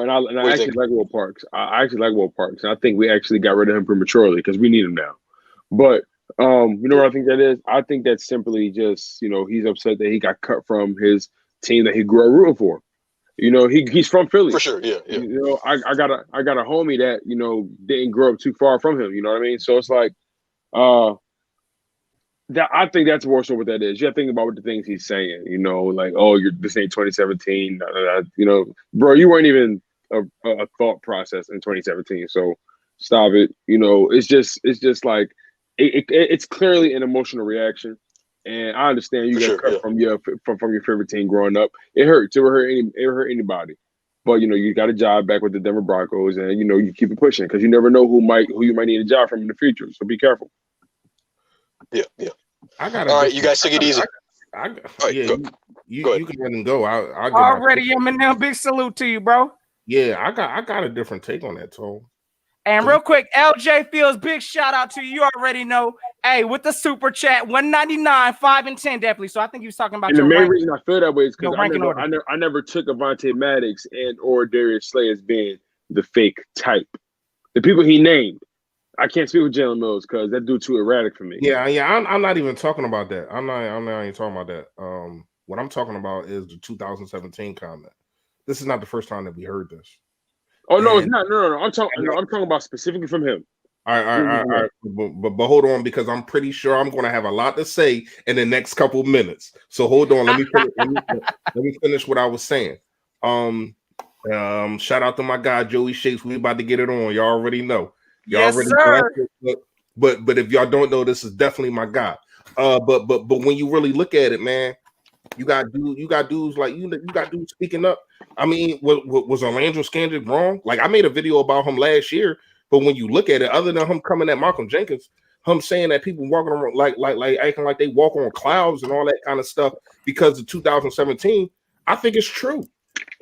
I actually like Will Parks. I actually like Will Parks, and I think we actually got rid of him prematurely because we need him now. But you know what I think that is? I think that's simply just, he's upset that he got cut from his team that he grew up rooting for. He's from Philly. For sure, yeah. I got a homie that, didn't grow up too far from him, you know what I mean? So it's like that I think that's more so what that is. You have to think about what the things he's saying, like, this ain't 2017. Bro, you weren't even a thought process in 2017. So stop it. It's just like it's clearly an emotional reaction, and I understand you got cut from your favorite team growing up. It hurts. It hurt anybody, but you got a job back with the Denver Broncos, and you keep it pushing because you never know who you might need a job from in the future. So be careful. Yeah. All right, you guys take it easy. You can let him go. I'll already, Eminem. Big salute to you, bro. Yeah, I got a different take on that, Tom. And real quick, LJ Fields, big shout out to you. You already know. Hey, with the super chat, 199, 5 and 10, definitely. So I think he was talking about the main rank, reason I feel that way is because I never took Avonte Maddox and or Darius Slay as being the fake type. The people he named. I can't speak with Jalen Mills because that dude too erratic for me. Yeah. I'm not even talking about that. I'm not even talking about that. What I'm talking about is the 2017 comment. This is not the first time that we heard this. Oh no, it's not. No. I'm talking about specifically from him. All right. But hold on, because I'm pretty sure I'm going to have a lot to say in the next couple minutes. So hold on. Let me finish what I was saying. Shout out to my guy Joey Shakes. We about to get it on. Y'all already know. Y'all already know. But if y'all don't know, this is definitely my guy. But when you really look at it, man, you got dudes like you got dudes speaking up. I mean, was Orlando Scandrick wrong? Like, I made a video about him last year, but when you look at it, other than him coming at Malcolm Jenkins, him saying that people walking around like acting like they walk on clouds and all that kind of stuff because of 2017, I think it's true.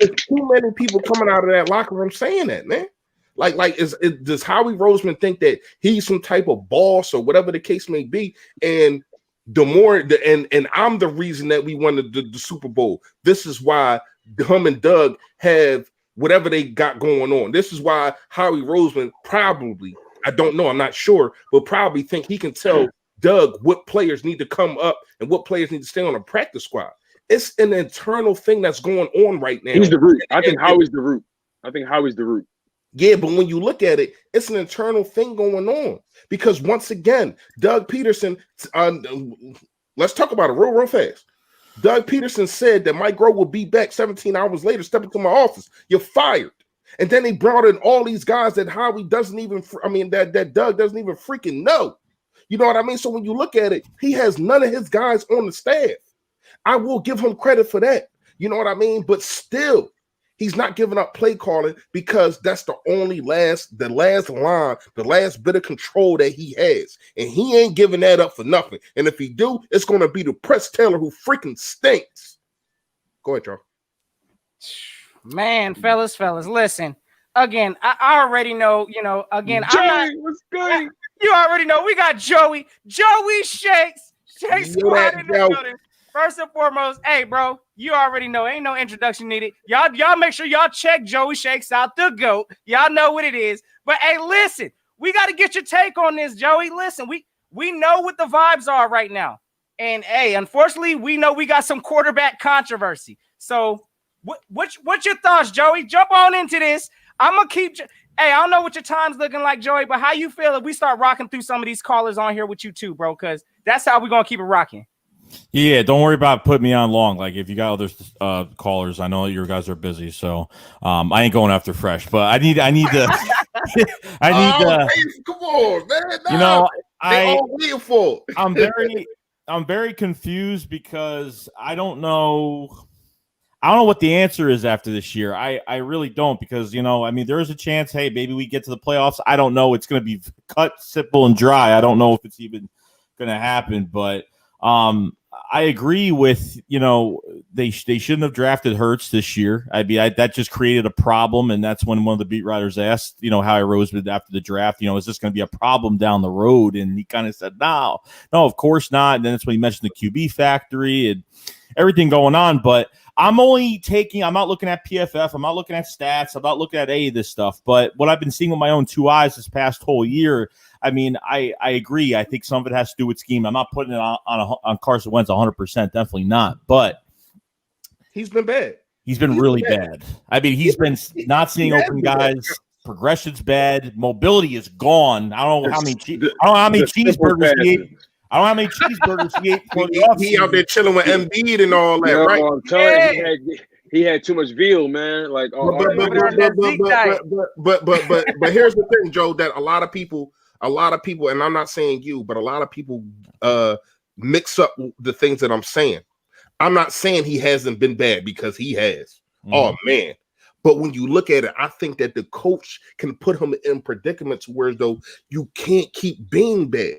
There's too many people coming out of that locker room saying that, man. Does Howie Roseman think that he's some type of boss or whatever the case may be? And and I'm the reason that we won the Super Bowl. This is why him and Doug have whatever they got going on. This is why Howie Roseman probably, I don't know, I'm not sure, but probably think he can tell Doug what players need to come up and what players need to stay on a practice squad. It's an internal thing that's going on right now. He's the root. I think Howie's the root. Yeah, but when you look at it, it's an internal thing going on because once again, Doug Peterson, let's talk about it real fast. Doug Peterson said that Mike Groh will be back 17 hours later, step into my office. You're fired. And then they brought in all these guys that Howie doesn't even, that Doug doesn't even freaking know. You know what I mean? So when you look at it, he has none of his guys on the staff. I will give him credit for that. You know what I mean? But still, he's not giving up play calling because that's the last line, the last bit of control that he has. And he ain't giving that up for nothing. And if he do, it's going to be the Press Taylor who freaking stinks. Go ahead, Charles. Man, fellas, listen. Again, I already know, again, Joey, what's good? You already know we got Joey Shakes squad in the building. First and foremost, hey, bro, you already know. Ain't no introduction needed. Y'all make sure y'all check Joey Shakes out, the GOAT. Y'all know what it is. But, hey, listen, we got to get your take on this, Joey. Listen, we know what the vibes are right now. And, hey, unfortunately, we know we got some quarterback controversy. So, what's your thoughts, Joey? Jump on into this. I'm going to keep – hey, I don't know what your time's looking like, Joey, but how you feel if we start rocking through some of these callers on here with you too, bro? Because that's how we're going to keep it rocking. Yeah, don't worry about putting me on long. Like if you got other callers, I know your guys are busy, so I ain't going after Fresh. But I need to. Come on, man. You know, I'm very confused because I don't know what the answer is after this year. I really don't because there is a chance. Hey, maybe we get to the playoffs. I don't know. It's going to be cut, simple, and dry. I don't know if it's even going to happen, but. I agree with, they shouldn't have drafted Hurts this year. That just created a problem. And that's when one of the beat writers asked, Howie Roseman after the draft, is this going to be a problem down the road? And he kind of said, no, of course not. And then that's when he mentioned the QB factory and everything going on. But I'm not looking at PFF. I'm not looking at stats. I'm not looking at any of this stuff. But what I've been seeing with my own two eyes this past whole year, I agree. I think some of it has to do with scheme. I'm not putting it on Carson Wentz 100%. Definitely not. But he's been bad. He's been really bad. He's been not seeing open guys. Progression's bad. Mobility is gone. I don't know how many cheeseburgers he ate. I don't know how many cheeseburgers he ate for the offseason. He out there chilling with Embiid and all that, right? I'm telling you, he had too much veal, man. Like, but here's the thing, Joe. That a lot of people, and I'm not saying you, but a lot of people mix up the things that I'm saying. I'm not saying he hasn't been bad because he has. Mm-hmm. Oh man. But when you look at it, I think that the coach can put him in predicaments where though you can't keep being bad.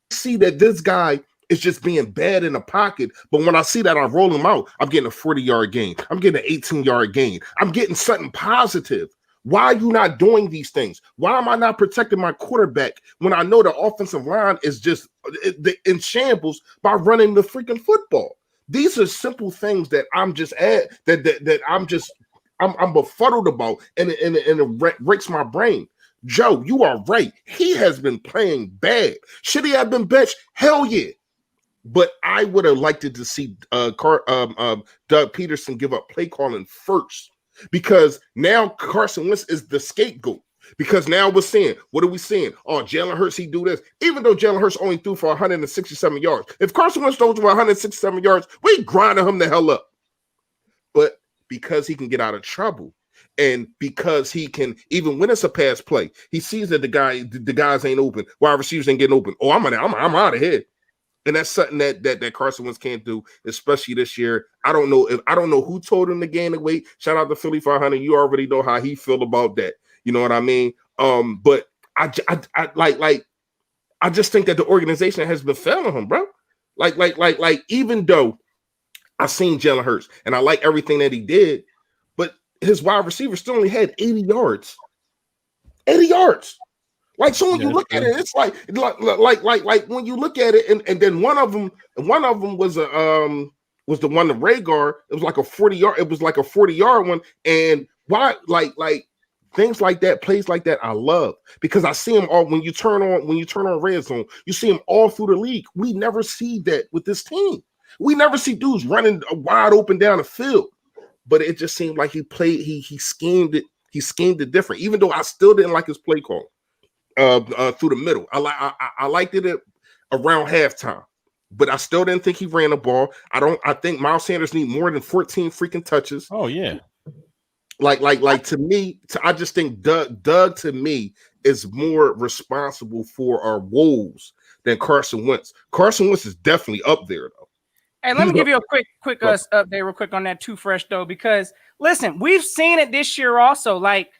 See that this guy is just being bad in the pocket, but when I see that I roll him out, I'm getting a 40-yard gain. I'm getting an 18-yard gain. I'm getting something positive. Why are you not doing these things? Why am I not protecting my quarterback when I know the offensive line is just in shambles by running the freaking football? These are simple things that I'm just I'm befuddled about, and it breaks my brain. Joe, you are right. He has been playing bad. Should he have been benched? Hell yeah. But I would have liked to see Doug Peterson give up play calling first, because now Carson Wentz is the scapegoat. Because now we're seeing, what are we seeing? Oh, Jalen Hurts, he do this. Even though Jalen Hurts only threw for 167 yards. If Carson Wentz throws for 167 yards, we grinding him the hell up. But because he can get out of trouble, and because he can, even when it's a pass play, he sees that the guys ain't open, wide receivers ain't getting open. Oh, I'm out of here. And that's something that Carson Wentz can't do, especially this year. I don't know who told him to gain the weight. Shout out to Philly 500. You already know how he feel about that. You know what I mean? But I I just think that the organization has been failing him, bro. Like, even though I seen Jalen Hurts and I like everything that he did, but his wide receiver still only had 80 yards. 80 yards. Like, so when you look at it, it's like when you look at it, and then one of them was the one, the Rhaegar. It was like a 40-yard. It was like a 40-yard one. And why, like things like that, plays like that, I love, because I see them all. When you turn on Red Zone, you see them all through the league. We never see that with this team. We never see dudes running wide open down the field. But it just seemed like he schemed it. He schemed it different. Even though I still didn't like his play call through the middle. I liked it around halftime, but I still didn't think he ran the ball. I think Miles Sanders need more than 14 freaking touches. Oh yeah. Like to me, I just think Doug to me is more responsible for our woes than Carson Wentz. Carson Wentz is definitely up there though. Hey, let me give you a quick update real quick on that Too Fresh though, because listen, we've seen it this year also. Like,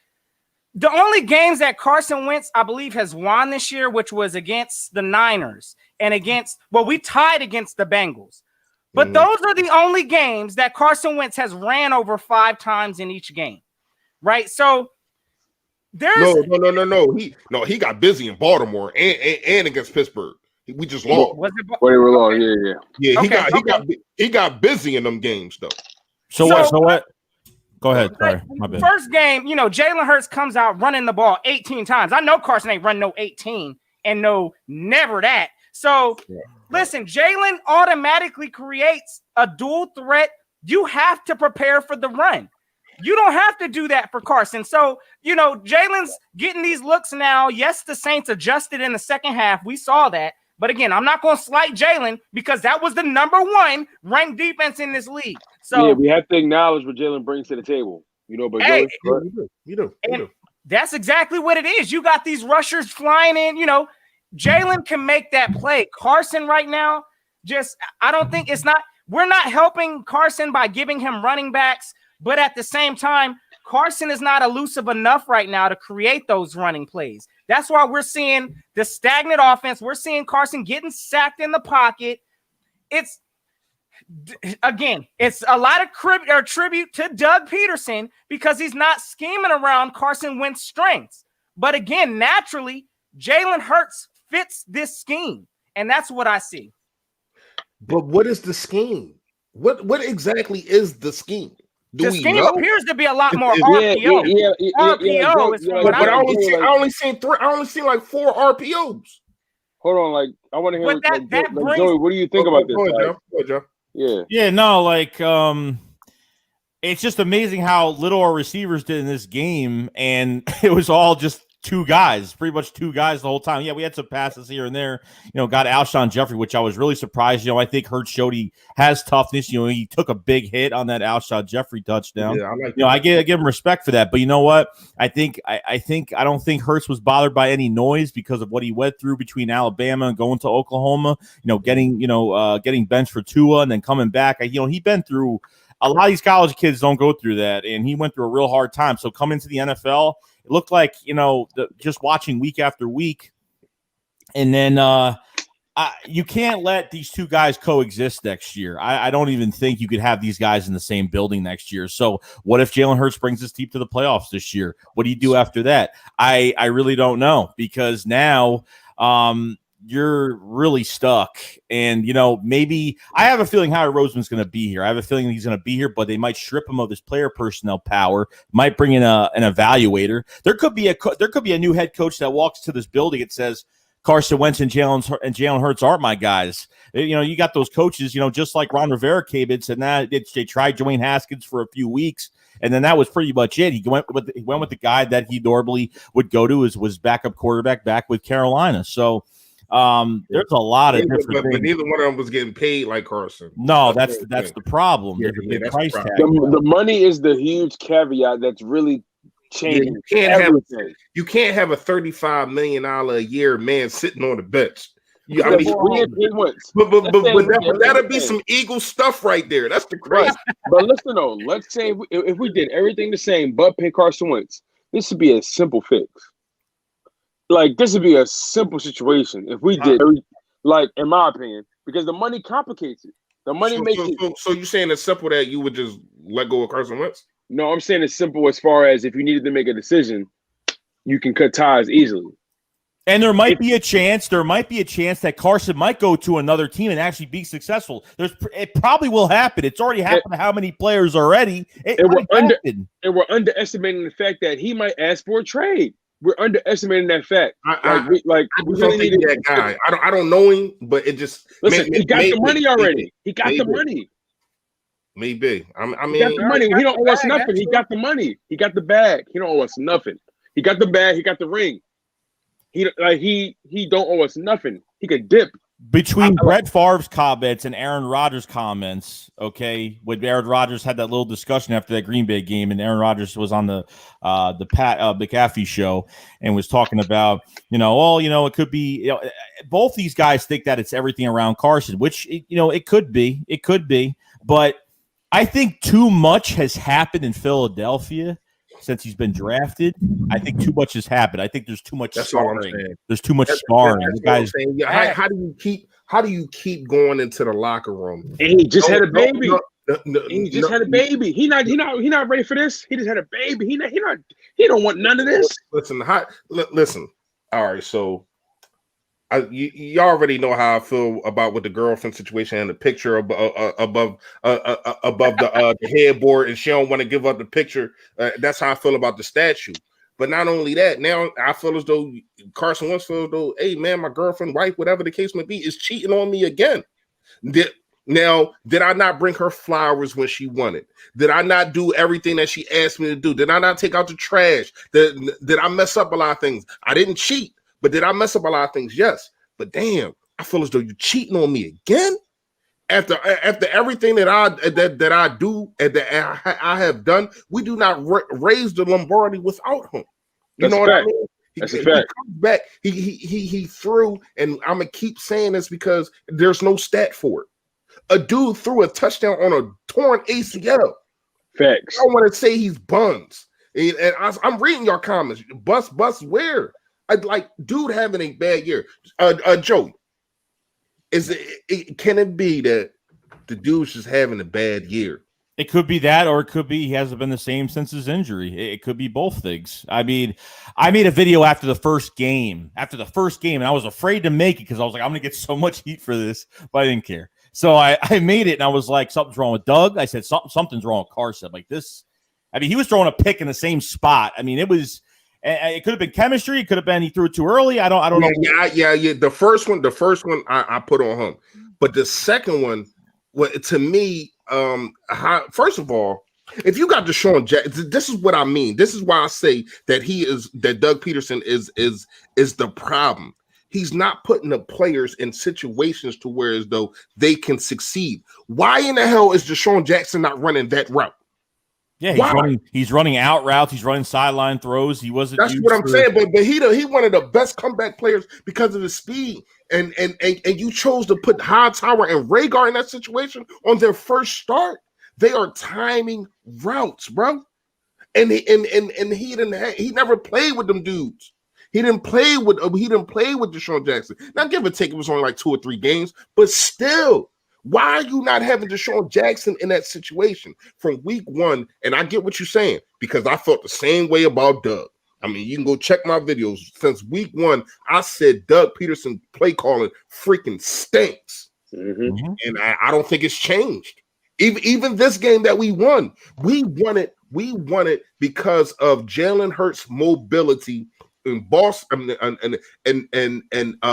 the only games that Carson Wentz, I believe, has won this year, which was against the Niners and we tied against the Bengals. But those are the only games that Carson Wentz has ran over 5 times in each game, right? So there's no. He got busy in Baltimore and against Pittsburgh. We just lost. They were long, yeah. He got busy in them games though. So what? Go ahead. Sorry, my bad. First game, Jalen Hurts comes out running the ball 18 times. I know Carson ain't run no 18 and no never that. So listen, Jalen automatically creates a dual threat. You have to prepare for the run. You don't have to do that for Carson. So, Jalen's getting these looks now. Yes, the Saints adjusted in the second half. We saw that. But again, I'm not going to slight Jalen because that was the number 1 ranked defense in this league. So we have to acknowledge what Jalen brings to the table. But you do. That's exactly what it is. You got these rushers flying in. Jalen can make that play. Carson right now, I don't think we're not helping Carson by giving him running backs, but at the same time, Carson is not elusive enough right now to create those running plays. That's why we're seeing the stagnant offense. We're seeing Carson getting sacked in the pocket. It's a lot of tribute to Doug Peterson because he's not scheming around Carson Wentz's strengths. But again, naturally, Jalen Hurts fits this scheme, and that's what I see. But what is the scheme? What exactly is the scheme? The scheme appears to be a lot more RPO. RPO is but I only seen like 4 RPOs. Hold on, like I want to hear that brings, Joey, what do you think about this? Go ahead, Joe. Yeah, no, like it's just amazing how little our receivers did in this game, and it was all just pretty much two guys the whole time. Yeah, we had some passes here and there, got Alshon Jeffrey, which I was really surprised. I think Hurts showed he has toughness. He took a big hit on that Alshon Jeffrey touchdown. Yeah, I give him respect for that. But you know what? I don't think Hurts was bothered by any noise because of what he went through between Alabama and going to Oklahoma, getting benched for Tua and then coming back. He been through a lot of these college kids don't go through that, and he went through a real hard time. So coming to the NFL, it looked like, just watching week after week. And then you can't let these two guys coexist next year. I don't even think you could have these guys in the same building next year. So what if Jalen Hurts brings his team to the playoffs this year? What do you do after that? I really don't know, because now you're really stuck. And, maybe I have a feeling Howie Roseman's going to be here. I have a feeling he's going to be here, but they might strip him of his player personnel power, might bring in an evaluator. There could be a new head coach that walks to this building and says, Carson Wentz and Jalen Hurts aren't my guys. You got those coaches, just like Ron Rivera came in, said they tried Dwayne Haskins for a few weeks, and then that was pretty much it. He went with the guy that he normally would go to, was backup quarterback back with Carolina. So there's a lot of different things. But neither one of them was getting paid like Carson. No, that's the problem. Yeah, There's a big price tag. The money is the huge caveat that's really changing everything. You can't have a $35 million a year man sitting on the bench. But that'll be some Eagle stuff right there. That's the crazy. Right. But listen though, let's say if we did everything the same but pay Carson Wentz, this would be a simple fix. like this would be a simple situation if we did, like in my opinion, because the money complicates it. The money makes it. So you're saying it's simple that you would just let go of Carson Wentz? No, I'm saying it's simple as far as if you needed to make a decision, you can cut ties easily. And there might be a chance. There might be a chance that Carson might go to another team and actually be successful. It probably will happen. It's already happened to how many players already? And we're underestimating the fact that he might ask for a trade. We're underestimating that fact. I don't think that guy. I don't know him, but it just listen. He got the money already. He got the money. Maybe. I mean, he got the money. He don't owe us nothing. He got the money. He got the bag. He don't owe us nothing. He got the bag. He got the ring. He don't owe us nothing. He could dip. Between Brett Favre's comments and Aaron Rodgers' comments, okay, when Aaron Rodgers had that little discussion after that Green Bay game, and Aaron Rodgers was on the Pat McAfee show and was talking about, it could be, both these guys think that it's everything around Carson, which it could be, but I think too much has happened in Philadelphia since he's been drafted. I think too much has happened. I think there's too much sparring. There's too much sparring. That's how do you keep going into the locker room? And he just had a baby. He just had a baby. He not ready for this. He just had a baby. He don't want none of this. Listen. All right, so you already know how I feel about with the girlfriend situation and the picture above the headboard, and she don't want to give up the picture. That's how I feel about the statue. But not only that, now I feel as though Carson Wentz feels as though, hey man, my girlfriend, wife, whatever the case may be, is cheating on me again. Did I not bring her flowers when she wanted? Did I not do everything that she asked me to do? Did I not take out the trash? Did I mess up a lot of things? I didn't cheat. But did I mess up a lot of things? Yes. But damn, I feel as though you're cheating on me again. After everything that I do and that I have done, we do not raise the Lombardi without him. You know what I mean? That's a fact. He comes back. He threw, and I'm gonna keep saying this because there's no stat for it. A dude threw a touchdown on a torn ACL. Facts. I don't want to say he's buns. And I'm reading your comments. Bus where? I'd like dude having a bad year. Joe, can it be that the dude's just having a bad year? It could be that, or it could be he hasn't been the same since his injury. It could be both things. I mean, I made a video after the first game, and I was afraid to make it because I was like, I'm going to get so much heat for this, but I didn't care. So I made it, and I was like, something's wrong with Doug. I said, something's wrong with Carson. Like this. I mean, he was throwing a pick in the same spot. I mean, it could have been chemistry. It could have been he threw it too early. I don't know. Yeah. The first one I put on him, but the second one, to me, first of all, if you got DeSean Jackson, this is what I mean. This is why I say that Doug Peterson is the problem. He's not putting the players in situations to where as though they can succeed. Why in the hell is DeSean Jackson not running that route? Yeah, he's running out routes. He's running sideline throws. He wasn't. That's what I'm saying. But he one of the best comeback players because of his speed. And you chose to put Hightower and Rhaegar in that situation on their first start. They are timing routes, bro. And he never played with them dudes. He didn't play with DeSean Jackson. Now, give or take, it was only like 2 or 3 games, but still. Why are you not having DeSean Jackson in that situation from week 1? And I get what you're saying because I felt the same way about Doug. I mean, you can go check my videos. Since week 1, I said Doug Peterson play calling freaking stinks. Mm-hmm. And I don't think it's changed. Even this game that we won it because of Jalen Hurts' mobility. And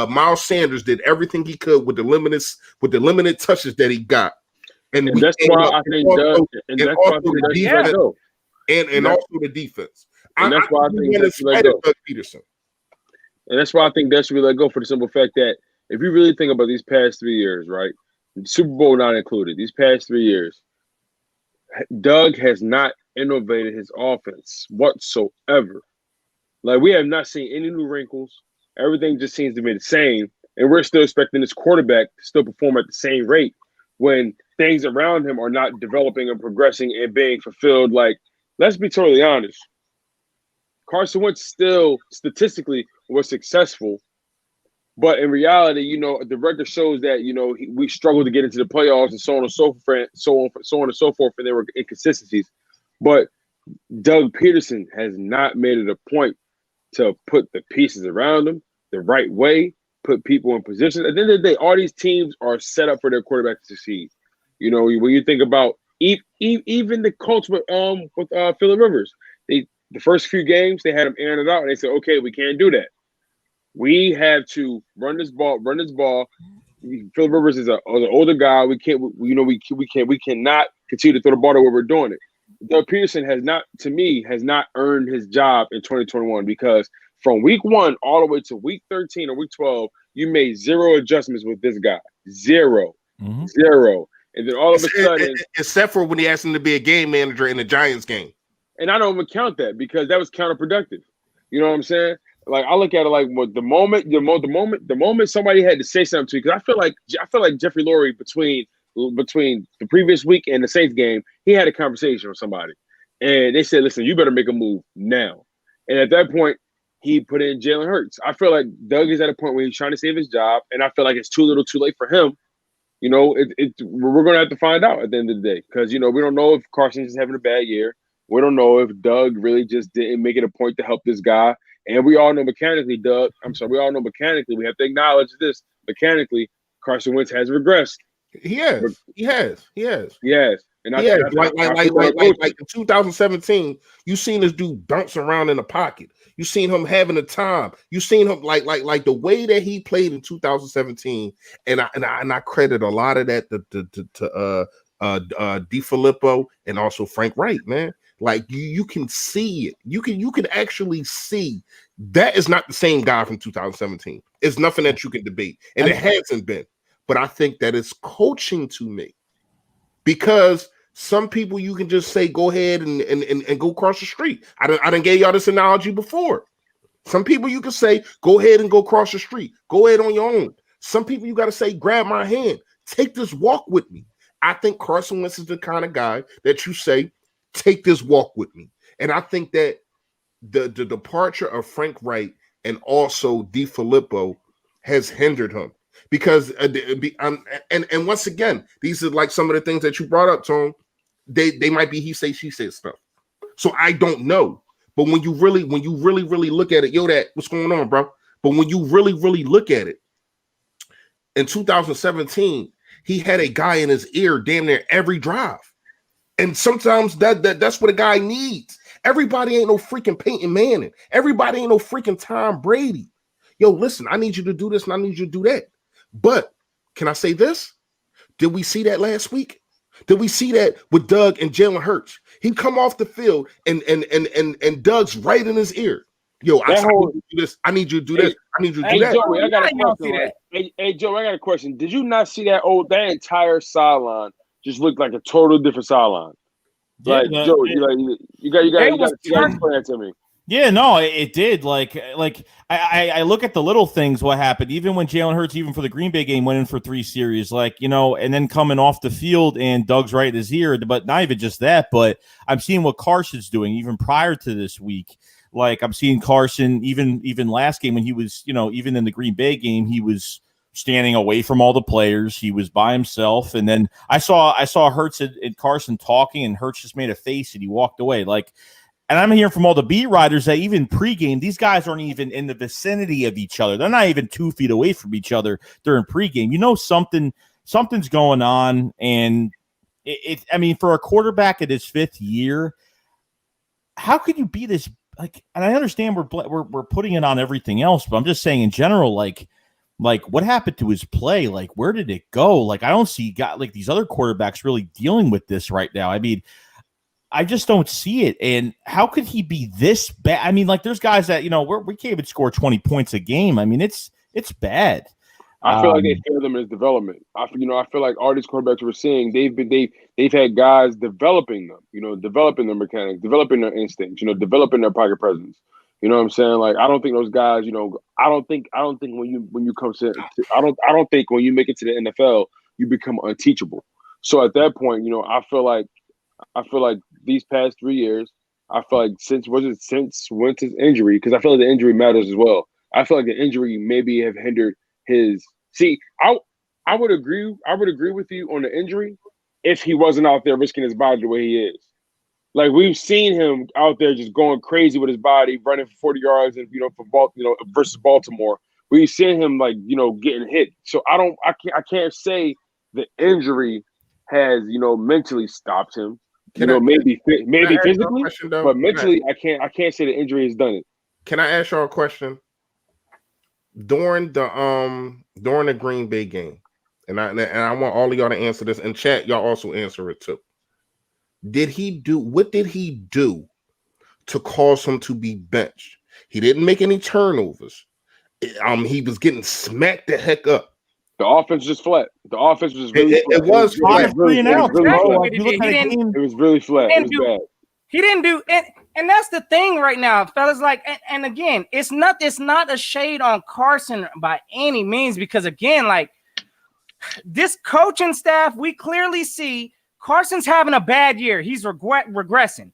Miles Sanders did everything he could with the limited touches that he got, and that's why I think Doug, and also the defense. And that's why I think that should let go. Peterson. And that's why I think that should be let go for the simple fact that if you really think about these past 3 years, right, Super Bowl not included, these past 3 years, Doug has not innovated his offense whatsoever. Like, we have not seen any new wrinkles. Everything just seems to be the same. And we're still expecting this quarterback to still perform at the same rate when things around him are not developing and progressing and being fulfilled. Like, let's be totally honest. Carson Wentz still, statistically, was successful. But in reality, you know, the record shows that, you know, we struggled to get into the playoffs and so on and so forth, and there were inconsistencies. But Doug Peterson has not made it a point to put the pieces around him the right way, put people in position. At the end of the day, all these teams are set up for their quarterback to succeed. You know, when you think about even the Colts with Phillip Rivers, the first few games they had him airing it out, and they said, "Okay, we can't do that. We have to run this ball. Phillip Rivers is an older guy. We cannot continue to throw the ball the way we're doing it." Doug Peterson has not earned his job in 2021 because from week 1 all the way to week 13 or week 12, you made 0 adjustments with this guy. Zero. And then all of a sudden, except for when he asked him to be a game manager in the Giants game. And I don't even count that because that was counterproductive. You know what I'm saying? Like I look at it like the moment somebody had to say something to you, because I feel like Jeffrey Lurie between the previous week and the Saints game, he had a conversation with somebody, and they said, "Listen, you better make a move now." And at that point, he put in Jalen Hurts. I feel like Doug is at a point where he's trying to save his job, and I feel like it's too little, too late for him. You know, we're going to have to find out at the end of the day because, you know, we don't know if Carson's just having a bad year. We don't know if Doug really just didn't make it a point to help this guy. And we all know mechanically, we have to acknowledge this. Mechanically, Carson Wentz has regressed. He has. And like in 2017, you seen this dude bouncing around in the pocket. You seen him having a time. You seen him like the way that he played in 2017, and I credit a lot of that to DeFilippo and also Frank Wright, man. Like you can see it. You can actually see that is not the same guy from 2017. It's nothing that you can debate, and it hasn't been. But I think that it's coaching to me, because some people you can just say go ahead and go across the street. I done gave y'all this analogy before. Some people you can say go ahead and go across the street. Go ahead on your own. Some people you got to say grab my hand. Take this walk with me. I think Carson Wentz is the kind of guy that you say take this walk with me. And I think that the departure of Frank Wright and also DeFilippo has hindered him. Because and once again, these are like some of the things that you brought up, Tom. They might be he say she said stuff. So I don't know. But when you really look at it, what's going on, bro? But when you really look at it, in 2017, he had a guy in his ear damn near every drive. And sometimes that's what a guy needs. Everybody ain't no freaking Peyton Manning. Everybody ain't no freaking Tom Brady. Yo, listen, I need you to do this and I need you to do that. But can I say this? Did we see that last week? Did we see that with Doug and Jalen Hurts? He come off the field and Doug's right in his ear. Yo, I need you to do this. I need you to do this. I need you to do that. Joey, I got a question. Hey, Joey, I got a question. Did you not see that entire sideline just looked like a total different sideline? Like, Joey, you got to explain that to me. Yeah, no, it did. Like I look at the little things. What happened? Even when Jalen Hurts, even for the Green Bay game, went in for 3 series, like, you know, and then coming off the field and Doug's right in his ear. But not even just that. But I'm seeing what Carson's doing even prior to this week. Like I'm seeing Carson even last game when he was, you know, even in the Green Bay game, he was standing away from all the players. He was by himself. And then I saw Hurts and Carson talking, and Hurts just made a face and he walked away. Like. And I'm hearing from all the beat writers that even pregame, these guys aren't even in the vicinity of each other. They're not even 2 feet away from each other during pregame. You know, something's going on. And I mean, for a quarterback at his 5th year, how could you be this? Like, and I understand we're putting it on everything else, but I'm just saying in general, like what happened to his play? Like, where did it go? Like, I don't see these other quarterbacks really dealing with this right now. I mean, I just don't see it. And how could he be this bad? I mean, like there's guys that, you know, we can't even score 20 points a game. I mean, it's bad. I feel like they failed them in his development. I feel like all these quarterbacks we're seeing, they've had guys developing them, you know, developing their mechanics, developing their instincts, you know, developing their pocket presence. You know what I'm saying? Like, I don't think those guys, you know, I don't think when you come to I don't think when you make it to the NFL, you become unteachable. So at that point, you know, I feel like these past 3 years, I feel like since Wentz's injury, because I feel like the injury matters as well. I feel like the injury maybe have hindered his. See, I would agree. I would agree with you on the injury if he wasn't out there risking his body the way he is. Like we've seen him out there just going crazy with his body, running for 40 yards, and versus Baltimore. We've seen him getting hit. So I can't say the injury has mentally stopped him. Maybe physically, but mentally I can't say the injury has done it. Can I ask y'all a question? During the Green Bay game, and I want all of y'all to answer this. In chat, y'all also answer it too. What did he do to cause him to be benched? He didn't make any turnovers. He was getting smacked the heck up. The offense just flat. The offense was really flat. It was flat. It was really flat. It was bad. He didn't do it, and that's the thing right now, fellas. Like, and again, it's not a shade on Carson by any means, because again, like this coaching staff, we clearly see Carson's having a bad year. He's regressing.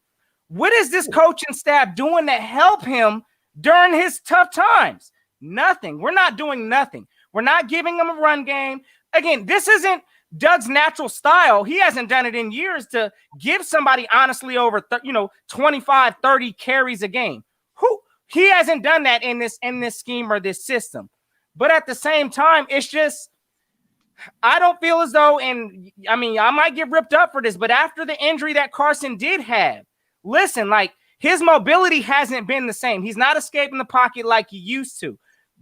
What is this coaching staff doing to help him during his tough times? Nothing. We're not doing nothing. We're not giving him a run game. Again, this isn't Doug's natural style. He hasn't done it in years to give somebody honestly over 25, 30 carries a game. He hasn't done that in this scheme or this system. But at the same time, it's just I don't feel as though, and I mean, I might get ripped up for this, but after the injury that Carson did have, listen, like his mobility hasn't been the same. He's not escaping the pocket like he used to.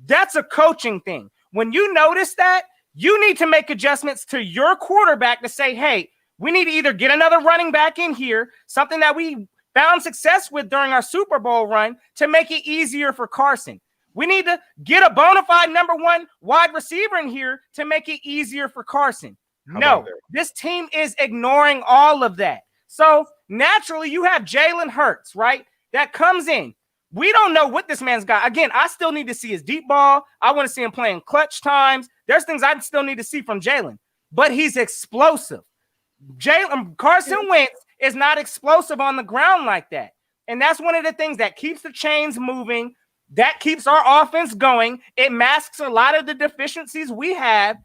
That's a coaching thing. When you notice that, you need to make adjustments to your quarterback to say, hey, we need to either get another running back in here, something that we found success with during our Super Bowl run, to make it easier for Carson. We need to get a bona fide number one wide receiver in here to make it easier for Carson. No, this team is ignoring all of that. So naturally, you have Jalen Hurts, right? That comes in. We don't know what this man's got. Again, I still need to see his deep ball. I want to see him playing clutch times. There's things I still need to see from Jalen, but he's explosive. Carson Wentz is not explosive on the ground like that. And that's one of the things that keeps the chains moving, that keeps our offense going. It masks a lot of the deficiencies we have.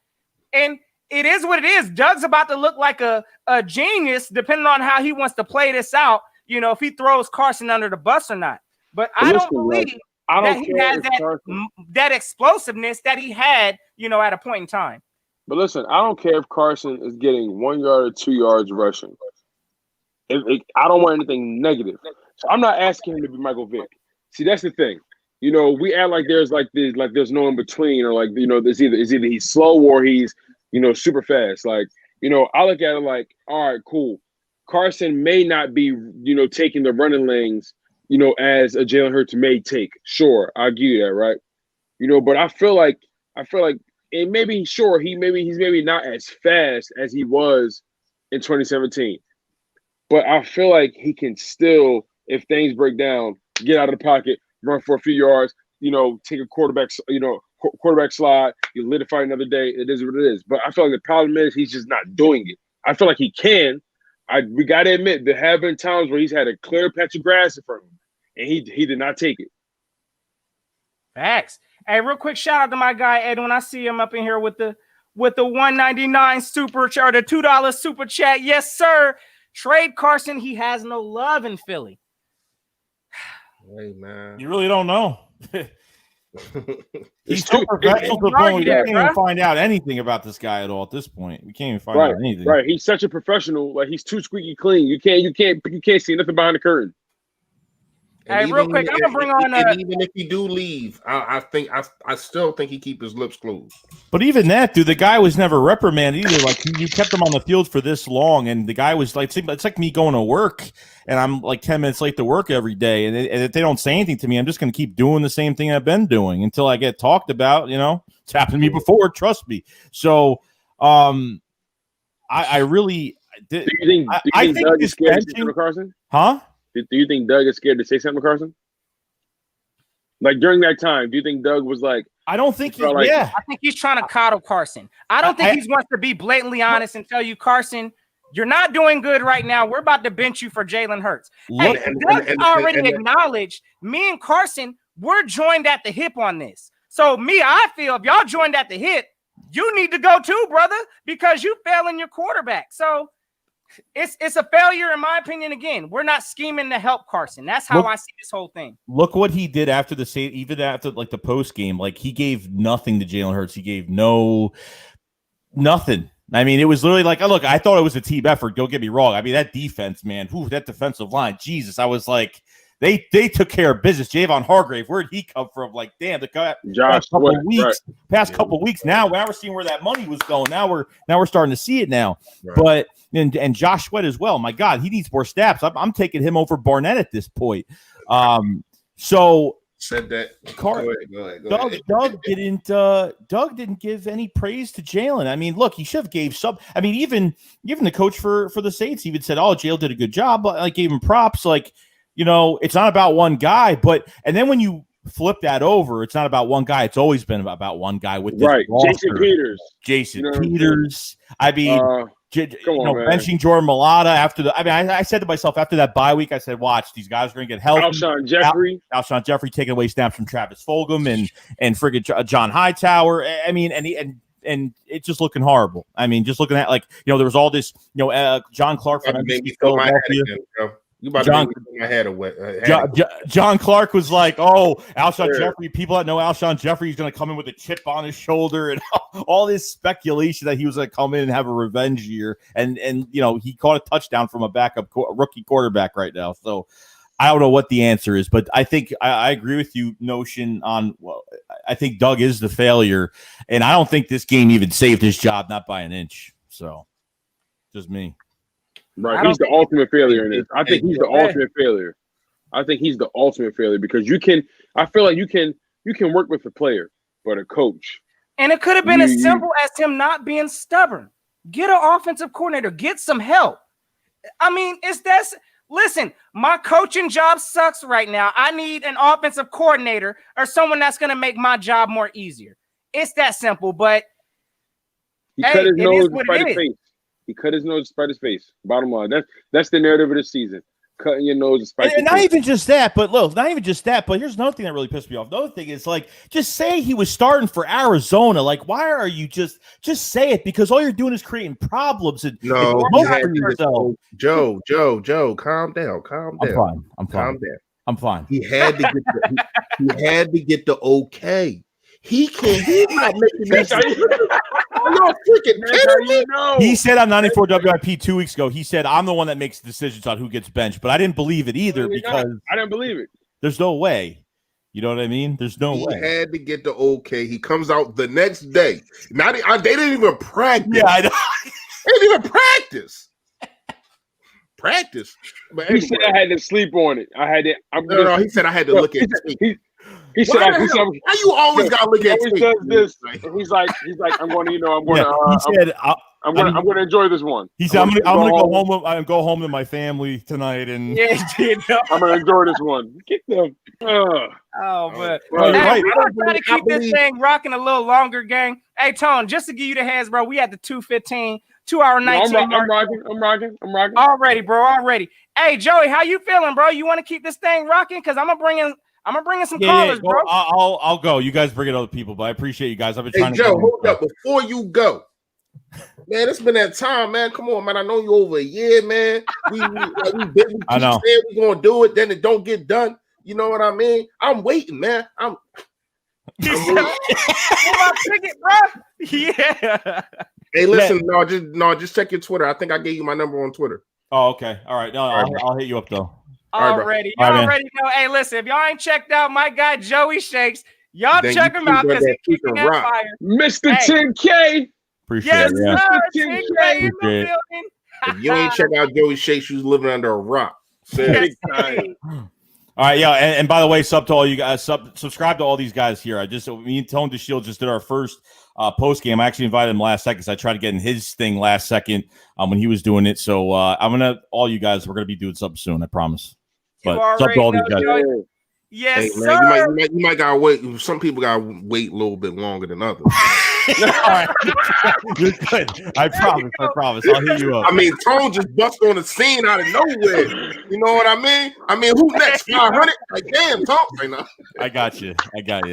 And it is what it is. Doug's about to look like a genius, depending on how he wants to play this out, if he throws Carson under the bus or not. But I don't believe that he has that explosiveness that he had, at a point in time. But listen, I don't care if Carson is getting 1 yard or 2 yards rushing. I don't want anything negative. So I'm not asking him to be Michael Vick. See, that's the thing. We act like there's there's no in between, or there's either he's slow or he's super fast. I look at it like, all right, cool. Carson may not be taking the running lanes as a Jalen Hurts may take. Sure, I give you that, right? But I feel like and maybe sure he's maybe not as fast as he was in 2017. But I feel like he can still, if things break down, get out of the pocket, run for a few yards, take a quarterback slide, you live to fight another day. It is what it is. But I feel like the problem is he's just not doing it. I feel like he can. We got to admit, there have been times where he's had a clear patch of grass in front of him, and he did not take it. Facts. Hey, real quick shout out to my guy Edwin. I see him up in here with the $1.99 super chat, or the $2 super chat. Yes, sir. Trade Carson. He has no love in Philly. Hey, man. You really don't know. He's too professional to the point we can't even find out anything about this guy at all at this point. We can't even find out anything. Right. He's such a professional. Like, he's too squeaky clean. You can't see nothing behind the curtain. Hey, real quick, I'm gonna bring on. Even if he do leave, I still think he keep his lips closed. But even that, dude, the guy was never reprimanded either. Like, you kept him on the field for this long, and the guy was like, it's like me going to work, and I'm like 10 minutes late to work every day, and if they don't say anything to me, I'm just gonna keep doing the same thing I've been doing until I get talked about. It's happened to me before. Trust me. So, I really. Do you think Doug is scared to say something to Carson? Huh? Do you think Doug is scared to say something to Carson? Like, during that time, do you think Doug was like? I don't think I think he's trying to coddle Carson. I don't think he wants to be blatantly honest and tell you, Carson, you're not doing good right now. We're about to bench you for Jalen Hurts. Doug already acknowledged me and Carson, we're joined at the hip on this. So I feel if y'all joined at the hip, you need to go too, brother, because you failing your quarterback. So it's a failure, in my opinion. Again, we're not scheming to help Carson. That's how I see this whole thing. Look what he did after even after like the post game. Like he gave nothing to Jalen Hurts. He gave nothing. I mean, it was literally like, look, I thought it was a team effort. Don't get me wrong. I mean, that defense, man, that defensive line, Jesus, I was like, they took care of business. Javon Hargrave, where'd he come from? Like, damn, the past couple weeks. Now we're seeing where that money was going. Now we're starting to see it now. Right. But and Josh Sweat as well. My God, he needs more snaps. I'm taking him over Barnett at this point. So. Said that. Go ahead. Doug didn't give any praise to Jalen. I mean, look, he should have gave some. I mean, even the coach for the Saints even said, "Oh, Jalen did a good job," but like gave him props. Like, you know, it's not about one guy. And then when you flip that over, it's not about one guy. It's always been about one guy with this roster. Jason Peters. I mean. Benching Jordan Mailata after I said to myself after that bye week, I said, watch, these guys are going to get healthy. Alshon Jeffrey taking away snaps from Travis Fulgham and friggin' John Hightower. I mean, and it's just looking horrible. I mean, just looking at there was all this, John Clark from Philadelphia. You about to make my head away. John Clark was like, "Oh, Alshon Jeffrey." People that know Alshon Jeffrey is going to come in with a chip on his shoulder, and all this speculation that he was going to come in and have a revenge year. And he caught a touchdown from a backup rookie quarterback right now. So I don't know what the answer is, but I think I agree with you, Notion. I think Doug is the failure, and I don't think this game even saved his job, not by an inch. So, just me. Right, he's the ultimate failure in this. I think he's the ultimate failure. I think he's the ultimate failure because I feel like you can work with a player, but a coach. And it could have been as simple as him not being stubborn. Get an offensive coordinator, get some help. I mean, listen, my coaching job sucks right now. I need an offensive coordinator or someone that's going to make my job more easier. It's that simple, but he cut his nose despite his face. He cut his nose despite his face. Bottom line, that's the narrative of the season. Cutting your nose despite your face. Not even just that, but look, not even just that. But here's another thing that really pissed me off. Another thing is just say he was starting for Arizona. Like, why are you just say it? Because all you're doing is creating problems. And Joe, calm down. I'm fine. I'm fine. He had to get the okay. He can't. He's not making this. You're freaking kidding me? He said on 94 WIP 2 weeks ago, he said, I'm the one that makes decisions on who gets benched. But I didn't believe it either because I didn't believe it. There's no way. You know what I mean? There's no way. He had to get the okay. He comes out the next day. They didn't even practice. Yeah, I know. They didn't even practice. But anyway. He said I had to sleep on it. No, he said I had to look at it. He said, "Why you always gotta look at tape?" He does this. He's like, I'm going to enjoy this one. He said, "I'm gonna go home to my family tonight, and I'm gonna enjoy this one." Get them. But we're gonna try to keep this thing rocking a little longer, gang. Hey, Tone, just to give you the heads, bro, we at the 2:15, 2 hour 19. I'm rocking. Already, bro. Already. Hey, Joey, how you feeling, bro? You want to keep this thing rocking? Because I'm gonna bring in some callers, bro. I'll go. You guys bring in other people, but I appreciate you guys. I've been trying to. Joe, hold up before you go, man. It's been that time, man. Come on, man. I know you over a year, man. We I know. We're gonna do it, then it don't get done. You know what I mean? I'm waiting, man. I'm waiting. my ticket, bro. Yeah. Hey, listen, just check your Twitter. I think I gave you my number on Twitter. Oh, okay. All right. No, I'll hit you up though. Already know. Hey, listen, if y'all ain't checked out my guy Joey Shakes, y'all check him out because he's keeping that fire. Mr. 10K. Appreciate it. Yes, sir. 10K in the building. If you ain't check out Joey Shakes, you was living under a rock. All right, yeah, and by the way, sub to all you guys, subscribe to all these guys here. Me and Tone DeShields just did our first post game. I actually invited him last second, so I tried to get in his thing last second when he was doing it. So all you guys, we're gonna be doing something soon, I promise. But sub to all these guys. Yes, hey, man, sir. You might gotta wait. Some people gotta wait a little bit longer than others. All right. You're good. I promise. I'll hit you up. I mean, Tone just bust on the scene out of nowhere. You know what I mean? Who next? 500? Like, damn, Tone. Right now. I got you.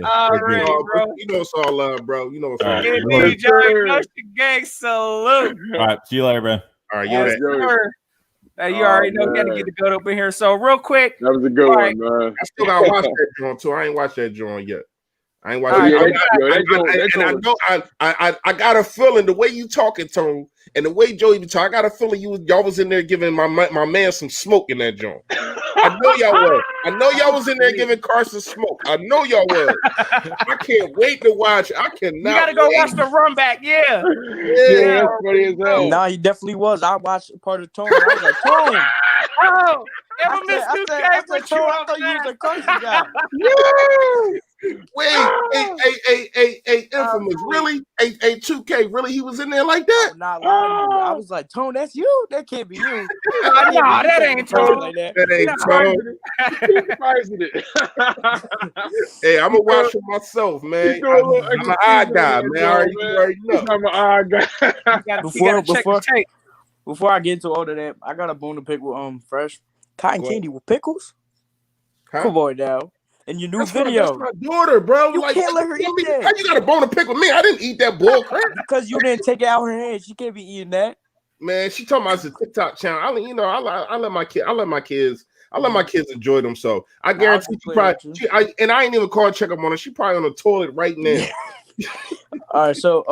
All right, bro. You know it's all love, bro. You know it's all All love. right. Indeed, Johnny Notion Gang salute. All right. See you later, bro. All right, Yes, sir. Hey, you already know we had to get the goat up in here. So real quick, That was a good right. one, man. I still gotta watch that joint too. I ain't watched that joint yet. I ain't watched All it. right, I got a feeling the way you talking, Tone, and the way Joey be talking, I got a feeling y'all was in there giving my man some smoke in that joint. I know y'all was. I know y'all was in there giving Carson smoke. I know y'all was. I can't wait to watch. I cannot. You gotta go watch the run back. Yeah, that's funny as hell. Nah, he definitely was. I watched part of Tone. I was like, Tone. Oh, ever miss I New said, K? Tone, I thought you was a Carson guy. Wait, hey, Infamous, really? Hey, 2K, really? He was in there like that? I'm not lying to you. I was like, Tone, that's you. That can't be you. Nah, that ain't Tone. Like that. That ain't Tone. Hey, I'm gonna watch for myself, man. I'm an odd guy, man. You already know. I'm an odd guy. Before I get into all of that, I got a bone to pick with Fresh. Cotton candy with pickles? Huh? Come on now. In your new video. That's my daughter, bro. You can't let her eat that. How you got a bone to pick with me? I didn't eat that bull crap. Because you didn't take it out of her hand. She can't be eating that. Man, she talking about it's a TikTok channel. I let my kids enjoy them. So I guarantee I ain't even called check up on her. She probably on the toilet right now. All right, so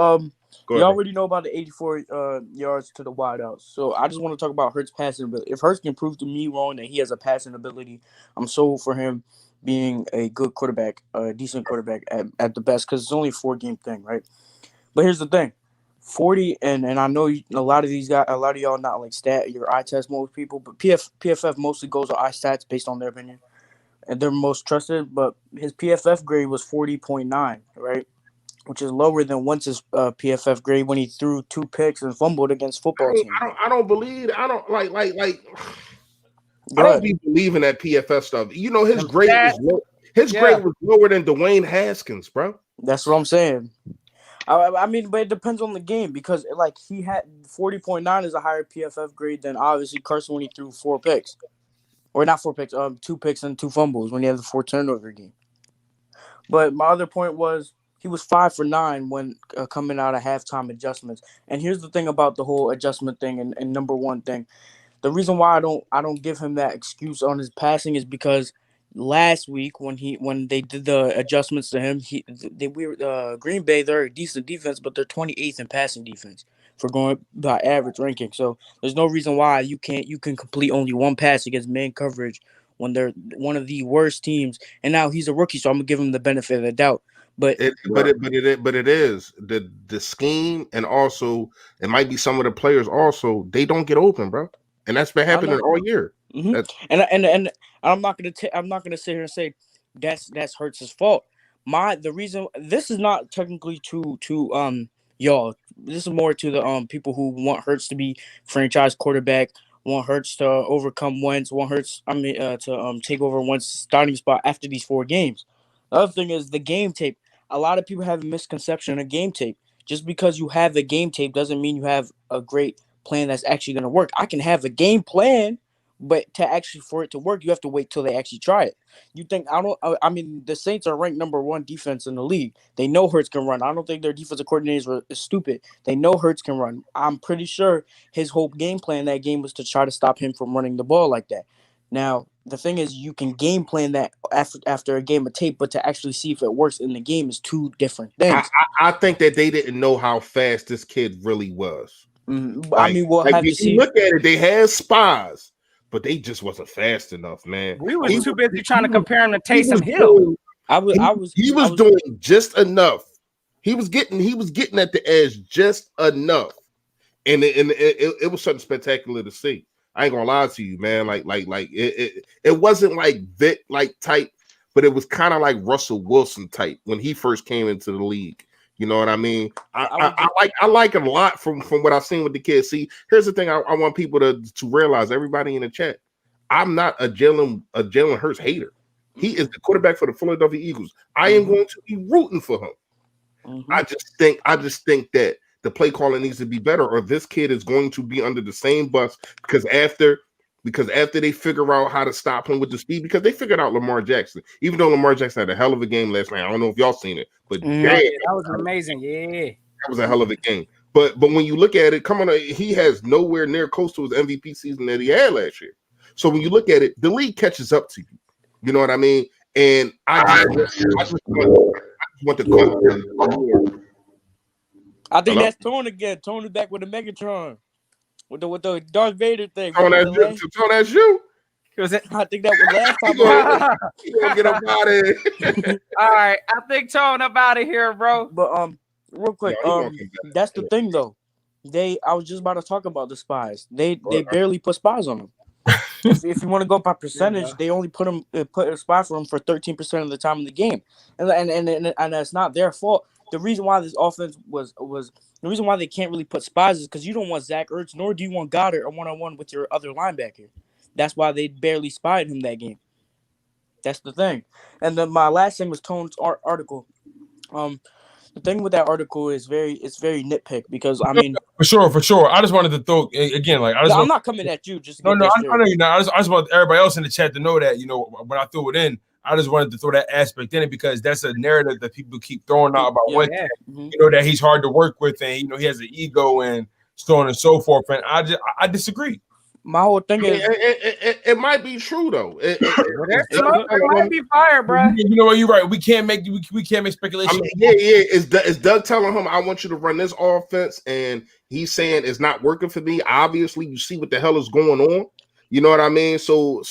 you already know about the 84 yards to the wideouts. So I just want to talk about Hurts' passing ability. If Hurts can prove to me wrong that he has a passing ability, I'm sold for him being a good quarterback, a decent quarterback at the best, because it's only a 4-game thing, right? But here's the thing. 40, and I know a lot of y'all not like your eye test most people, but PFF mostly goes on eye stats based on their opinion, and they're most trusted. But his PFF grade was 40.9, right, which is lower than Wentz's PFF grade when he threw 2 picks and fumbled against football teams. I don't believe. I don't like. I don't be believing that PFF stuff. You know, his grade was low. His grade was lower than Dwayne Haskins, bro. That's what I'm saying. I mean, but it depends on the game because, like, he had 40.9 is a higher PFF grade than obviously Carson when he threw 4 picks, or not 4 picks, 2 picks and 2 fumbles when he had the 4 turnover game. But my other point was he was 5 for 9 when coming out of halftime adjustments. And here's the thing about the whole adjustment thing and number one thing. The reason why I don't give him that excuse on his passing is because last week when they did the adjustments to him, Green Bay, they're a decent defense, but they're 28th in passing defense for going by average ranking. So there's no reason why you can complete only 1 pass against man coverage when they're one of the worst teams. And now he's a rookie, so I'm gonna give him the benefit of the doubt. But it is the scheme, and also it might be some of the players also they don't get open, bro. And that's been happening all year. Mm-hmm. And I'm not gonna sit here and say that's Hurts' fault. The reason this is not technically to y'all. This is more to the people who want Hurts to be franchise quarterback, want Hurts to overcome Wentz, want Hurts to take over Wentz's starting spot after these 4 games. The other thing is the game tape. A lot of people have a misconception of game tape. Just because you have the game tape doesn't mean you have a great plan that's actually going to work. I can have a game plan, but for it to work, you have to wait till they actually try it. I mean, the Saints are ranked number 1 defense in the league. They know Hurts can run. I don't think their defensive coordinators were stupid. They know Hurts can run. I'm pretty sure his whole game plan that game was to try to stop him from running the ball like that. Now, the thing is, you can game plan that after a game of tape, but to actually see if it works in the game is 2 different things. I think that they didn't know how fast this kid really was. Mm-hmm. I mean, we'll have to see. Look at it; they had spies, but they just wasn't fast enough, man. We were too busy trying to compare him to Taysom Hill. He was doing just enough. He was getting at the edge just enough, and it was something spectacular to see. I ain't gonna lie to you, man. Like it wasn't like Vic type, but it was kind of like Russell Wilson type when he first came into the league. You know what I mean? I like him a lot from what I've seen with the kids. See, here's the thing I want people to realize, everybody in the chat. I'm not a Jalen Hurts hater. He is the quarterback for the Philadelphia Eagles. I am going to be rooting for him. Mm-hmm. I just think that the play calling needs to be better, or this kid is going to be under the same bus because after they figure out how to stop him with the speed, because they figured out Lamar Jackson, even though Lamar Jackson had a hell of a game last night. I don't know if y'all seen it, but Mm. damn, Oh, yeah, that was amazing. Yeah. that was a hell of a game. But when you look at it, come on, he has nowhere near close to his MVP season that he had last year. So when you look at it, the league catches up to you. You know what I mean? And I just want to come. I think Hello? that's Tone again. Tone is back with the Megatron, with the Darth Vader thing. Tone, that's you. Was it? I think that was last time. You gonna get up out of here. All right, I think Tone up out of here, bro. But real quick, No, that's the thing though. I was just about to talk about the spies. They barely put spies on them. if you want to go by percentage, they only put a spy for them for 13% of the time in the game, and that's not their fault. The reason why this offense was the reason why they can't really put spies is because you don't want Zach Ertz, nor do you want Goddard a one-on-one with your other linebacker. That's why they barely spied him that game. That's the thing. And then my last thing was Tone's article. The thing with that article is it's very nitpick because I mean for sure. I just wanted to throw again, like I'm not coming at you. Just I know you're not. I just want everybody else in the chat to know that when I threw it in, I just wanted to throw that aspect in it because that's a narrative that people keep throwing out about that he's hard to work with and he has an ego and so on and so forth. And I disagree. My whole thing is it might be true though. It might be fire, bro. You know what? You're right. We can't make speculation. Is Doug telling him I want you to run this offense, and he's saying it's not working for me? Obviously, you see what the hell is going on. You know what I mean? So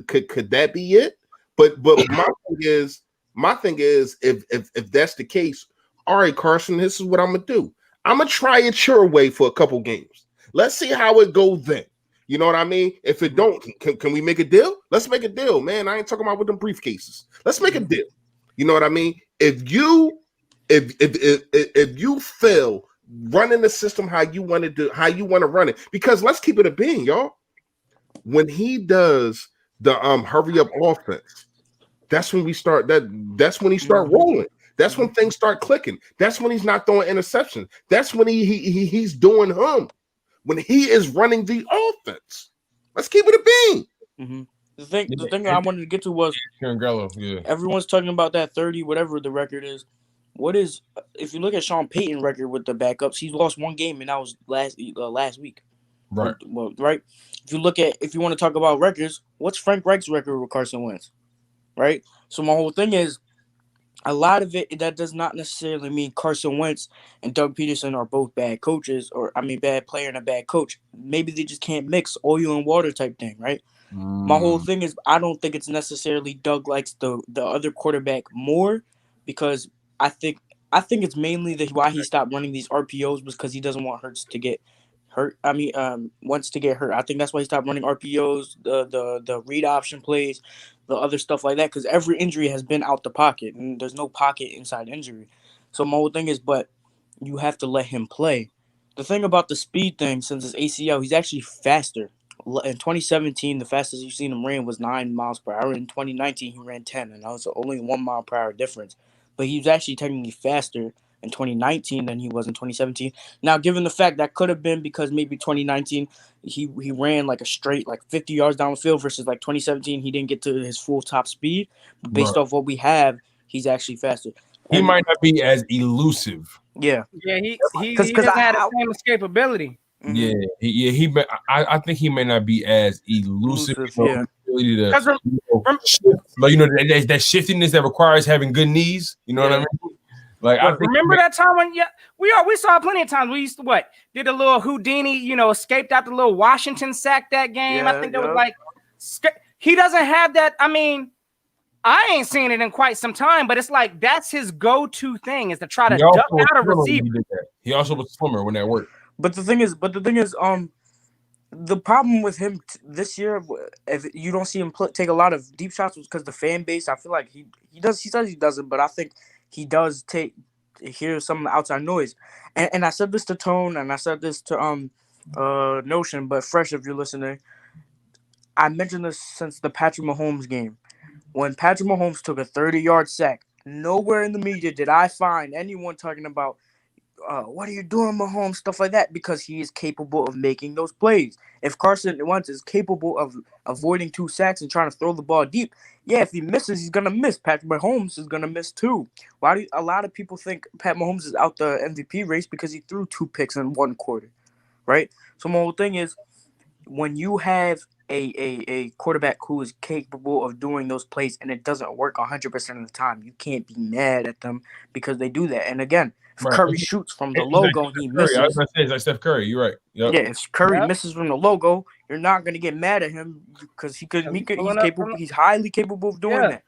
could that be it? But my thing is if that's the case, all right, Carson, this is what I'm gonna do. I'm gonna try it your way for a couple games. Let's see how it goes then. You know what I mean? If it don't, can we make a deal? Let's make a deal, man. I ain't talking about with them briefcases. Let's make a deal. You know what I mean? If you fail running the system how you want to run it, because let's keep it a being, y'all. When he does the hurry up offense, that's when we start that's when he start rolling. That's when things start clicking. That's when he's not throwing interceptions. That's when he's doing when he is running the offense. Let's keep it a bean. Mm-hmm. The thing that I wanted to get to was everyone's talking about that 30, whatever the record is. What is if you look at Sean Payton's record with the backups, he's lost one game and that was last week. Right. Well, right. If you want to talk about records, what's Frank Reich's record with Carson Wentz? Right. So my whole thing is a lot of it that does not necessarily mean Carson Wentz and Doug Peterson are both bad coaches, bad player and a bad coach. Maybe they just can't mix oil and water type thing, right? My whole thing is I don't think it's necessarily Doug likes the other quarterback more because I think it's mainly why he stopped running these RPOs was because he doesn't want Hurts to get hurt. Wants to get hurt. I think that's why he stopped running RPOs, the read option plays, the other stuff like that, because every injury has been out the pocket, and there's no pocket inside injury. So my whole thing is, but you have to let him play. The thing about the speed thing, since it's ACL, he's actually faster. In 2017, the fastest you've seen him ran was 9 miles per hour. In 2019, he ran 10, and that was only 1 mile per hour difference. But he was actually technically faster in 2019 than he was in 2017. Now, given the fact that could have been because maybe 2019 he ran like a straight 50 yards down the field versus 2017 he didn't get to his full top speed. But based off what we have, he's actually faster. He might not be as elusive. Yeah. Yeah, he doesn't have the same escapability. Mm-hmm. I think he may not be as elusive. Yeah. That shiftiness that requires having good knees. You know what I mean? Remember that time when we saw plenty of times we used to did a little Houdini, escaped out the little Washington sack that game. I think that was he doesn't have that. I mean, I ain't seen it in quite some time, but it's that's his go-to thing is to try to duck out a receiver. He also was a swimmer when that worked. But the thing is, the problem with him this year, if you don't see him take a lot of deep shots, was because the fan base. I feel like he does. He says he doesn't, but I think he does hear some of the outside noise. And I said this to Tone, and I said this to Notion, but Fresh, if you're listening, I mentioned this since the Patrick Mahomes game. When Patrick Mahomes took a 30-yard sack Nowhere in the media did I find anyone talking about what are you doing, Mahomes, stuff like that, because he is capable of making those plays. If Carson Wentz is capable of avoiding 2 sacks and trying to throw the ball deep, yeah, if he misses, he's gonna miss. Patrick Mahomes is gonna miss too. A lot of people think Pat Mahomes is out the MVP race because he threw 2 picks in 1 quarter, right? So my whole thing is, when you have a quarterback who is capable of doing those plays and it doesn't work 100% of the time, you can't be mad at them because they do that. And again, if Right. Curry shoots from the It's logo like and he Curry. I was misses, gonna say it's like Steph Curry. You're right. Yep. yeah, if Curry Yep. misses from the logo, you're not gonna get mad at him because he's capable. He's highly capable of doing that.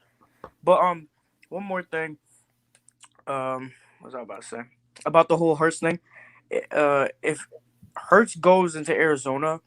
But one more thing. What was I about to say about the whole Hurts thing? If Hurts goes into Arizona,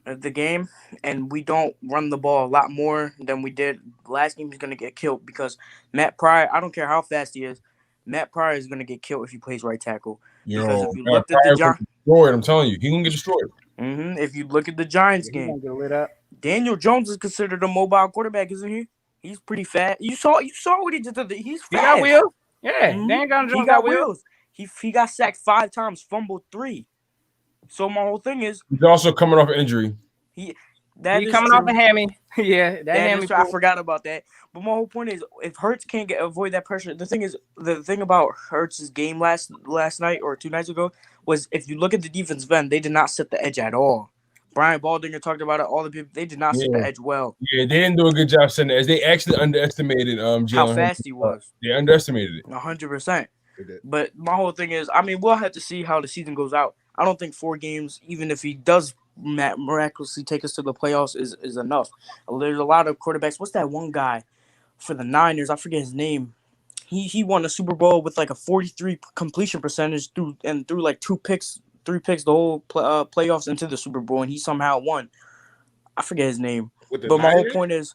the game, and we don't run the ball a lot more than we did last game, he's gonna get killed because Matt Pryor. I don't care how fast he is. Matt Pryor is gonna get killed if he plays right tackle. Because if you looked at the Giants, I'm telling you, he gonna get destroyed. If you look at the Giants game, get lit up. Daniel Jones is considered a mobile quarterback, isn't he? He's pretty fast. You saw what he did. He's fast. He got wheels. Yeah, Mhm. Jones He got wheels. He got sacked 5 times, fumbled 3. So my whole thing is, He's also coming off an injury. He coming off a hammy. Yeah, that hammy. Is true. I forgot about that. But my whole point is, if Hurts can't avoid that pressure, the thing about Hurts' game last night or 2 nights ago was, if you look at the defensive end, they did not set the edge at all. Brian Baldinger talked about it. All the people, they did not set the edge well. Yeah, they didn't do a good job setting the edge. They actually underestimated Jalen how fast he was. They underestimated it. 100%. But my whole thing is, I mean, we'll have to see how the season goes out. I don't think 4 games, even if he does miraculously take us to the playoffs, is enough. There's a lot of quarterbacks. What's that one guy for the Niners? I forget his name. He won the Super Bowl with like a 43 completion percentage through like 3 picks the whole playoffs into the Super Bowl, and he somehow won. I forget his name. But my whole point is,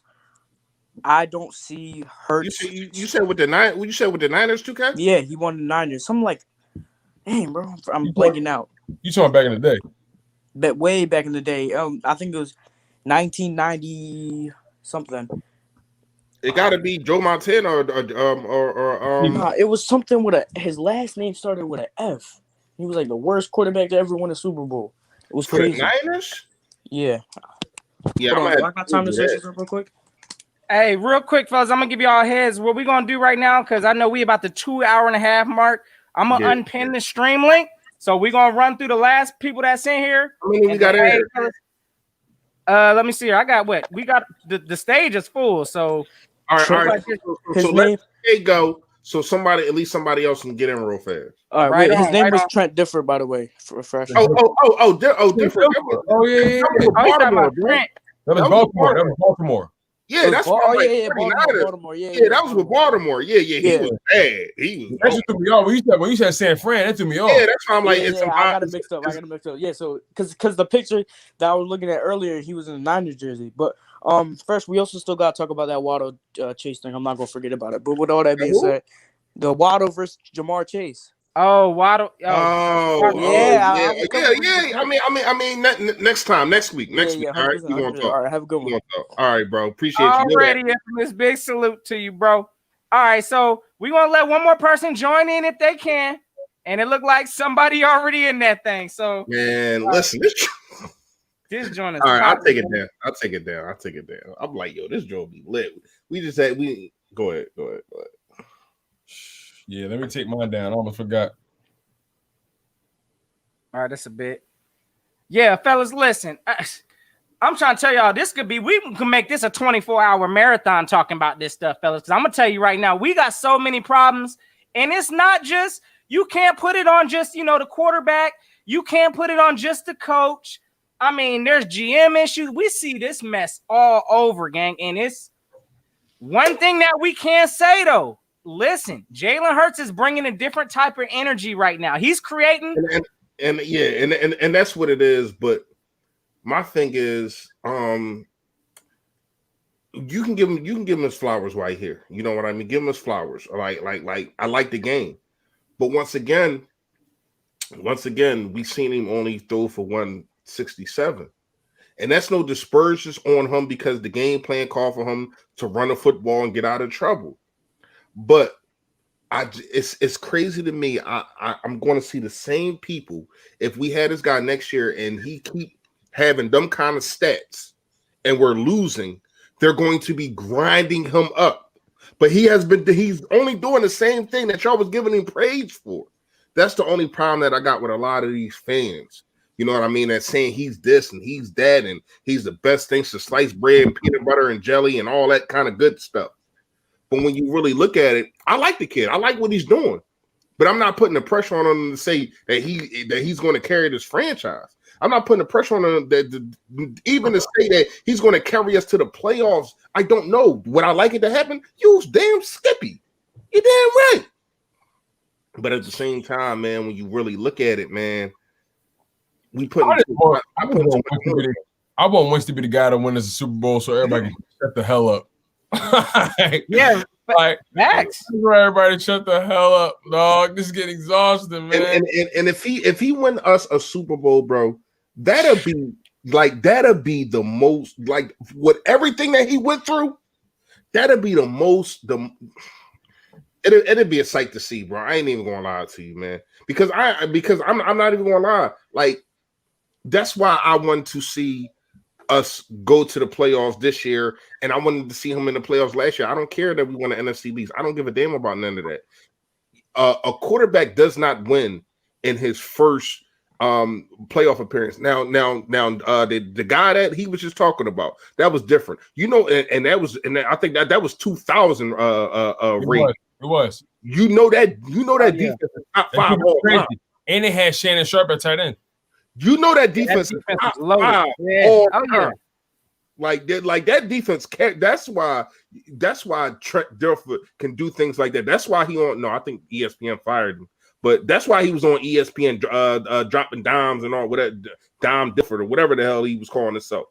I don't see Hurts. You said with the Niners too, Kev? Yeah, he won the Niners. Something like, dang, bro, I'm blanking out. You talking back in the day? But way back in the day, I think it was 1990 something. It got to be Joe Montana or Nah, it was something with his last name started with an F. He was like the worst quarterback to ever win a Super Bowl. It was crazy. The Niners? Yeah. Yeah, I got time to search this up real quick. Hey, real quick, fellas, I'm gonna give y'all heads what we're gonna do right now, because I know we about the 2 hour and a half mark. I'm gonna unpin the stream link, so we're gonna run through the last people that's in here. How many we got in here? Let me see here. I got what we got. The stage is full, so all right. So let it go. So at least somebody else can get in real fast. All right, his name was Trent Difford, by the way, for fresh. Difford. Oh yeah. That was Baltimore. Yeah, that's Baltimore. Yeah, that was with Baltimore. Yeah. He was bad. That just threw me off. When you said San Fran, that threw me off. Yeah, that's why I'm like, I got it mixed up. Yeah, so because the picture that I was looking at earlier, he was in the Niners jersey. But first, we also still got to talk about that Waddle Chase thing. I'm not gonna forget about it. But with all that being said, the Waddle versus Jamar Chase. Oh, Waddle. Yeah. I mean, next week. All right, we gonna talk. All right, have a good one. All right, bro. Appreciate you. Already, this big salute to you, bro. All right, so we're gonna let one more person join in if they can, and it looked like somebody already in that thing. So, man, listen, this joint is. All right, I'll take it down. I'm like, yo, this joint be lit. Go ahead. Yeah, let me take mine down. I almost forgot. All right, that's a bit. Yeah, fellas, listen. I'm trying to tell y'all, we can make this a 24-hour marathon talking about this stuff, fellas. Because I'm going to tell you right now, we got so many problems. And it's not just, you can't put it on just, the quarterback. You can't put it on just the coach. I mean, there's GM issues. We see this mess all over, gang. And it's one thing that we can't say, though. Listen, Jalen Hurts is bringing a different type of energy right now. He's creating, and that's what it is. But my thing is, you can give him his flowers right here. You know what I mean? Give him his flowers. Like I like the game, but once again, we seen him only throw for 167, and that's no dispersions on him because the game plan called for him to run a football and get out of trouble. But It's crazy to me. I'm going to see the same people if we had this guy next year and he keep having them kind of stats and we're losing. They're going to be grinding him up, but he's only doing the same thing that y'all was giving him praise for. That's the only problem that I got with a lot of these fans. You know what I mean? That saying he's this and he's that and he's the best things to sliced bread and peanut butter and jelly and all that kind of good stuff. But when you really look at it, I like the kid. I like what he's doing. But I'm not putting the pressure on him to say that he's going to carry this franchise. I'm not putting the pressure on him even to say that he's going to carry us to the playoffs. I don't know. Would I like it to happen? Use damn Skippy. You're damn right. But at the same time, man, when you really look at it, man, I want Wentz to be the guy that wins the Super Bowl so everybody can shut the hell up. Yeah, like Max. Everybody shut the hell up, dog. This is getting exhausting, man. And if he win us a Super Bowl, bro, that'll be the most, like, with everything that he went through, that'll be the most it'd be a sight to see, bro. I ain't even gonna lie to you, man. Because I'm not even gonna lie. Like, that's why I wanted to see us go to the playoffs this year, and I wanted to see him in the playoffs last year. I don't care that we won the NFC East. I don't give a damn about none of that. A quarterback does not win in his first playoff appearance. Now, the guy that he was just talking about, that was different, you know, and I think that was 2000 rate. It was. You know that defense is top 5 all time. And they had Shannon Sharp at tight end. You know that defense is top 5 all time. Like that defense can't. That's why Trent Dilfer can do things like that. That's why I think ESPN fired him. But that's why he was on ESPN dropping dimes and all, whatever, dime Dilfer or whatever the hell he was calling himself.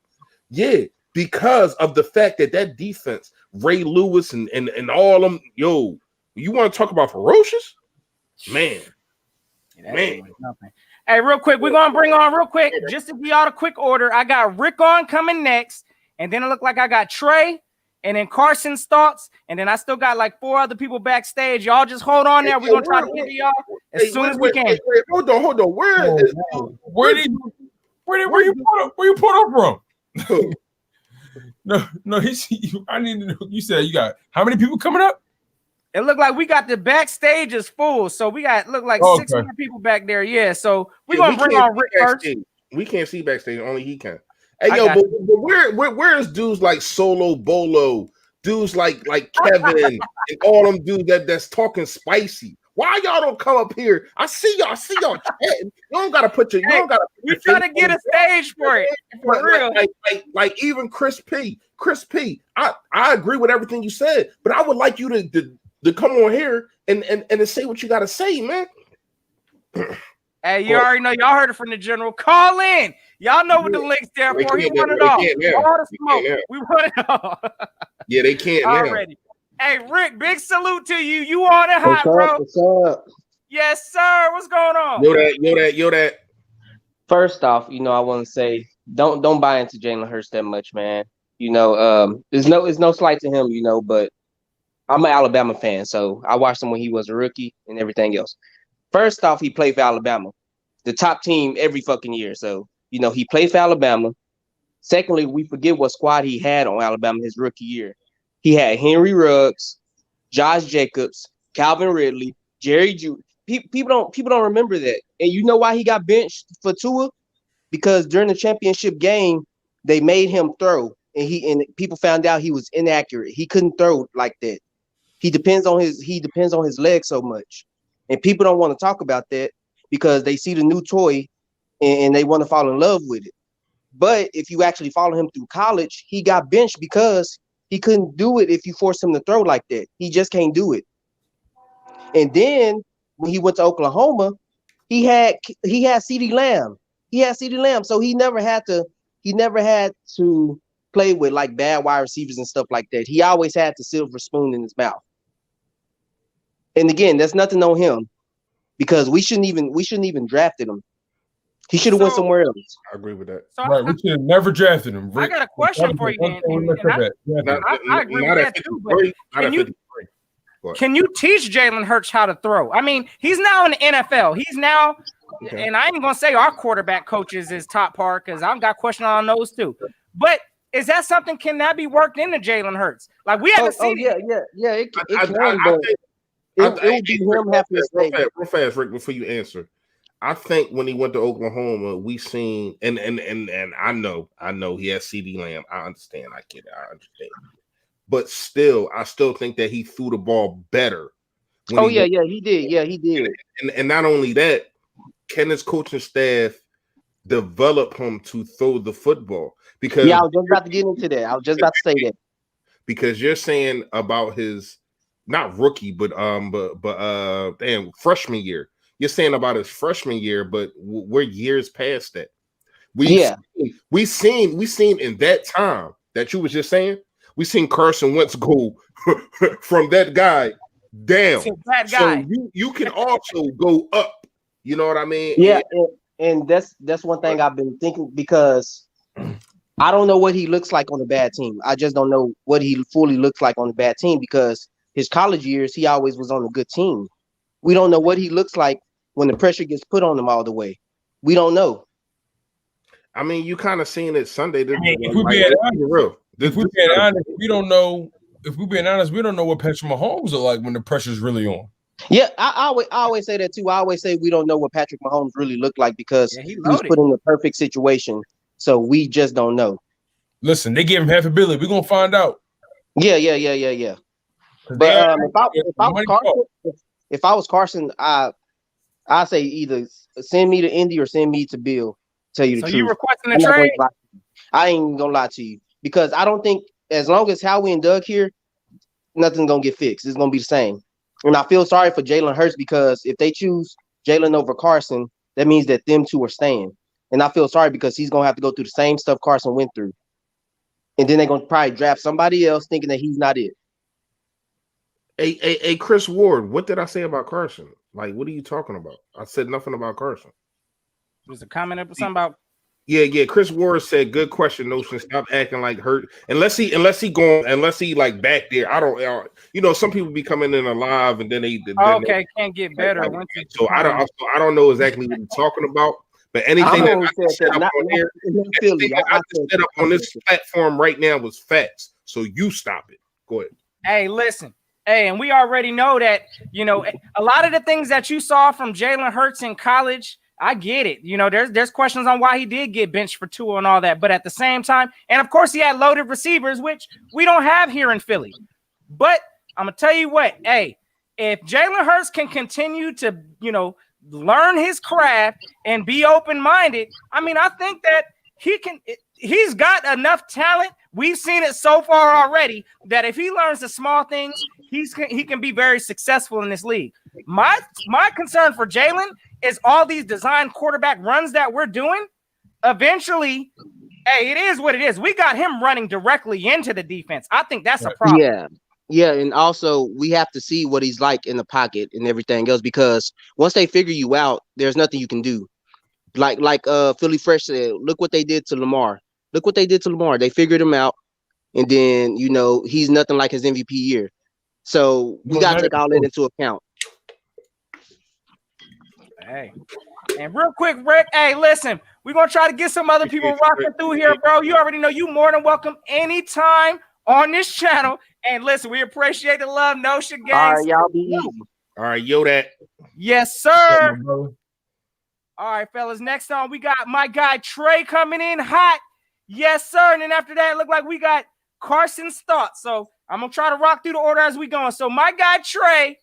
Yeah, because of the fact that defense, Ray Lewis and all them, yo, you want to talk about ferocious? Man. Man. Hey, real quick, we're gonna bring on real quick, just to be out of quick order. I got Rick on coming next, and then it looked like I got Trey, and then Carson's thoughts, and then I still got like 4 other people backstage. Y'all just hold on there. We're gonna try to get to y'all as soon as we can. Hold on. Where you pull up from? No. I need to know. You said you got how many people coming up? It looked like we got the backstage is full, so we got 600 people back there. Yeah, so we're gonna bring on Rick first. We can't see backstage, only he can. Hey, yo, but where is dudes like Solo Bolo, dudes like Kevin and all them dudes that's talking spicy? Why y'all don't come up here? I see y'all chatting. You don't gotta put your. We trying to get a stage for it. For real. Like even Chris P. I agree with everything you said, but I would like you to come on here and to say what you gotta say, man. Hey, you already know. Y'all heard it from the general. Call in. Y'all know what the link's there for. He want it all. All the smoke. We want it all. Yeah, they can't already. Hey, Rick, big salute to you. You on it hot, bro. What's up? Yes, sir. What's going on? Yo that. First off, I want to say don't buy into Jalen Hurts that much, man. There's no slight to him, but I'm an Alabama fan, so I watched him when he was a rookie and everything else. First off, he played for Alabama, the top team every fucking year. So, he played for Alabama. Secondly, we forget what squad he had on Alabama his rookie year. He had Henry Ruggs, Josh Jacobs, Calvin Ridley, Jerry Jeudy. People don't remember that. And you know why he got benched for Tua? Because during the championship game, they made him throw, and people found out he was inaccurate. He couldn't throw like that. He depends on his legs so much. And people don't want to talk about that because they see the new toy and they want to fall in love with it. But if you actually follow him through college, he got benched because he couldn't do it if you forced him to throw like that. He just can't do it. And then when he went to Oklahoma, he had CeeDee Lamb. So he never had to play with like bad wide receivers and stuff like that. He always had the silver spoon in his mouth. And again, that's nothing on him because we shouldn't even drafted him. He should have went somewhere else. I agree with that. So right, we should have never drafted him. I got a question for you, and I agree with that too. But Can you teach Jalen Hurts how to throw? I mean, he's now in the NFL. He's now, and I ain't gonna say our quarterback coaches is top par because I've got questions on those too. But is that something? Can that be worked into Jalen Hurts? Like we haven't seen. It would be him having to stay. Real fast, Rick, before you answer. I think when he went to Oklahoma, we seen and I know he has CD Lamb. I understand. I get it. I understand. But still, I still think that he threw the ball better. He did. Yeah, he did. And not only that, can his coaching staff develop him to throw the football? Because I was just about to get into that. I was just about to say that. Because you're saying about his not rookie, but freshman year. You're saying about his freshman year, but we're years past that. We seen in that time that you was just saying, we seen Carson Wentz go from that guy down. So you can also go up. You know what I mean? Yeah, and that's one thing I've been thinking because I don't know what he looks like on a bad team. I just don't know what he fully looks like on a bad team because his college years, he always was on a good team. We don't know what he looks like when the pressure gets put on him all the way. We don't know. I mean, you kind of seeing it Sunday. If we're being honest, we don't know. If we're being honest, we don't know what Patrick Mahomes are like when the pressure's really on. Yeah, I always say that too. I always say we don't know what Patrick Mahomes really looked like because he was put in the perfect situation. So we just don't know. Listen, they gave him $500 million. We're gonna find out. Yeah. But if I was Carson, I say either send me to Indy or send me to Bill. Tell you the truth. So you requesting a trade? I ain't gonna lie to you because I don't think as long as Howie and Doug here, nothing's gonna get fixed. It's gonna be the same. And I feel sorry for Jalen Hurts because if they choose Jalen over Carson, that means that them two are staying. And I feel sorry because he's gonna have to go through the same stuff Carson went through. And then they're gonna probably draft somebody else thinking that he's not it. Hey, Chris Ward, what did I say about Carson? Like, what are you talking about? I said nothing about Carson. Was a comment up or something about? Yeah. Chris Ward said, "Good question, Notion. Stop acting like hurt. Unless he like back there. I don't. Some people be coming in alive and then they. Can't get better. So I don't know exactly what you're talking about. But anything that I set up on this platform right now was facts. So you stop it. Go ahead. Hey, listen. Hey, and we already know that, a lot of the things that you saw from Jalen Hurts in college, I get it. There's questions on why he did get benched for Tua and all that. But at the same time, and of course he had loaded receivers, which we don't have here in Philly. But I'm going to tell you what, hey, if Jalen Hurts can continue to, learn his craft and be open-minded, I mean, I think that he's got enough talent. We've seen it so far already that if he learns the small things, he can be very successful in this league. My concern for Jalen is all these design quarterback runs that we're doing. Eventually, hey, it is what it is. We got him running directly into the defense. I think that's a problem. Yeah, and also we have to see what he's like in the pocket and everything else because once they figure you out, there's nothing you can do. Like Philly Fresh said, look what they did to Lamar. They figured him out, and then he's nothing like his MVP year. So we gotta take all that into account. Hey, and real quick, Rick. Hey, listen, we're gonna try to get some other people rocking through here, bro. You already know you more than welcome anytime on this channel. And listen, we appreciate the love, Notion gang. All right, y'all be easy. All right, yo, that. Yes, sir. All right, fellas. Next on, we got my guy Trey coming in hot. Yes, sir. And then after that, it looked like we got Carson's thoughts. So I'm gonna try to rock through the order as we go. So my guy Trey.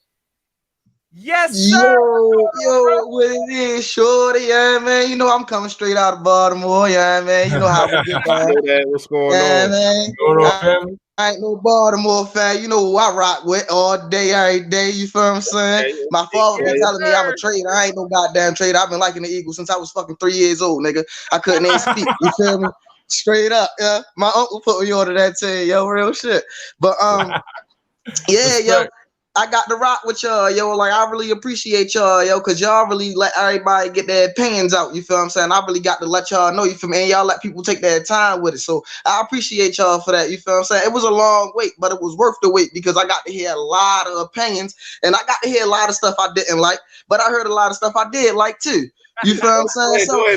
Yes, sir. Yo, what it is, shorty, yeah, man. I'm coming straight out of Baltimore, yeah, man. You know how we get down. What's going on? Man. I ain't no Baltimore fan. You know who I rock with all day, every day. You feel what I'm saying? My father been telling me I'm a trader. I ain't no goddamn trader. I've been liking the Eagles since I was fucking 3 years old, nigga. I couldn't even speak. You feel me? Straight up, yeah. My uncle put me on to that team, yo, real shit. But yeah, yo. I got to rock with y'all, yo. Like, I really appreciate y'all, yo, because y'all really let everybody get their opinions out. You feel what I'm saying? I really got to let y'all know, you feel me? And y'all let people take their time with it. So I appreciate y'all for that. You feel what I'm saying? It was a long wait, but it was worth the wait because I got to hear a lot of opinions and I got to hear a lot of stuff I didn't like, but I heard a lot of stuff I did like too. You feel what I'm saying? So we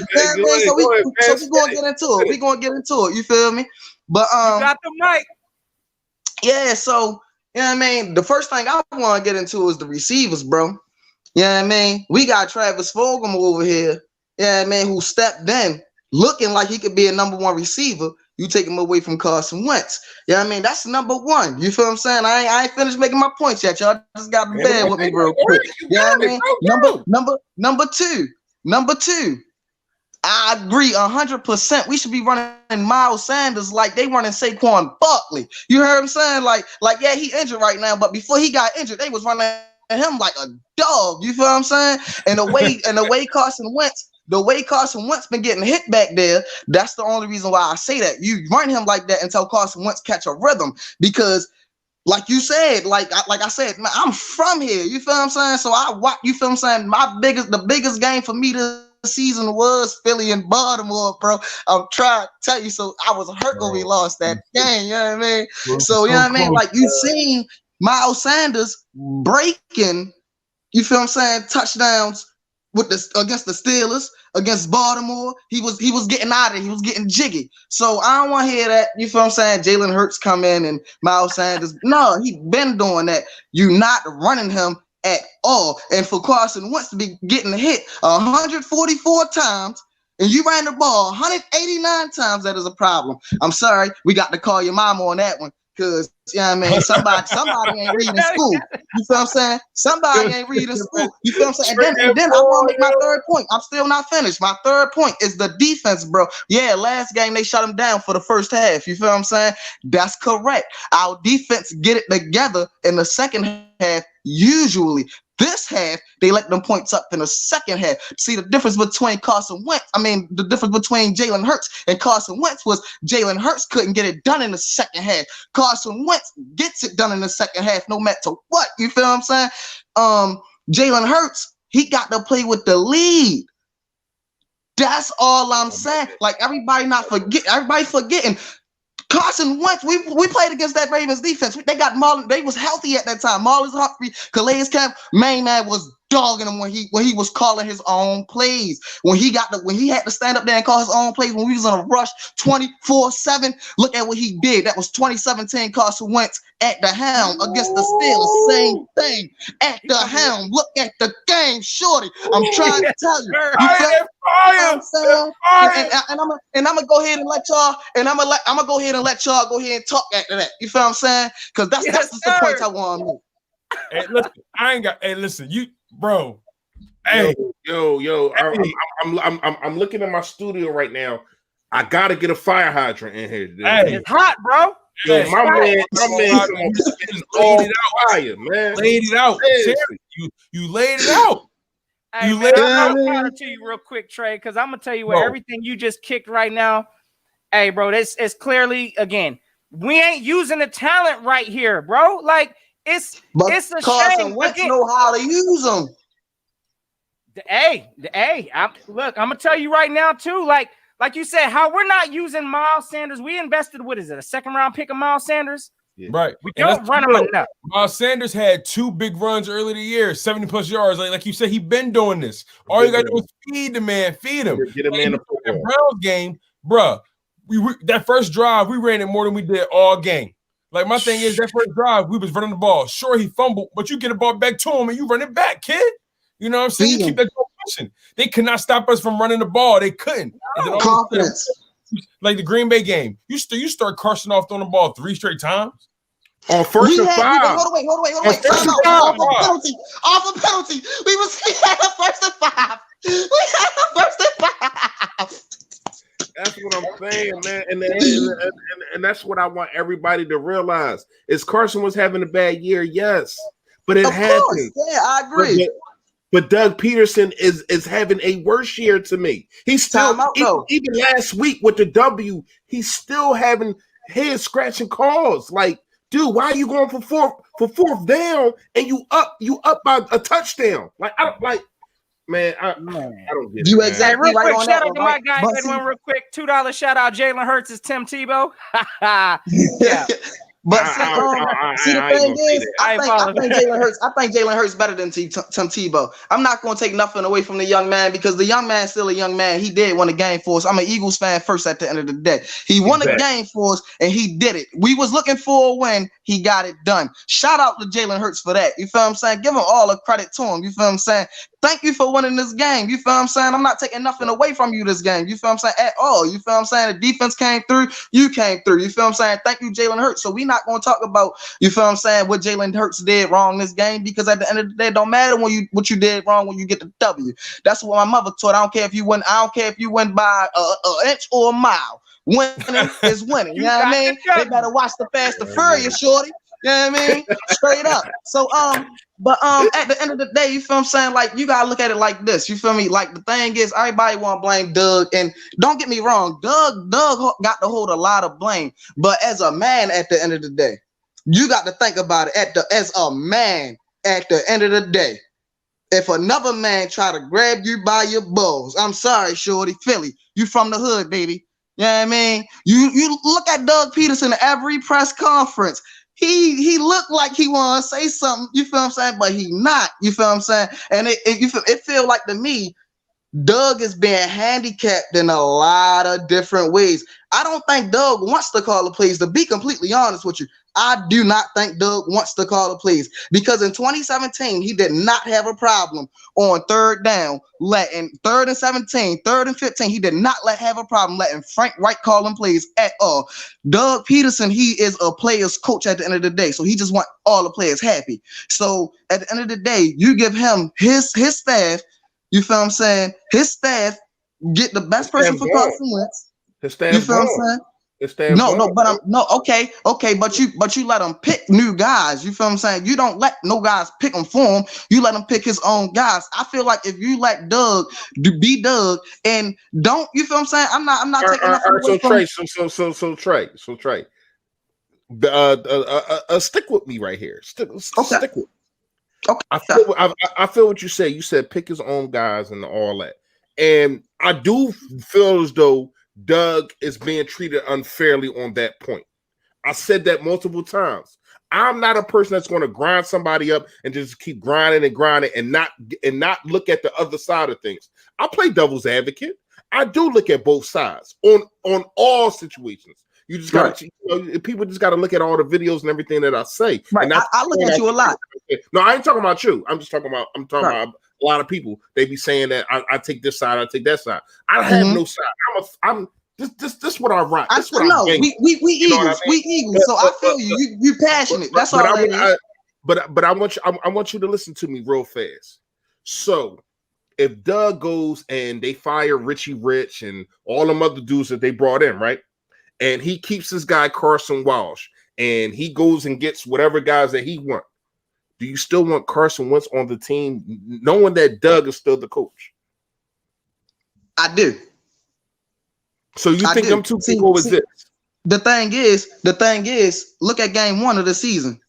gonna get into it. We gonna get into it. You feel me? But you got the mic. Yeah, so you know what I mean? The first thing I want to get into is the receivers, bro. You know what I mean? We got Travis Fulgham over here, you know what I mean, who stepped in looking like he could be a number one receiver. You take him away from Carson Wentz. You know what I mean? That's number one. You feel what I'm saying? I ain't finished making my points yet. Y'all just got to bear with me real quick. You know what I mean? Number two. I agree 100%. We should be running Miles Sanders like they running Saquon Barkley. You heard what I'm saying? Like, yeah, he injured right now, but before he got injured, they was running him like a dog. You feel what I'm saying? And the way Carson Wentz been getting hit back there, that's the only reason why I say that. You run him like that until Carson Wentz catch a rhythm because like you said, like I said, man, I'm from here. You feel what I'm saying? So I watch. You feel what I'm saying? The biggest game for me this season was Philly and Baltimore, bro. I'm trying to tell you. So I was hurt when we lost that game. You know what I mean? So you know what I mean? Like you seen Miles Sanders breaking. You feel what I'm saying? Touchdowns with against the Steelers, against Baltimore. He was getting out of it. He was getting jiggy. So I don't want to hear that. You feel what I'm saying? Jalen Hurts come in and Miles Sanders. No, he been doing that. You not running him at all. And for Carson Wentz to be getting hit 144 times and you ran the ball 189 times, that is a problem. I'm sorry. We got to call your mama on that one. Because, you know what I mean, somebody ain't reading school. You feel what I'm saying? Somebody ain't reading school. You feel what I'm saying? And then I want to make my third point. I'm still not finished. My third point is the defense, bro. Yeah, last game they shut them down for the first half. You feel what I'm saying? That's correct. Our defense get it together in the second half usually. This half, they let them points up in the second half. See, the difference between the difference between Jalen Hurts and Carson Wentz was Jalen Hurts couldn't get it done in the second half. Carson Wentz gets it done in the second half no matter what. You feel what I'm saying? Jalen Hurts, he got to play with the lead. That's all I'm saying. Like, everybody forgetting. Carson Wentz, we played against that Ravens defense. They got Marlon. They was healthy at that time. Marlon Humphrey, Calais Camp, man was dogging him when he was calling his own plays. When he had to stand up there and call his own plays when we was in a rush 24/7. Look at what he did. That was 2017 Carson Wentz at the helm against the Steelers. Same thing at the helm. Look at the game, shorty. I'm trying to tell you. And I'm gonna go ahead and let y'all. And I'm gonna go ahead and let y'all go ahead and talk after that. You feel what I'm saying? Because that's the point I want to make. Hey, listen, I ain't got. Hey, listen, you, bro. Hey, yo. I'm looking at my studio right now. I gotta get a fire hydrant in here. Hey, it's hot, bro. Yo, my man just laid it out, fire, man. Laid it out. You laid it out. Hey, you man, I'll counter to you real quick, Trey, because I'm gonna tell you what, everything you just kicked right now. Hey, bro, this is clearly again. We ain't using the talent right here, bro. Like it's a shame. Wentz know how to use them. I'm gonna tell you right now too. Like you said, how we're not using Miles Sanders. We invested, what is it, a second round pick of Miles Sanders? Yeah. Right. We don't run him enough. Miles Sanders had 2 big runs early in the year, 70+ yards. Like you said, he been doing this. All you got to do is feed the man, feed him. Get him in the Browns game, bruh. That first drive, we ran it more than we did all game. Like, my thing is, that first drive, we was running the ball. Sure, he fumbled, but you get the ball back to him and you run it back, kid. You know what I'm saying? You keep that pushing. They could not stop us from running the ball. They couldn't. No. Confidence. Like the Green Bay game, you start Carson off throwing the ball 3 straight times. On first and 5. Hold on. Off a penalty. We had a first and 5. That's what I'm saying, man. And that's what I want everybody to realize. Is Carson was having a bad year, yes. But it happened. Yeah, I agree. But Doug Peterson is having a worse year to me. He's still even last week with the W, he's still having head scratching calls. Like, dude, why are you going for for fourth down and you up by a touchdown. Like I don't like. Man, I don't get it. You man. exactly Real right quick, on shout that out to one, my right? guy But Edwin see, real quick. $2 shout out Jalen Hurts is Tim Tebow. Yeah. but see, see, the I ain't thing gonna say is, that. I think Jalen Hurts better than Tim Tebow. I'm not gonna take nothing away from the young man because the young man's still a young man. He did win a game for us. I'm an Eagles fan first at the end of the day. He won a game for us and he did it. We was looking for a win. He got it done. Shout out to Jalen Hurts for that. You feel what I'm saying? Give him all the credit to him. You feel what I'm saying? Thank you for winning this game. You feel what I'm saying? I'm not taking nothing away from you this game. You feel what I'm saying? At all. You feel what I'm saying? The defense came through. You came through. You feel what I'm saying? Thank you, Jalen Hurts. So we not going to talk about, you feel what I'm saying, what Jalen Hurts did wrong this game because at the end of the day, it don't matter what you did wrong when you get the W. That's what my mother taught. I don't care if you win by an inch or a mile. Winning is winning. You know what I mean? They better watch the Fast and Furious, shorty. You know what I mean? Straight up. So but at the end of the day, you feel what I'm saying? Like you gotta look at it like this. You feel me? Like the thing is, everybody want to blame Doug, and don't get me wrong, Doug got to hold a lot of blame. But as a man, at the end of the day, you got to think about it. As a man, at the end of the day, if another man try to grab you by your balls, I'm sorry, shorty, Philly, you from the hood, baby. You know what I mean? You look at Doug Peterson at every press conference. He looked like he want to say something, you feel what I'm saying, but he not, you feel what I'm saying? And it feel like to me, Doug is being handicapped in a lot of different ways. I don't think Doug wants to call the plays, to be completely honest with you. I do not think Doug wants to call the plays because in 2017, he did not have a problem on third down, letting 3rd and 17, 3rd and 15. He did not have a problem letting Frank Wright call them plays at all. Doug Peterson, he is a player's coach at the end of the day. So he just want all the players happy. So at the end of the day, you give him his staff, you feel what I'm saying? His staff get the best person for Carson Wentz. His staff, you feel what I'm saying? Okay, but you let him pick new guys. You feel what I'm saying? You don't let no guys pick him for him. You let him pick his own guys. I feel like if you let Doug be Doug and don't, you feel what I'm saying? I'm not taking nothing away from Trey. So Trey. Stick with me right here. Stick with me. Okay. I feel what you say. You said pick his own guys and all that. And I do feel as though Doug is being treated unfairly on that point. I said that multiple times. I'm not a person that's going to grind somebody up and just keep grinding and not look at the other side of things. I play devil's advocate. I do look at both sides on all situations. You just got to, people just got to look at all the videos and everything that I say. Right. And I look at you a lot. No, I ain't talking about you. I'm talking about a lot of people. They be saying that I take this side, I take that side. I have no side. I'm this what I rock. This what I we Eagles. We Eagles. So I feel you. You passionate. That's all that is. But I want you to listen to me real fast. So if Doug goes and they fire Richie Rich and all them other dudes that they brought in, right? And he keeps this guy Carson Walsh and he goes and gets whatever guys that he wants. Do you still want Carson Wentz on the team, knowing that Doug is still the coach? I do. So you think them two people was this? The thing is, look at game 1 of the season.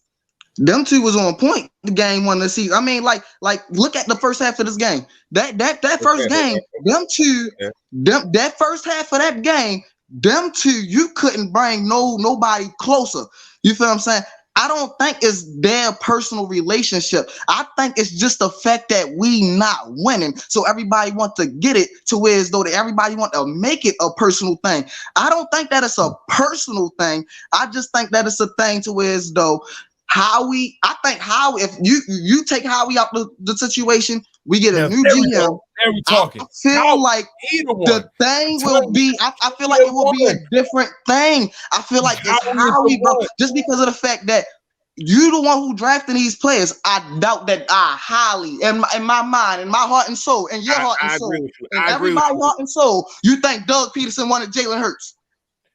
Them two was on point. The game 1 of the season. I mean, like, look at the first half of this game. That first game, them two, that first half of that game, them two, you couldn't bring nobody closer. You feel what I'm saying? I don't think it's their personal relationship. I think it's just the fact that we not winning. So everybody want to get it to where as though everybody want to make it a personal thing. I don't think that it's a personal thing. I just think that it's a thing to where as though if you take Howie out the situation, we get a new GM. I feel like the thing will be. I feel like it will be a different thing. I feel like it's Howie, bro. Just because of the fact that you the one who drafted these players, I doubt that highly in my mind, in my heart and soul, in your heart and soul, and everybody's heart and soul, you think Doug Peterson wanted Jalen Hurts.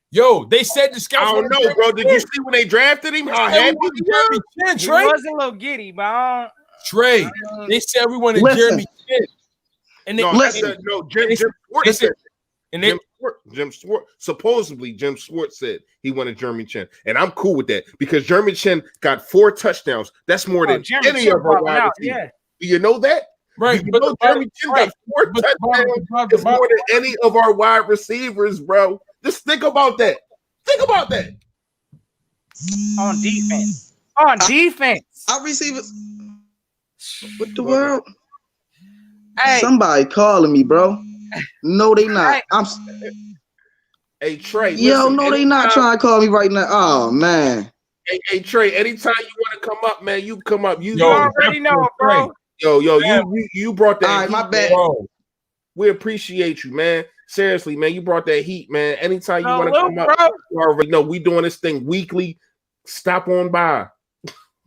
Yo, they said the scouts. I don't know, bro. Did you see when they drafted him? How happy he was a little giddy, bro. Trey, they said we wanted Jeremy Chin. And they Jim And Jim Schwartz, supposedly Jim Schwartz said he wanted Jeremy Chin, and I'm cool with that because Jeremy Chin got 4 touchdowns. That's more than any of our wide receivers. Do you know that? Right, do you know Jeremy Chin got 4 touchdowns? It's more than any of our wide receivers, bro. Just think about that. Think about that. On defense. On defense. Our receivers. What the world? Hey. Somebody calling me, bro. No, they not. Hey Trey. Yo, no, they not trying to call me right now. Oh man. Hey Trey. Anytime you want to come up, man, you come up. You already know, bro. Yo, you brought that. All right, heat, my bad. Bro. We appreciate you, man. Seriously, man, you brought that heat, man. Anytime you want to come up, you already know we doing this thing weekly. Stop on by.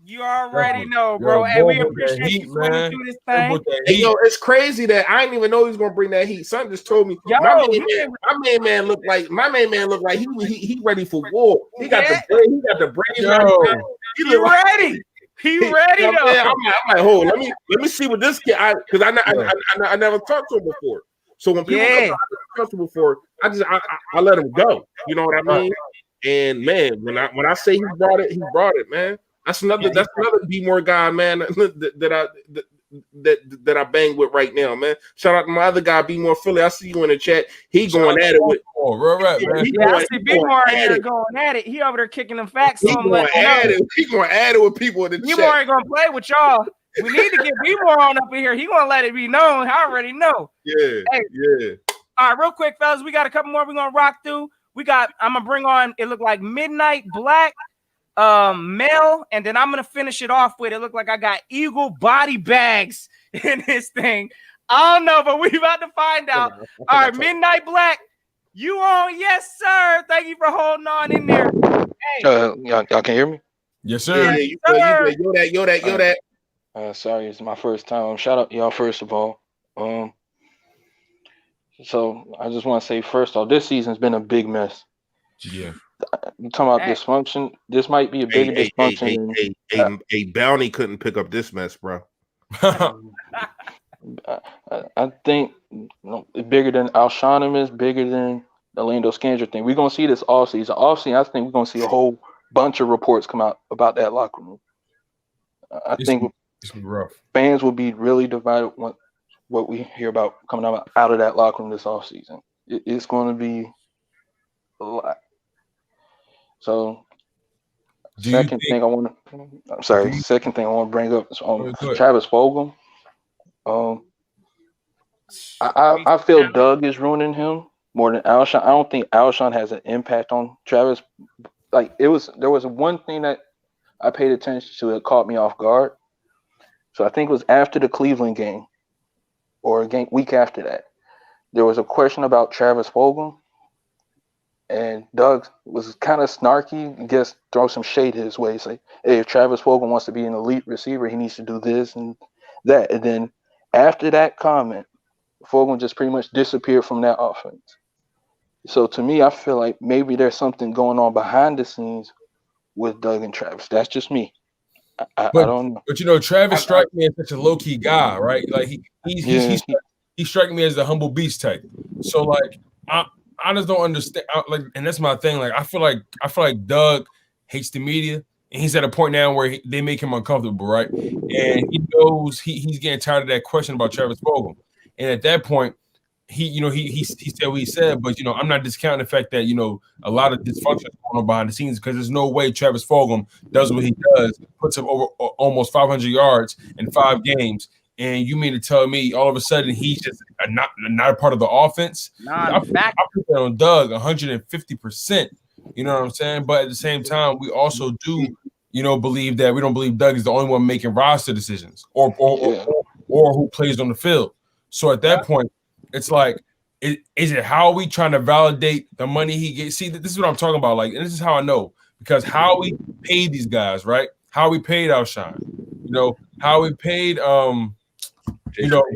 You already know, bro. And we appreciate you for to do this thing. Hey, yo, it's crazy that I didn't even know he was gonna bring that heat. Son just told me my main man looked like he ready for war. He got the brains. He ready. He ready though. I'm like, hold. Let me see what this kid. Because I never talked to him before. So when people come to me before, I let him go. You know what I mean? And man, when I say he brought it, man. That's another be more guy, man. That I bang with right now, man. Shout out to my other guy, Be More Philly. I see you in the chat. He going at it with. I see Be More going at it. He over there kicking them facts. He going at it with people in the chat. Be More ain't gonna play with y'all. We need to get Be More on up in here. He gonna let it be known. I already know. Yeah. All right, real quick, fellas. We got a couple more we're gonna rock through. I'm gonna bring on. It looked like Midnight Black. Mel, and then I'm gonna finish it off with it. Look like I got Eagle body bags in this thing. I don't know, but we about to find out. All right, Midnight Black, you on? Yes, sir. Thank you for holding on in there. Hey, y'all can hear me? Yes, sir. Yeah, yo that. Sorry, it's my first time. Shout out y'all first of all. So I just want to say first off, this season's been a big mess. Yeah. You talking about dysfunction? This might be a bigger dysfunction. A Bounty couldn't pick up this mess, bro. I think bigger than Alshon is bigger than the Lando Scandrick thing. We're gonna see this offseason. I think we're gonna see a whole bunch of reports come out about that locker room. I think it's gonna be rough. Fans will be really divided when what we hear about coming out of that locker room this offseason. It's going to be a lot. So, second thing I want to bring up is Travis Fulgham. I feel Doug is ruining him more than Alshon. I don't think Alshon has an impact on Travis. Like there was one thing that I paid attention to that caught me off guard. So I think it was after the Cleveland game or a week after that. There was a question about Travis Fulgham. And Doug was kind of snarky, I guess, throw some shade his way. Say, hey, if Travis Fulgham wants to be an elite receiver, he needs to do this and that. And then after that comment, Fulgham just pretty much disappeared from that offense. So to me, I feel like maybe there's something going on behind the scenes with Doug and Travis. That's just me. I don't know. But you know, Travis strikes me as such a low-key guy, right? Like he's striking me as the humble beast type. So like I just don't understand. And that's my thing. Like I feel like Doug hates the media, and he's at a point now where they make him uncomfortable, right? And he knows he's getting tired of that question about Travis Fulgham. And at that point, he said what he said, but I'm not discounting the fact that a lot of dysfunction is going on behind the scenes because there's no way Travis Fulgham does what he does, puts up over almost 500 yards in 5 games. And you mean to tell me all of a sudden he's just not a part of the offense? I put that on Doug 150%. You know what I'm saying? But at the same time, we also do, believe that we don't believe Doug is the only one making roster decisions or who plays on the field. So at that point, it's like, is it how we trying to validate the money he gets? See, this is what I'm talking about. Like, and this is how I know because how we paid these guys, right? How we paid Alshon, how we paid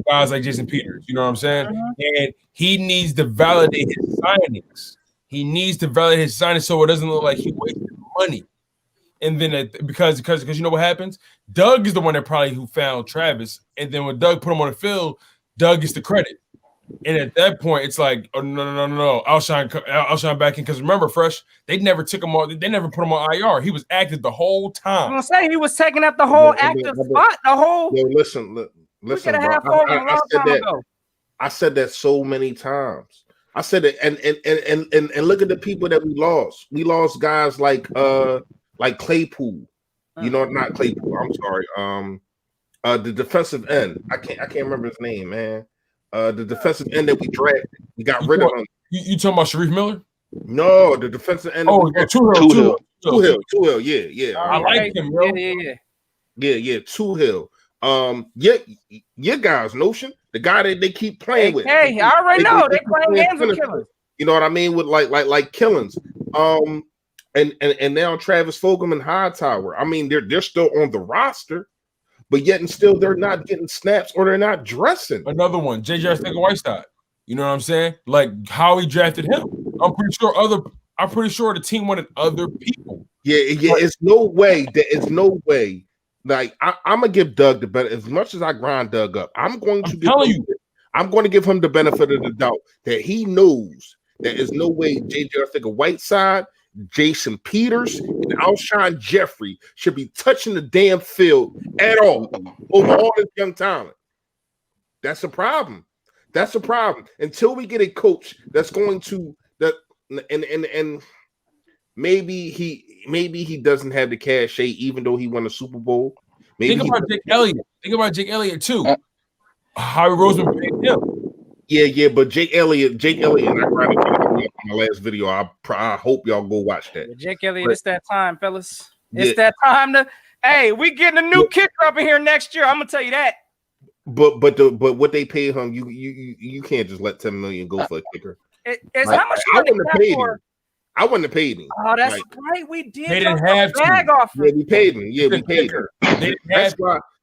guys like Jason Peters, you know what I'm saying? And he needs to validate his signings. He needs to validate his signings so it doesn't look like he wasted money. And then because you know what happens? Doug is the one that probably who found Travis. And then when Doug put him on the field, Doug gets the credit. And at that point, it's like, oh no. Alshon back in, because remember, Fresh, they never took him on. They never put him on IR. He was active the whole time. I'm gonna say he was taking up the whole active spot. The whole. Yo, listen, bro. I said that so many times. I said it, and look at the people that we lost. We lost guys like Claypool. You know, not Claypool. I'm sorry. The defensive end. I can't remember his name, man. The defensive end that we drafted. We got rid of him. You talking about Sharif Miller? No, the defensive end. Oh, Tuhill. Yeah. I like him, bro. Yeah. Tuhill. Your guys, Notion, the guy that they keep playing with. Hey, I already know they playing games with killers. You know what I mean? With like killings. And now Travis Fulgham and Hightower. I mean, they're still on the roster. But yet and still, they're not getting snaps or they're not dressing. Another one, J.J. Whiteside. You know what I'm saying? Like how he drafted him. I'm pretty sure the team wanted other people. Yeah. It's no way. Like I'm gonna give Doug the benefit as much as I grind Doug up. I'm going to give him the benefit of the doubt that he knows that there's no way J.J. Whiteside, Jason Peters, and Alshon Jeffrey should be touching the damn field at all over all this young talent. That's a problem. Until we get a coach that's going to and maybe he doesn't have the cachet, even though he won a Super Bowl. Maybe Think about Jake Elliott too. Howie Roseman paid him. Yeah, but Jake Elliott, and I tried to get it on my last video. I hope y'all go watch that. Jake Elliott, it's that time, fellas. It's that time to. Hey, we getting a new kicker up in here next year. I'm gonna tell you that. But what they paid him, you can't just let $10 million go for a kicker. It's how much I wouldn't have paid him. Oh, that's right. We did. They didn't have to. Yeah, we paid him. Yeah, we paid him.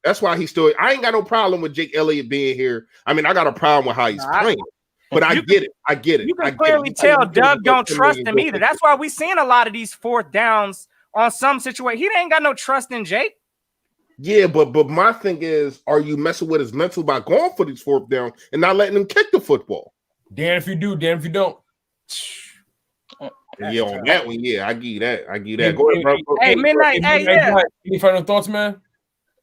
That's why he's still. I ain't got no problem with Jake Elliott being here. I mean, I got a problem with how he's playing. But I get it. You can clearly tell Doug don't trust him either. That's why we seeing a lot of these fourth downs on some situation. He ain't got no trust in Jake. Yeah, but my thing is, are you messing with his mental by going for these fourth down and not letting him kick the football? Damn if you do, damn if you don't. Yeah, on that one, yeah, I give you that. Go ahead, bro. Hey, Midnight. Hey, yeah. Any final thoughts, man?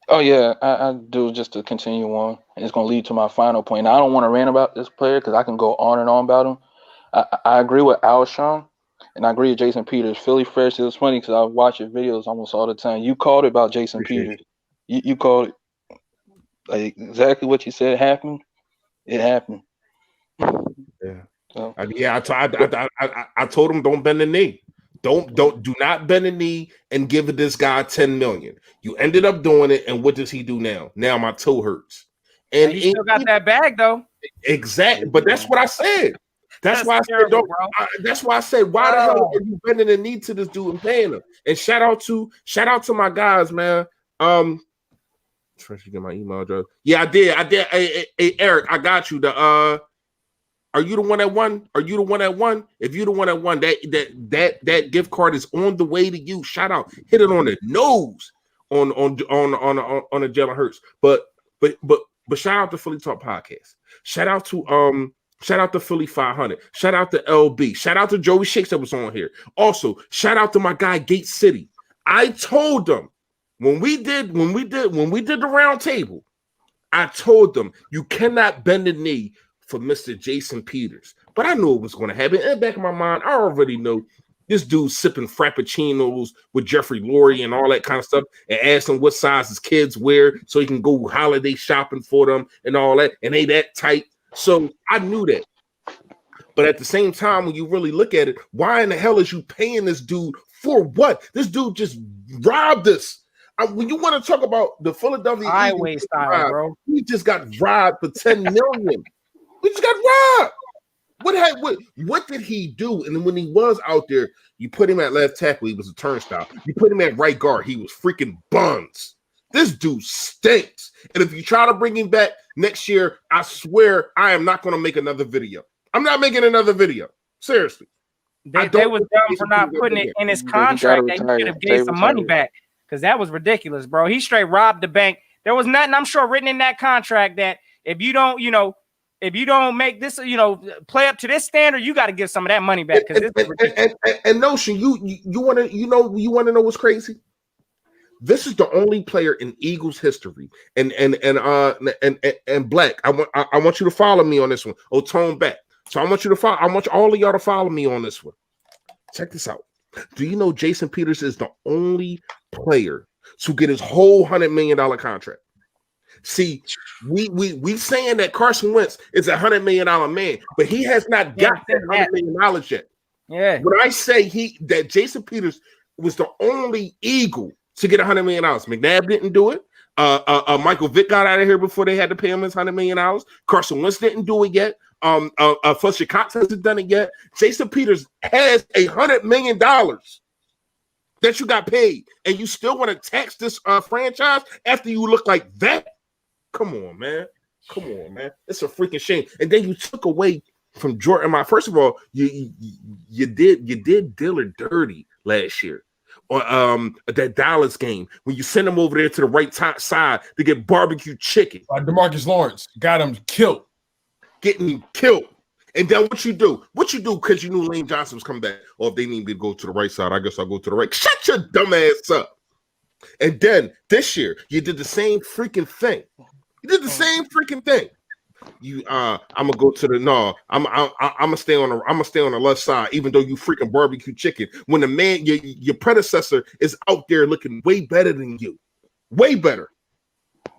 Oh yeah, I do, just to continue on, and it's going to lead to my final point. Now, I don't want to rant about this player because I can go on and on about him. I agree with Alshon, and I agree with Jason Peters. Philly Fresh, it was funny because I watch your videos almost all the time. You called it about Jason Peters. You called it like exactly what you said happened. It happened. Yeah. So. I told him don't bend the knee. Do not bend the knee and give this guy $10 million. You ended up doing it, and what does he do now? Now my toe hurts. And he still got that bag though. Exactly, but that's what I said. That's why terrible, that's why I said, why the hell are you bending the knee to this dude and paying him? And shout out to my guys, man. Try to get my email address. Yeah, I did. Hey, Eric, I got you. Are you the one that won? If you're the one that won, that gift card is on the way to you. Shout out, hit it on the nose on a Jalen Hurts. But shout out to Philly Talk Podcast. Shout out to Philly 500. Shout out to LB. Shout out to Joey Shakes that was on here. Also, shout out to my guy Gate City. I told them when we did the round table, I told them you cannot bend the knee for Mr. Jason Peters. But I knew it was going to happen. In the back of my mind, I already know this dude sipping frappuccinos with Jeffrey Lurie and all that kind of stuff, and asking what size his kids wear so he can go holiday shopping for them and all that, and they that tight. So I knew that. But at the same time, when you really look at it, why in the hell is you paying this dude for what? This dude just robbed us. When you want to talk about the Philadelphia highway style, bro, he just got robbed for $10 million. We just got robbed. What did he do? And then when he was out there, you put him at left tackle, he was a turnstile. You put him at right guard, he was freaking buns. This dude stinks. And if you try to bring him back next year, I swear I am not going to make another video. I'm not making another video. Seriously. They was dumb for not putting it in his contract that he should have gave some money back, because that was ridiculous, bro. He straight robbed the bank. There was nothing, I'm sure, written in that contract that if you don't, if you don't make this, play up to this standard, you got to give some of that money back because this is ridiculous. And Notion, you want to know what's crazy? This is the only player in Eagles history, and Black. I want you to follow me on this one. Oh, tone back. So I want you to follow. I want all of y'all to follow me on this one. Check this out. Do you know Jason Peters is the only player to get his whole $100 million contract? See, we saying that Carson Wentz is a $100 million man, but he has not got that $100 million yet. Yeah. When I say that Jason Peters was the only Eagle to get $100 million. McNabb didn't do it. Michael Vick got out of here before they had to pay him his $100 million. Carson Wentz didn't do it yet. Fletcher Cox hasn't done it yet. Jason Peters has $100 million that you got paid, and you still want to tax this franchise after you look like that? Come on, man. It's a freaking shame. And then you took away from Jordan. First of all, you did Dillard dirty last year. Or that Dallas game when you send him over there to the right side to get barbecue chicken. DeMarcus Lawrence got him killed. Getting killed. And then what you do? Because you knew Lane Johnson was coming back. Or if they need me to go to the right side, I guess I'll go to the right. Shut your dumb ass up. And then this year, you did the same freaking thing. I'm gonna go to the I'm gonna stay on the left side, even though you freaking barbecue chicken. When the man, your predecessor is out there looking way better than you, way better.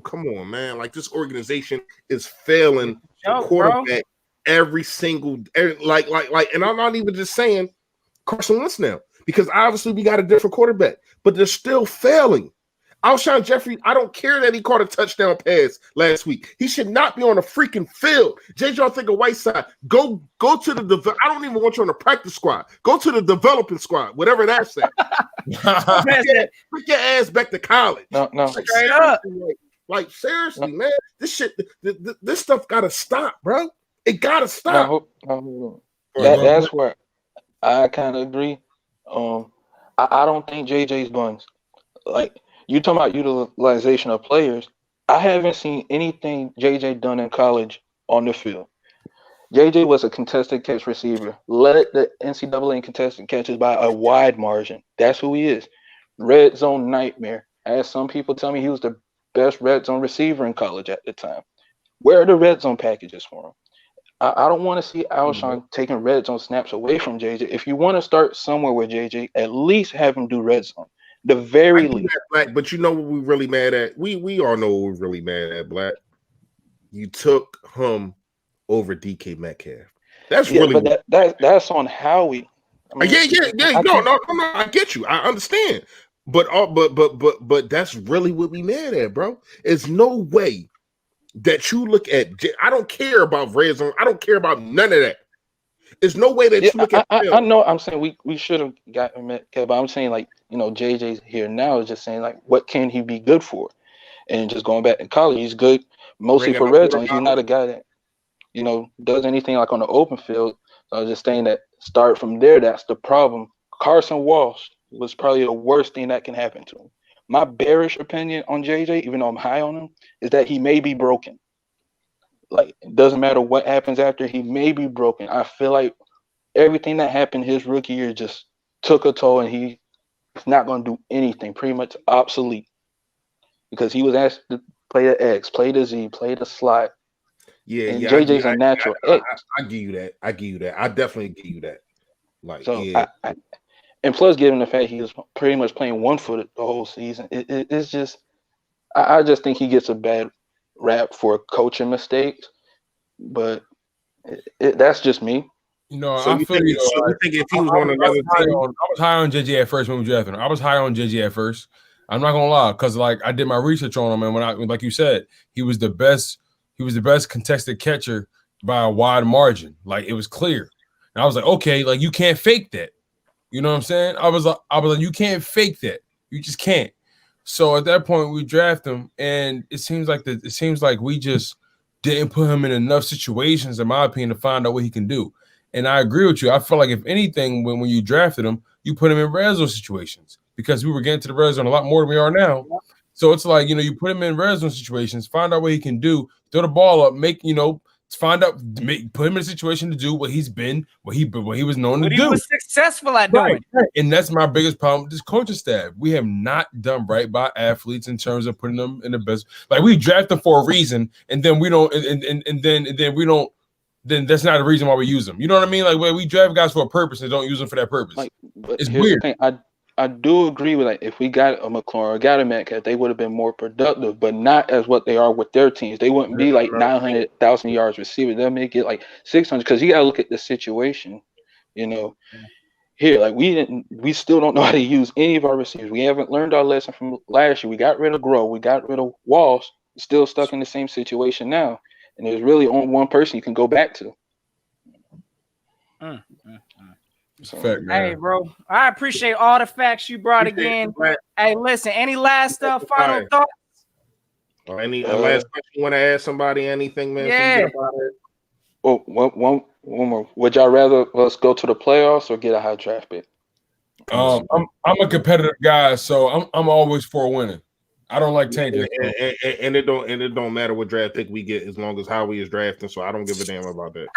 Come on, man! Like this organization is failing the quarterback every single like, and I'm not even just saying Carson Wentz now because obviously we got a different quarterback, but they're still failing. Alshon Jeffrey, I don't care that he caught a touchdown pass last week. He should not be on the freaking field. J.J. Whiteside, go to the I don't even want you on the practice squad. Go to the developing squad, whatever that's at. Put your ass back to college. No. Straight up. Like seriously, man. This shit, this stuff gotta stop, bro. It gotta stop. That's where I kind of agree. I don't think JJ's buns. Like you talking about utilization of players. I haven't seen anything JJ done in college on the field. JJ was a contested catch receiver, led the NCAA in contested catches by a wide margin. That's who he is. Red zone nightmare. I had some people tell me he was the best red zone receiver in college at the time. Where are the red zone packages for him? I don't want to see Alshon taking red zone snaps away from JJ. If you want to start somewhere with JJ, at least have him do red zone. The very least. Black, but you know what we're really mad at? We all know what we're really mad at, Black. You took him over DK Metcalf. That's really but that's on Howie. I mean, No, I get you. I understand. But that's really what we mad at, bro. There's no way that you look at. I don't care about red zone. I don't care about none of that. There's no way that you look at. I know. I'm saying we should have gotten Metcalf, but I'm saying like JJ's here now is just saying like what can he be good for, and just going back to college, he's good mostly for red zone. He's not a guy that does anything like on the open field. So I was just saying that start from there. That's the problem. Carson Walsh was probably the worst thing that can happen to him. My bearish opinion on JJ, even though I'm high on him, is that he may be broken. Like, it doesn't matter what happens after, he may be broken. I feel like everything that happened his rookie year just took a toll, and he's not going to do anything, pretty much obsolete. Because he was asked to play the X, play the Z, play the slot. Yeah, and JJ's a natural X. I give you that. I definitely give you that. Like, so and plus, given the fact he was pretty much playing one-footed the whole season, it's just I just think he gets a bad rap for coaching mistakes, but that's just me. I feel you. I think if he was on another team, I was high on JJ at first when we drafted him. I was high on JJ at first. I'm not gonna lie, because like I did my research on him, and when like you said, he was the best. He was the best contested catcher by a wide margin. Like it was clear, and I was like, okay, like you can't fake that. You know what I'm saying? I was like, you can't fake that. You just can't. So at that point, we draft him, and it seems like we just didn't put him in enough situations, in my opinion, to find out what he can do. And I agree with you. I feel like if anything, when you drafted him, you put him in red zone situations because we were getting to the red zone a lot more than we are now. So it's like, you put him in red zone situations, find out what he can do, throw the ball up, make, Find out, put him in a situation to do what he was known to do. He was successful at doing. Right. And that's my biggest problem with this coaching staff. We have not done right by athletes in terms of putting them in the best. Like we draft them for a reason, and then we don't, and then we don't. Then that's not the reason why we use them. You know what I mean? Like we draft guys for a purpose and don't use them for that purpose. Like, but it's here's weird. the thing. I do agree with, like, if we got a McLaurin or got a Metcalf, they would have been more productive, but not as what they are with their teams. They wouldn't be like 900,000 yards receiver. They'll make it like 600 because you got to look at the situation. You know, here, like we still don't know how to use any of our receivers. We haven't learned our lesson from last year. We got rid of Grow. We got rid of Walsh. Still stuck in the same situation now. And there's really only one person you can go back to. Fact, hey, bro, I appreciate all the facts you brought again. Hey, listen, any last final thoughts? Or any last question you want to ask somebody? Anything, man? Yeah. Oh, one more. Would y'all rather us go to the playoffs or get a high draft pick? I'm a competitive guy, so I'm always for winning. I don't like tanking, and it don't matter what draft pick we get as long as Howie is drafting. So I don't give a damn about that.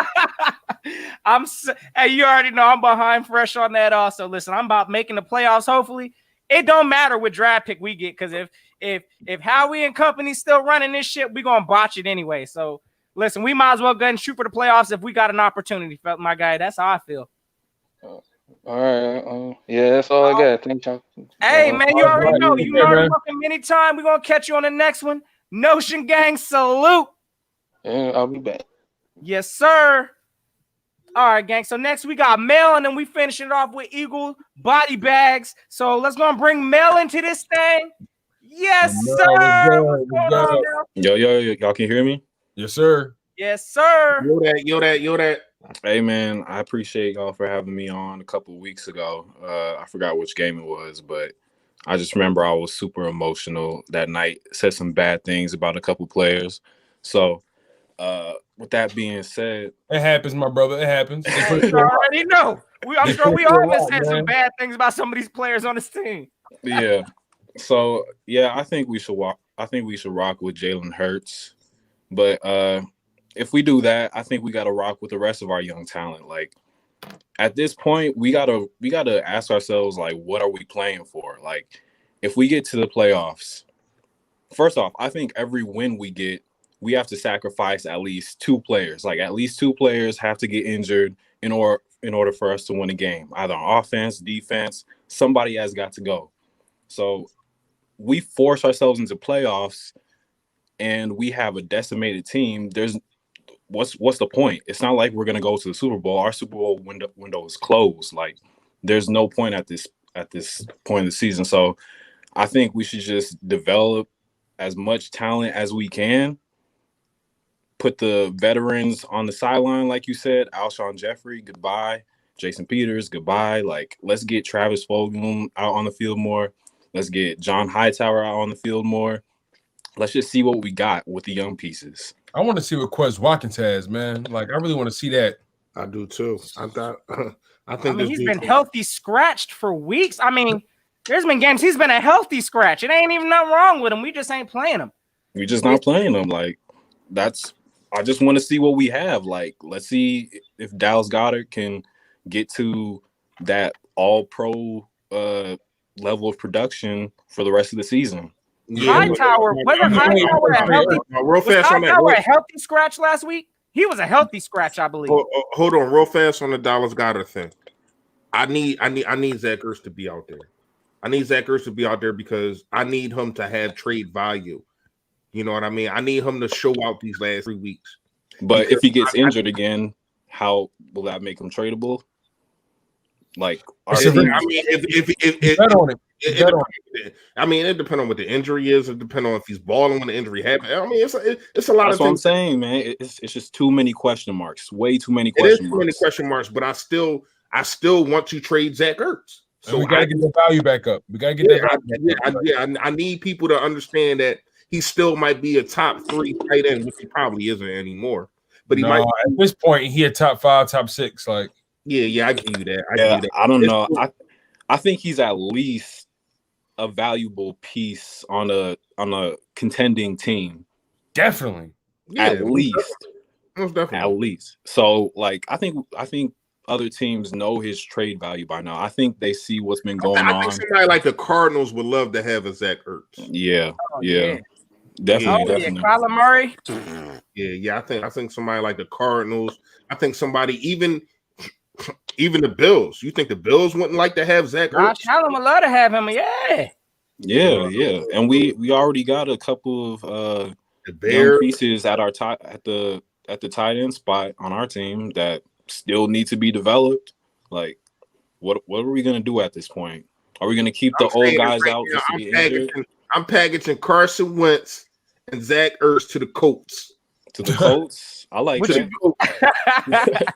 Hey, you already know I'm behind Fresh on that. Also, listen, I'm about making the playoffs. Hopefully, it don't matter what draft pick we get because if Howie and company still running this shit, we gonna botch it anyway. So listen, we might as well go and shoot for the playoffs if we got an opportunity, my guy. That's how I feel. All right. Yeah, that's all I got. Thank y'all. Hey, man, you already know. You know the fucking anytime. We're going to catch you on the next one. Notion Gang, salute. Yeah, I'll be back. Yes, sir. All right, gang. So next we got Mel, and then we finish it off with Eagle body bags. So let's go and bring Mel into this thing. Yes, sir. What's going on, Mel? Yo, y'all can hear me? Yes, sir. Yes, sir. Yo that. Hey, man, I appreciate y'all for having me on a couple of weeks ago. I forgot which game it was, but I just remember I was super emotional that night. Said some bad things about a couple players. So, with that being said, it happens, my brother. It happens. You already know. I'm sure we all have said some bad things about some of these players on this team. Yeah. So yeah, I think we should rock with Jalen Hurts, but if we do that, I think we got to rock with the rest of our young talent. Like at this point, we gotta ask ourselves, like, what are we playing for? Like, if we get to the playoffs, first off, I think every win we get, we have to sacrifice at least two players. Like at least two players have to get injured in order for us to win a game. Either on offense, defense, somebody has got to go. So we force ourselves into playoffs, and we have a decimated team. What's the point? It's not like we're gonna go to the Super Bowl. Our Super Bowl window is closed. Like there's no point at this point in the season. So I think we should just develop as much talent as we can. Put the veterans on the sideline, like you said. Alshon Jeffrey, goodbye. Jason Peters, goodbye. Like let's get Travis Fulgham out on the field more. Let's get John Hightower out on the field more. Let's just see what we got with the young pieces. I want to see what Quez Watkins has, man. Like, I really want to see that. I do too. I think he's been healthy scratched for weeks. I mean, there's been games he's been a healthy scratch. It ain't even nothing wrong with him. We just ain't playing him. We just not playing him. Like, I just want to see what we have. Like, let's see if Dallas Goedert can get to that all-pro level of production for the rest of the season. Yeah, Hightower wasn't Hightower a healthy scratch last week? He was a healthy scratch, I believe. Hold on, real fast on the Dallas Goedert thing. I need Zach Ertz to be out there. I need Zach Ertz to be out there because I need him to have trade value. You know what I mean? I need him to show out these last 3 weeks. But if he gets injured again, how will that make him tradable? Like, it depends on what the injury is. It depends on if he's balling when the injury happens. I mean, it's a lot That's of what things. I'm saying, man. It's just too many question marks. Way too many question marks. Too many question marks, but I still want to trade Zach Ertz. So we gotta get the value back up. We gotta get that. I need people to understand that he still might be a top 3 tight end, which he probably isn't anymore. But he might at this point. He a top 5, top 6. Like, yeah, I give you that. I don't know. I think he's at least a valuable piece on a contending team. Definitely. At least. Most definitely. At least. So like I think other teams know his trade value by now. I think they see what's been going I think on. somebody like the Cardinals would love to have a Zach Ertz. Yeah, Oh, yeah. yeah. Definitely, Oh, yeah, definitely. Kyler Murray. Yeah. I think somebody like the Cardinals. I think somebody even the Bills. You think the Bills wouldn't like to have Zach Josh Ertz? Allen would love to have him. Yeah. Yeah. And we already got a couple of the young Bears. pieces at our at the tight end spot on our team that still need to be developed. Like, what are we gonna do at this point? Are we gonna keep the old guys out just to get injured? I'm packaging Carson Wentz and Zach Ertz to the Colts. To the Colts? I like that.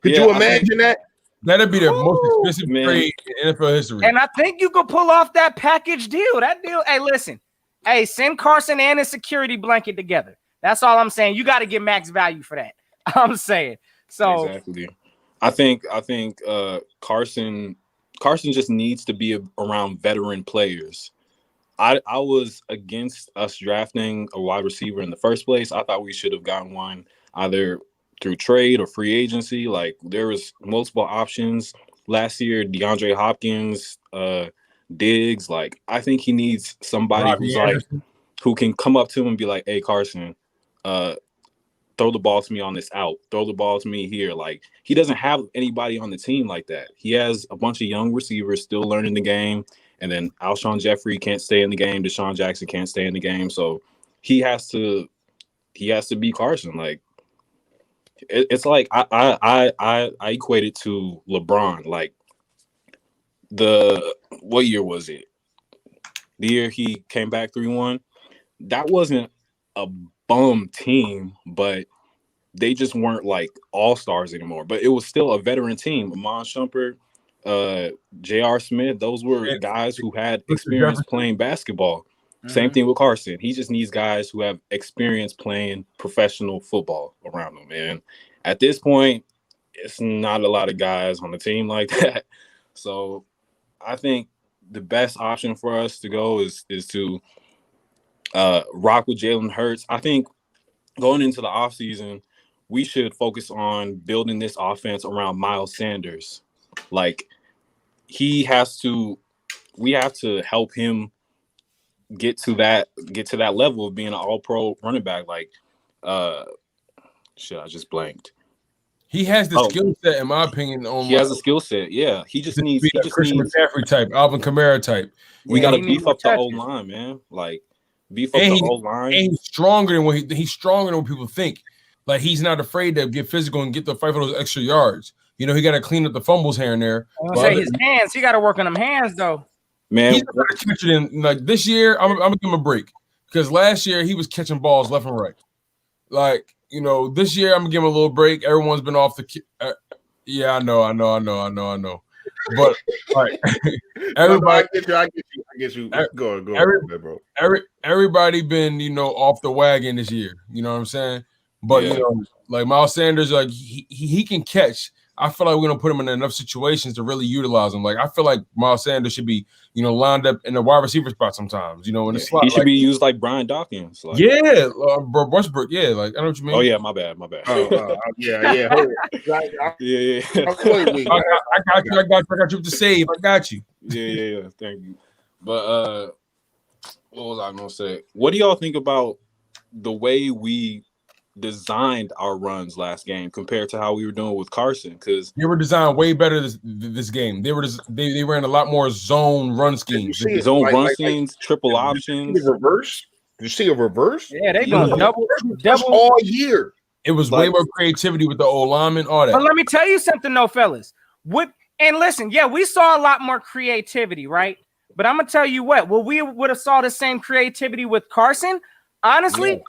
Could you imagine that? That'd be the most expensive trade in NFL history. And I think you could pull off that package deal. That deal. Hey, listen. Hey, send Carson and his security blanket together. That's all I'm saying. You got to get max value for that. I'm saying. So exactly. I think Carson just needs to be around veteran players. I was against us drafting a wide receiver in the first place. I thought we should have gotten one either through trade or free agency. Like there was multiple options last year. DeAndre Hopkins, Diggs. Like I think he needs somebody who's like who can come up to him and be like, "Hey, Carson, throw the ball to me on this out. Throw the ball to me here." Like he doesn't have anybody on the team like that. He has a bunch of young receivers still learning the game. And then Alshon Jeffrey can't stay in the game. Deshaun Jackson can't stay in the game. So he has to be Carson. Like it's like I equate it to LeBron. Like what year was it? The year he came back 3-1. That wasn't a bum team, but they just weren't like all-stars anymore. But it was still a veteran team. Amon Shumpert, J.R. Smith, those were guys who had experience playing basketball. Same thing with Carson. He just needs guys who have experience playing professional football around him. And at this point, it's not a lot of guys on the team like that. So I think the best option for us to go is to rock with Jalen Hurts. I think going into the offseason, we should focus on building this offense around Miles Sanders. Like we have to help him get to that level of being an all-pro running back. Like I just blanked. He has the skill set, in my opinion. He has a skill set. Yeah, he just needs a Christian McCaffrey type, Alvin Kamara type. We got to beef up the O-line, man. Like beef up the O-line. And he's stronger than what people think. Like he's not afraid to get physical and get the fight for those extra yards. You know, he got to clean up the fumbles here and there. I say his hands. He got to work on them hands, though. Man, he's not catching in. Like this year, I'm gonna give him a break because last year he was catching balls left and right. Like this year I'm gonna give him a little break. Everyone's been off the. Yeah, I know. But like everybody, I get you. Go bro. Everybody been off the wagon this year. You know what I'm saying? But like Miles Sanders, like he can catch. I feel like we're gonna put him in enough situations to really utilize him. Like I feel like Miles Sanders should be, lined up in the wide receiver spot sometimes. In the slot. He should be used like Brian Dawkins. Like. Yeah, Westbrook. Yeah, like I know what you mean. Oh yeah, my bad. Yeah. Yeah. I got you with the save. I got you. Yeah. Thank you. But what was I gonna say? What do y'all think about the way we designed our runs last game compared to how we were doing with Carson? Because they were designed way better this game. They ran a lot more zone run schemes. Zone run schemes, triple options. Reverse? Did you see a reverse? Yeah, they doing double all year. It was way more creativity with the old lineman, all that. But let me tell you something, though, fellas. And listen, we saw a lot more creativity, right? But I'm gonna tell you what. We would have saw the same creativity with Carson. Honestly,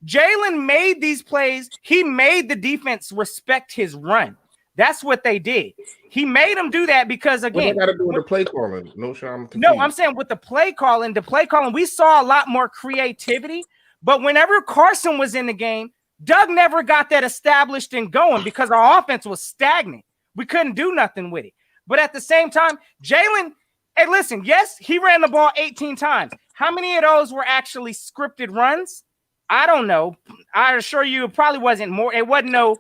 Jalen made these plays. He made the defense respect his run. That's what they did. He made them do that because, again, what got to do with the play calling? I'm saying with the play calling, we saw a lot more creativity. But whenever Carson was in the game, Doug never got that established and going because our offense was stagnant. We couldn't do nothing with it. But at the same time, Jalen, hey, listen, yes, he ran the ball 18 times. How many of those were actually scripted runs? I don't know. I assure you, it probably wasn't more. It wasn't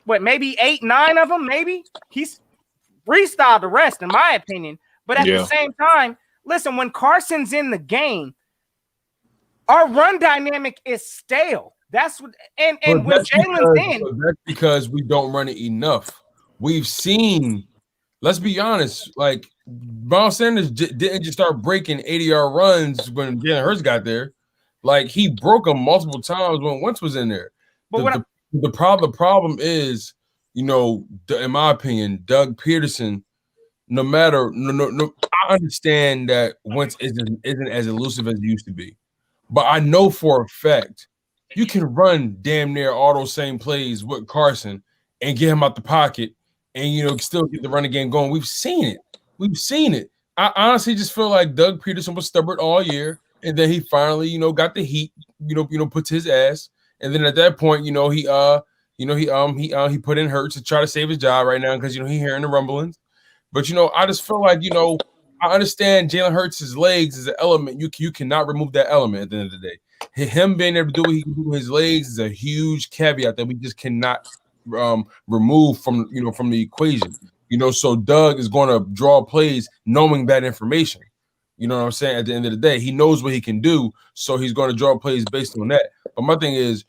maybe 8, 9 of them. Maybe he's freestyled the rest, in my opinion. But at the same time, listen, when Carson's in the game, our run dynamic is stale. That's what, and when Jalen's in, that's because we don't run it enough. We've seen. Let's be honest. Like Miles Sanders didn't just start breaking 80-yard runs when Jalen Hurts got there. Like he broke them multiple times when Wentz was in there. But the problem is, in my opinion, Doug Peterson. No, I understand that Wentz isn't as elusive as he used to be, but I know for a fact you can run damn near all those same plays with Carson and get him out the pocket, and still get the running game going. We've seen it. I honestly just feel like Doug Peterson was stubborn all year. And then he finally, got the heat, puts his ass. And then at that point, he put in Hurts to try to save his job right now because he hearing the rumblings. But I just feel like I understand Jalen Hurts' legs is an element. You cannot remove that element at the end of the day. Him being able to do what he can do with his legs is a huge caveat that we just cannot remove from the equation. So Doug is going to draw plays knowing that information. You know what I'm saying? At the end of the day, he knows what he can do, so he's going to draw plays based on that. But my thing is,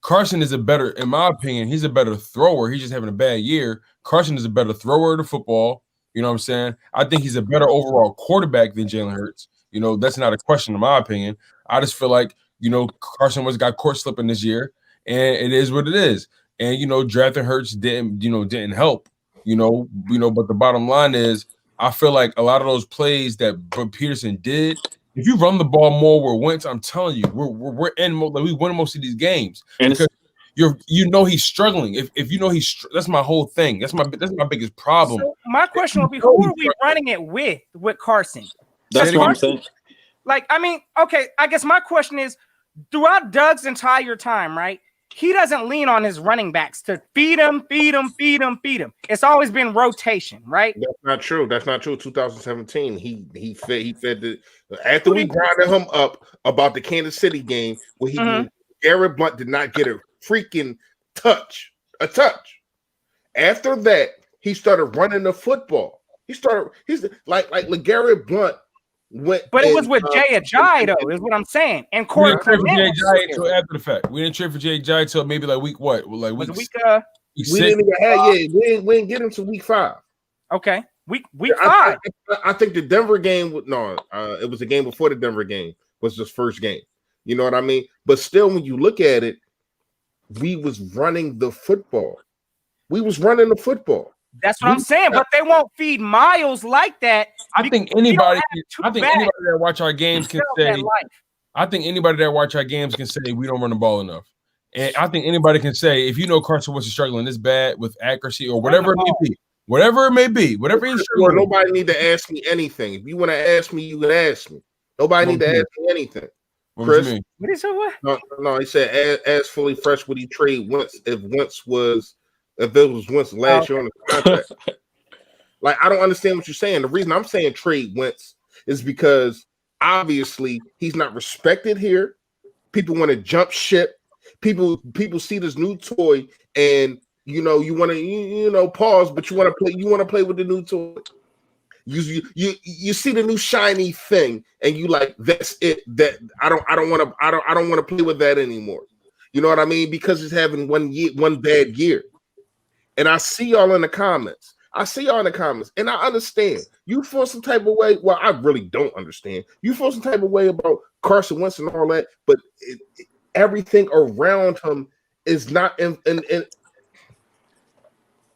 Carson is in my opinion, he's a better thrower. He's just having a bad year. Carson is a better thrower of the football. You know what I'm saying? I think he's a better overall quarterback than Jalen Hurts. That's not a question in my opinion. I just feel like, Carson got court slipping this year, and it is what it is. And, drafting Hurts didn't help, but the bottom line is, I feel like a lot of those plays that Peterson did, if you run the ball more with Wentz, I'm telling you, we're in we win most of these games because he's struggling. If that's my whole thing. That's my biggest problem. So my question would be, who are we running it with Carson? That's what I'm saying. Like, I mean, okay, I guess my question is, throughout Doug's entire time, right? He doesn't lean on his running backs to feed him. It's always been rotation, right? That's not true. 2017, he fed the after we grinded him up about the Kansas City game where Garrett Blunt did not get a freaking touch. After that, he started running the football. He's like LeGarrette Blunt went, but it was with Jay Ajayi though, is what I'm saying. And Corey Clement until after the fact. We didn't trade for Jay Ajayi until maybe like week what? Like week we didn't get him to week 5. Okay, week 5. I think the Denver game. It was the game before the Denver game was his first game. You know what I mean? But still, when you look at it, we was running the football. That's what I'm saying, but they won't feed Miles like that. I think anybody that watch our games can say. I think anybody that watch our games can say we don't run the ball enough, and I think anybody can say if Carson Wentz is struggling this bad with accuracy or whatever it may be, whatever he's struggling. Nobody need to ask me anything. If you want to ask me, you can ask me. Nobody need to ask me anything. Chris, what is it? No, he said as fully fresh would he trade Wentz if it was Wentz last year on the contract. Like, I don't understand what you're saying. The reason I'm saying trade Wentz is because obviously he's not respected here. People want to jump ship. People see this new toy, and you want to pause, but you want to play with the new toy. You see the new shiny thing, and you like, that's it. That I don't want to play with that anymore. You know what I mean? Because it's having one bad year. And I see y'all in the comments. And I understand. You feel some type of way. Well, I really don't understand. You feel some type of way about Carson Wentz and all that, but everything around him is not in.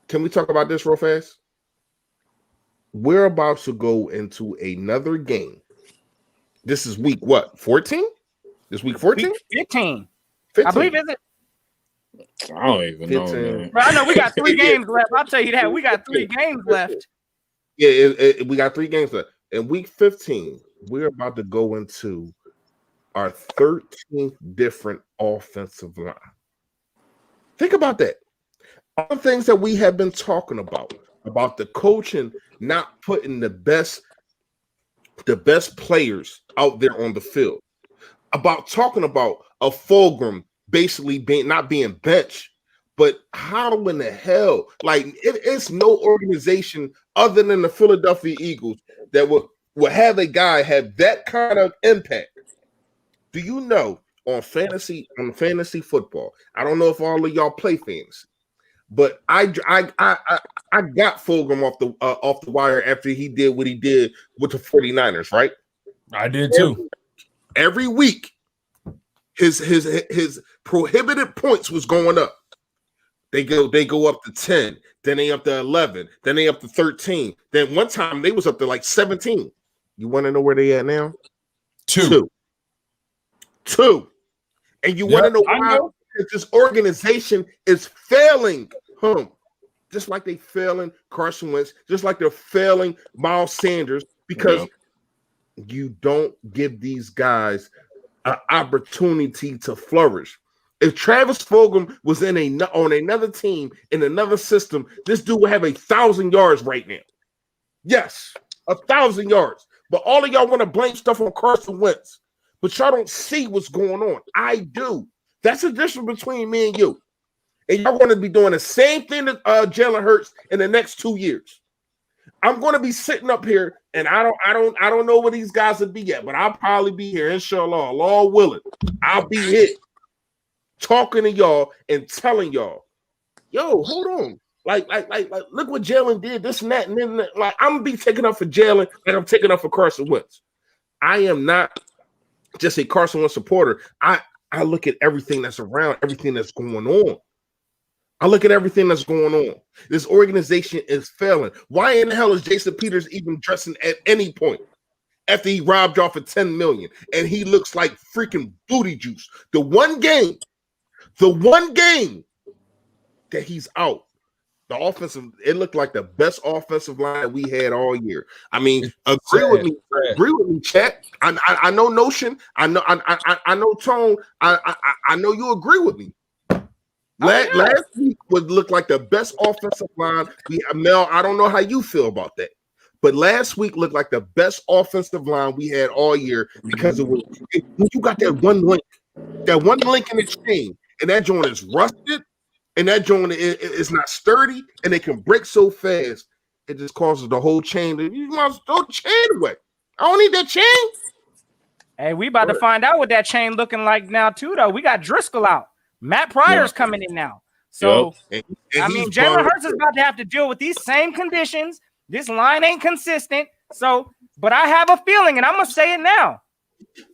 Can we talk about this real fast? We're about to go into another game. This is week what? 14? This week 14? 15. I believe, is it? I don't even know. Man. Bro, I know we got 3 games left. I'll tell you that. We got 3 games left. Yeah, we got 3 games left. In week 15, we're about to go into our 13th different offensive line. Think about that. All the things that we have been talking about the coaching not putting the best players out there on the field, about talking about of Fulgham basically not being benched. But how in the hell? Like, it's no organization other than the Philadelphia Eagles that will have a guy have that kind of impact. Do you know on fantasy football? I don't know if all of y'all play fantasy, but I got Fulgham off the wire after he did what he did with the 49ers, right? I did too. Every week, his prohibited points was going up. They go up to 10, then they up to 11, then they up to 13. Then one time they was up to like 17. You want to know where they at now? Two. And you want to know why? Because this organization is failing him. Just like they failing Carson Wentz, just like they're failing Miles Sanders, because you don't give these guys an opportunity to flourish. If Travis Fulgham was on another team in another system, this dude would have 1,000 yards right now. Yes, 1,000 yards. But all of y'all want to blame stuff on Carson Wentz, but y'all don't see what's going on. I do. That's the difference between me and you. And y'all want to be doing the same thing to Jalen Hurts in the next 2 years. I'm going to be sitting up here, and I don't know where these guys will be at, but I'll probably be here, inshallah, Allah willing. I'll be here, talking to y'all and telling y'all, yo, hold on. Like, look what Jalen did, this and that, and then like I'm gonna be taking up for Jalen and I'm taking up for Carson Wentz. I am not just a Carson Wentz supporter. I look at everything that's around, everything that's going on. I look at everything that's going on. This organization is failing. Why in the hell is Jason Peters even dressing at any point after he robbed y'all for $10 million and he looks like freaking booty juice? The one game that he's out, it looked like the best offensive line we had all year. I mean, agree with me, chat. I know Notion. I know Tone. I know you agree with me. Last week would look like the best offensive line. Mel, I don't know how you feel about that, but last week looked like the best offensive line we had all year because you got that one link in the chain, and that joint is rusted, and that joint is not sturdy, and it can break so fast, it just causes the whole chain. You might throw the chain away. I don't need that chain. Hey, we about to find out what that chain looking like now too, though. We got Driscoll out. Matt Pryor's coming in now. So, I mean, Jalen Hurts is about to have to deal with these same conditions. This line ain't consistent. So, but I have a feeling, and I'm going to say it now.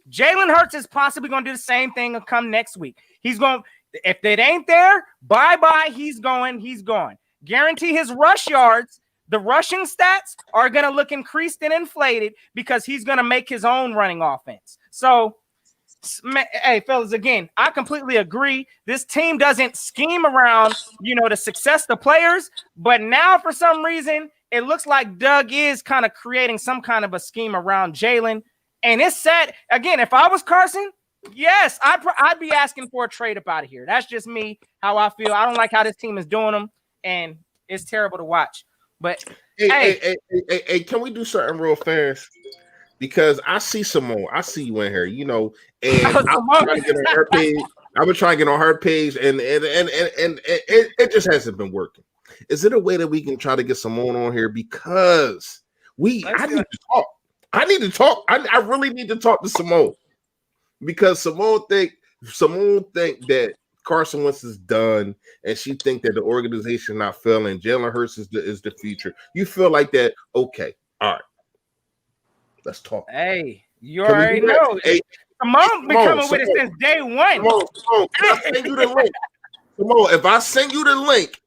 Jalen Hurts is possibly going to do the same thing and come next week. He's going, if it ain't there, bye-bye, he's gone. Guarantee his rush yards, the rushing stats are going to look increased and inflated because he's going to make his own running offense. So, hey, fellas, again, I completely agree. This team doesn't scheme around, the success of the players. But now, for some reason, it looks like Doug is kind of creating some kind of a scheme around Jalen. And it's sad. Again, if I was Carson, yes, I'd be asking for a trade up out of here. That's just me, how I feel. I don't like how this team is doing them, and it's terrible to watch. But, hey, can we do something real fast? Because I see Simone, I see you in here, and I'm trying to get on her page. I've been trying to get on her page, and it just hasn't been working. Is it a way that we can try to get Simone on here? Because I need to talk. I really need to talk to Simone because Simone think that Carson Wentz is done, and she think that the organization is not failing. Jalen Hurts is the future. You feel like that? Okay, all right. Let's talk. Hey, you already know. Hey, Simone been coming with it since day one. Simone, can I send you the link? Simone, if I send you the link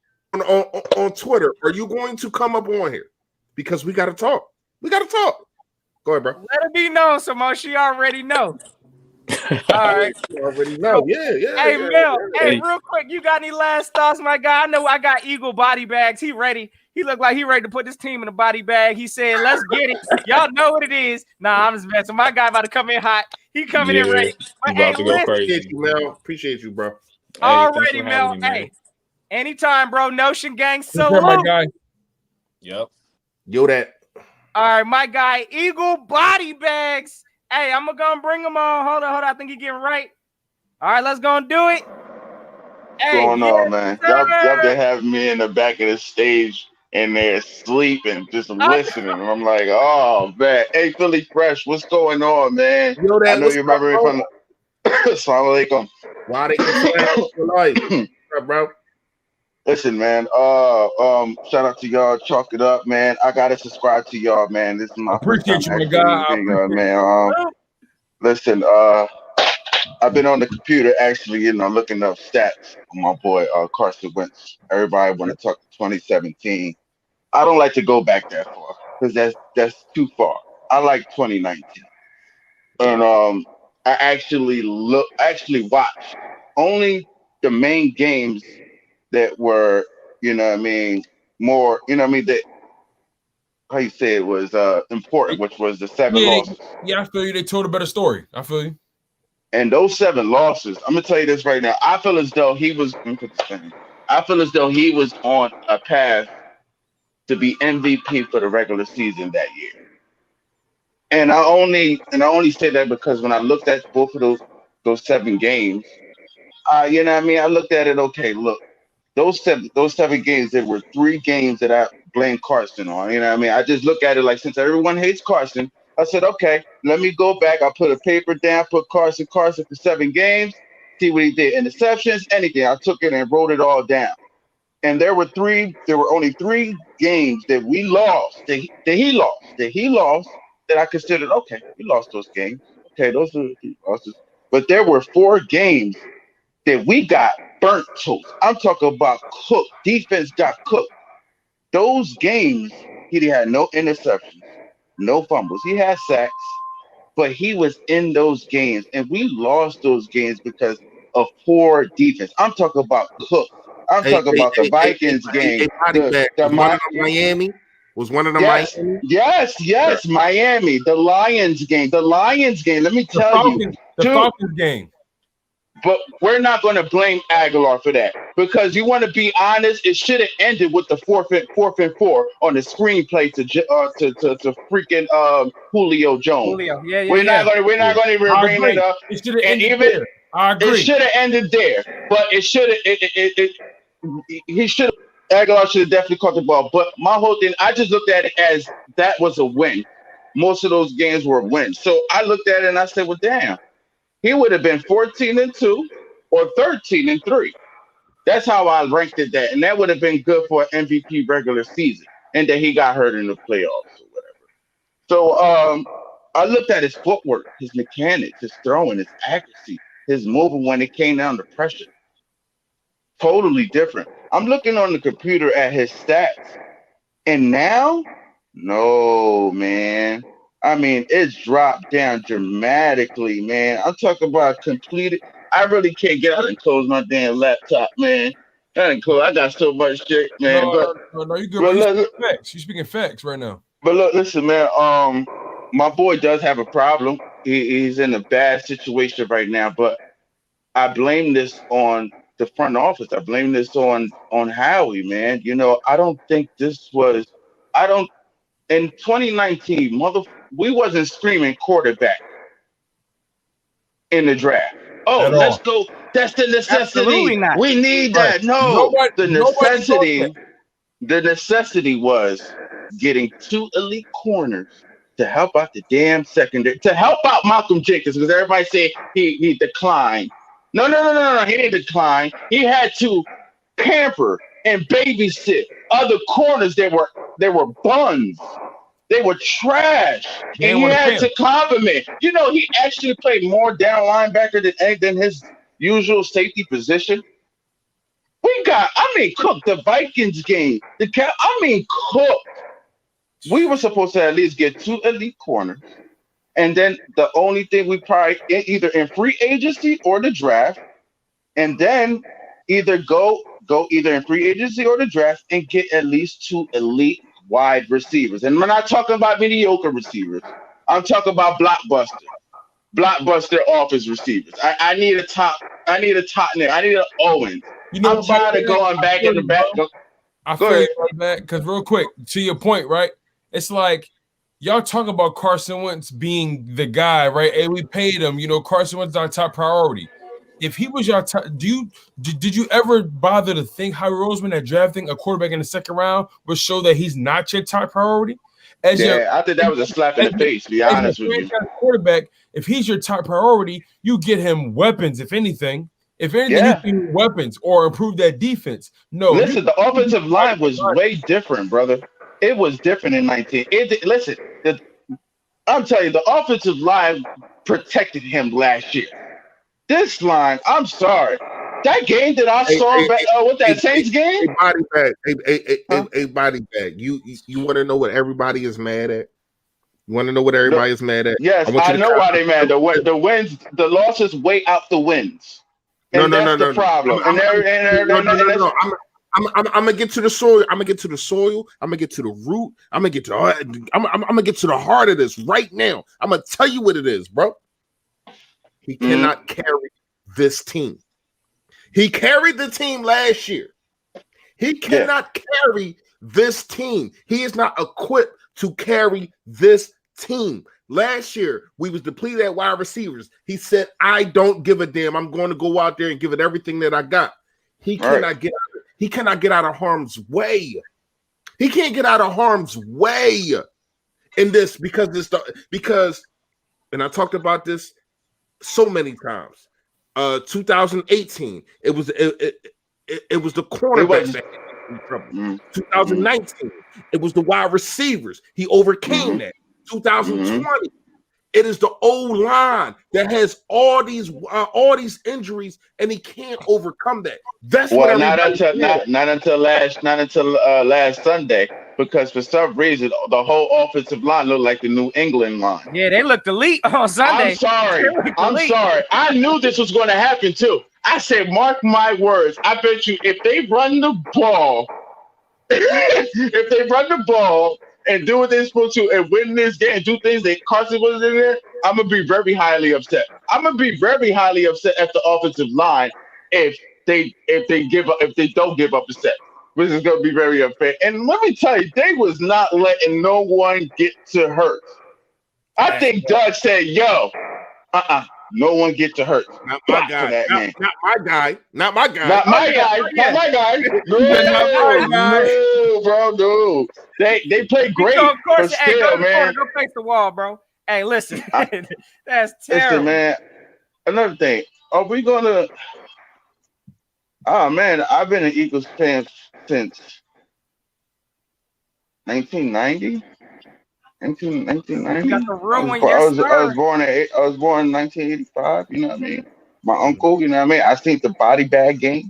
on Twitter, are you going to come up on here? Because we got to talk. Go ahead, bro. Let it be known, Simone. She already know. All right. You already know. Yeah. Hey, Mel. Hey, real quick, you got any last thoughts, my guy? I know I got Eagle body bags. He ready. He looked like he ready to put this team in a body bag. He said, let's get it. Y'all know what it is. Nah, I'm just messing. My guy about to come in hot. He coming in ready. But, about to go crazy. Appreciate you, Mel. Appreciate you, bro. Already, Mel. Hey, anytime, bro. Notion gang, salute. My guy. Yep. Yo, that. All right, my guy, Eagle body bags. Hey, I'm going to bring him on. Hold on. I think he's getting right. All right, let's go and do it. What's going on, man? Y'all been having me in the back of the stage and they're sleeping, just listening. And I'm like, oh man. Hey, Philly Fresh, what's going on, man? Yo, I that know what's you up, remember me bro? from Assalamu alaikum. What's up, bro? Listen, man. Shout out to y'all. Chalk it up, man. I gotta subscribe to y'all, man. This is my first time Appreciate you, my actually guy. I being appreciate man. Listen, I've been on the computer actually, looking up stats on my boy Carson Wentz. Everybody want to talk 2017. I don't like to go back that far because that's too far. I like 2019, and I actually watched only the main games that were, more, that how you say it was important, which was the 7 losses. Yeah, I feel you. They told a better story. I feel you. And those 7 losses, I'm gonna tell you this right now. I feel as though he was. Let me put this thing. I feel as though he was on a path to be MVP for the regular season that year. And I only say that because when I looked at both of those 7 games, you know what I mean. I looked at it. Okay, look, those seven games. There were 3 games that I blamed Carson on. You know what I mean. I just look at it like since everyone hates Carson, I said, okay, let me go back. I put a paper down, put Carson for 7 games, see what he did. Interceptions, anything. I took it and wrote it all down. And there were only 3 games that we lost, that he lost, that I considered, okay, we lost those games. Okay, those are the 3 losses. But there were 4 games that we got burnt toast. I'm talking about cooked. Defense got cooked. Those games, he had no interceptions, no fumbles. He had sacks, but he was in those games, and we lost those games because of poor defense. I'm talking about cooked. I'm talking about the Vikings game. Was one of them Miami? Was one of them Miami? Yes, Miami. The Lions game. Let me tell you. The Falcons game. But we're not going to blame Aguilar for that because you want to be honest. It should have ended with the fourth and 4 on the screenplay to freaking Julio Jones. Julio, yeah. We're not going to even bring it up. It should have ended there. I agree. It should have ended there, but it should have. He should. Aguilar should have definitely caught the ball. But my whole thing, I just looked at it as that was a win. Most of those games were wins. So I looked at it and I said, well, damn. He would have been 14-2 or 13-3. That's how I ranked it that. And that would have been good for an MVP regular season. And then he got hurt in the playoffs or whatever. So I looked at his footwork, his mechanics, his throwing, his accuracy, his movement when it came down to pressure. Totally different. I'm looking on the computer at his stats. And now, no, man. I mean, it's dropped down dramatically, man. I'm talking about completed. I really can't get out and close my damn laptop, man. That ain't cool. I got so much shit, man. No, you good. You're speaking facts right now. But look, listen, man. My boy does have a problem. He's in a bad situation right now. But I blame this on the front office. I blame this on Howie, man. I don't think this was. I don't. In 2019, we wasn't screaming quarterback in the draft. Oh, let's go. That's the necessity. Absolutely not. We need that. No, the necessity was getting 2 elite corners to help out the damn secondary, to help out Malcolm Jenkins, because everybody say he declined. No. He didn't decline. He had to pamper and babysit other corners that were buns. They were trash. And he had to compliment. He actually played more down linebacker than his usual safety position. Cooked the Vikings game. Cooked. We were supposed to at least get 2 elite corners. And then the only thing we probably either in free agency or the draft, and then either go either in free agency or the draft and get at least 2 elite wide receivers. And we're not talking about mediocre receivers. I'm talking about blockbuster office receivers. I need a top. I need an Owens. I'm tired of going back in the back. I feel you right back because real quick to your point, right? It's like y'all talk about Carson Wentz being the guy, right? Hey, we paid him. Carson Wentz is our top priority. if he was your top, did you ever bother to think Howie Roseman that drafting a quarterback in the second round would show that he's not your top priority? I think that was a slap in the face, to be honest with you. Quarterback, if he's your top priority, you get him weapons, if anything. If anything, Yeah. you get weapons or improve that defense. No, Listen, the offensive line was way different, brother. It was different in 19. I'm telling you, the offensive line protected him last year. This line, I'm sorry. That game that I saw with that Saints game? A body bag. A body bag. You want to know what everybody is mad at? You want to know what everybody is mad at? Yes, I know why they mad. The wins, the losses weigh out the wins. And that's the problem. I'm gonna get to the soil. I'm gonna get to the soil. I'm gonna get to the root. I'm gonna get to the heart of this right now. I'm gonna tell you what it is, bro. He cannot carry this team. He carried the team last year. He cannot carry this team. He is not equipped to carry this team. Last year, we was depleted at wide receivers. He said, I don't give a damn. I'm going to go out there and give it everything that I got. He cannot get out of harm's way. He can't get out of harm's way in this because and I talked about this so many times. 2018, it was the cornerback. 2019, it was the wide receivers. He overcame that. 2020, it is the O-line that has all these injuries, and he can't overcome that. That's not until last Sunday, because for some reason the whole offensive line looked like the New England line. Yeah, they looked elite on Sunday. I'm sorry. I knew this was going to happen too. I said, mark my words. I bet you if they run the ball, and do what they're supposed to and win this game and do things that Carson was in there, I'm gonna be very highly upset. I'm gonna be very highly upset at the offensive line if they don't give up a set. Which is gonna be very unfair. And let me tell you, they was not letting no one get to hurt. I think Doug said, yo, no one get to hurt. Not my guy. Not my guy. No, bro, no. They play great, but still, man. Go face the wall, bro. Hey, listen, that's terrible. Listen, man. Another thing, are we gonna? Oh man, I've been an Eagles fan since 1990. 1990. Got the ruin, I was born in 1985. You know what I mean? My uncle, you know what I mean? I seen the body bag game,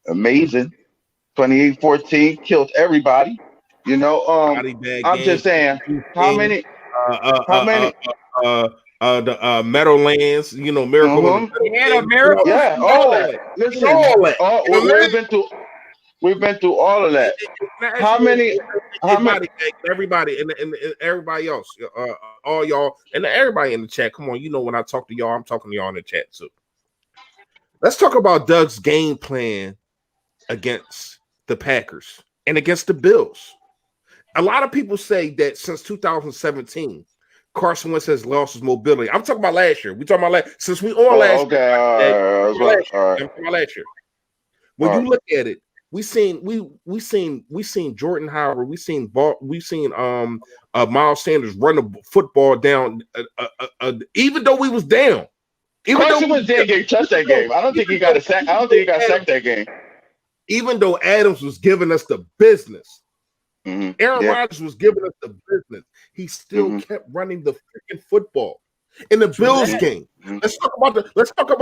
amazing. 28-14 killed everybody. You know, I'm just saying, how many? The Meadowlands, you know, Miracle. Yeah, the Miracle. Yeah, all that. Listen, we've been through all of that. How many? Everybody and everybody else, all y'all, and everybody in the chat. Come on, you know when I talk to y'all, I'm talking to y'all in the chat too. Let's talk about Doug's game plan against the Packers and against the Bills. A lot of people say that since 2017, Carson Wentz has lost his mobility. I'm talking about last year. We're talking about since we on last year. Last year. When you look at it, we seen Jordan Howard. We seen Miles Sanders run the football down. Even though we was down, Carson Wentz didn't touch that game. I don't think he got a sack. I don't think he got sacked that game. Even though Adams was giving us the business, Aaron Rodgers was giving us the business. He still kept running the freaking football. In the Bills game, let's talk about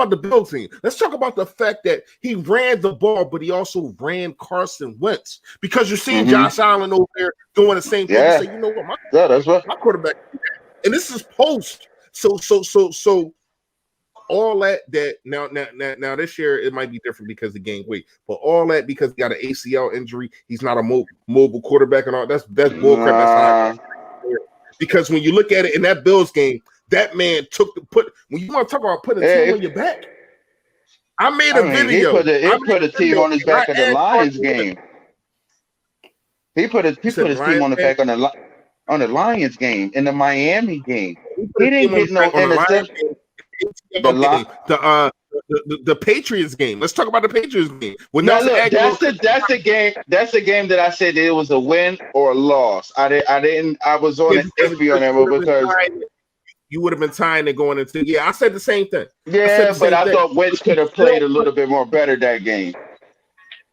the Bills team. Let's talk about the fact that he ran the ball, but he also ran Carson Wentz, because you're seeing Josh Allen over there doing the same thing. You say, you know what, my quarterback, and this is post. So all that now this year it might be different because he gained weight, but all that because he got an ACL injury. He's not a mobile quarterback and all. That's bullcrap. Because when you look at it in that Bills game, that man when you want to talk about putting a team on your back. I made a video. He put a team on his back in the Lions game. He put a team on the back on the Lions game, in the Miami game. He didn't get no interception. the Patriots game. Let's talk about the Patriots game. When Now Nelson look, Aguilar, that's the game. That's the game that I said it was a win or a loss. I was on yeah, an iffy on that one because you would have been tying it going into. Yeah, I said the same thing. but I thought Wentz could have played a little bit more better that game.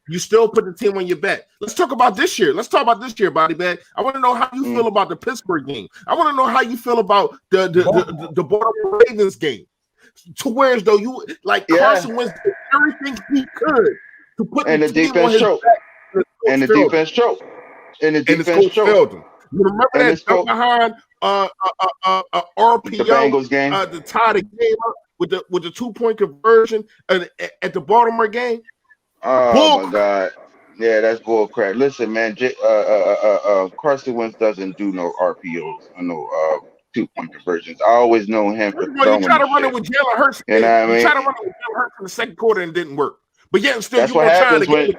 You still put the team on your back. Let's talk about this year. Let's talk about this year, body bag. I want to know how you feel about the Pittsburgh game. I want to know how you feel about the Baltimore Ravens game. To where as though you like Carson Wentz did everything he could to put And the the team on defense his choked. back. And the defense choked. And the defense coach failed him. You remember And that dunk behind RPO, the Bengals game, to tie the game up with the 2-point conversion at the Baltimore game. Oh my God. Yeah, that's bull crap. Listen, man, Carson Wentz doesn't do no RPOs or no 2-point conversions. I always know him for throwing. You try to run it with Jalen Hurts. You know what I mean? You try to run it with Jalen Hurts in the second quarter and it didn't work. But yet still, that's what happens when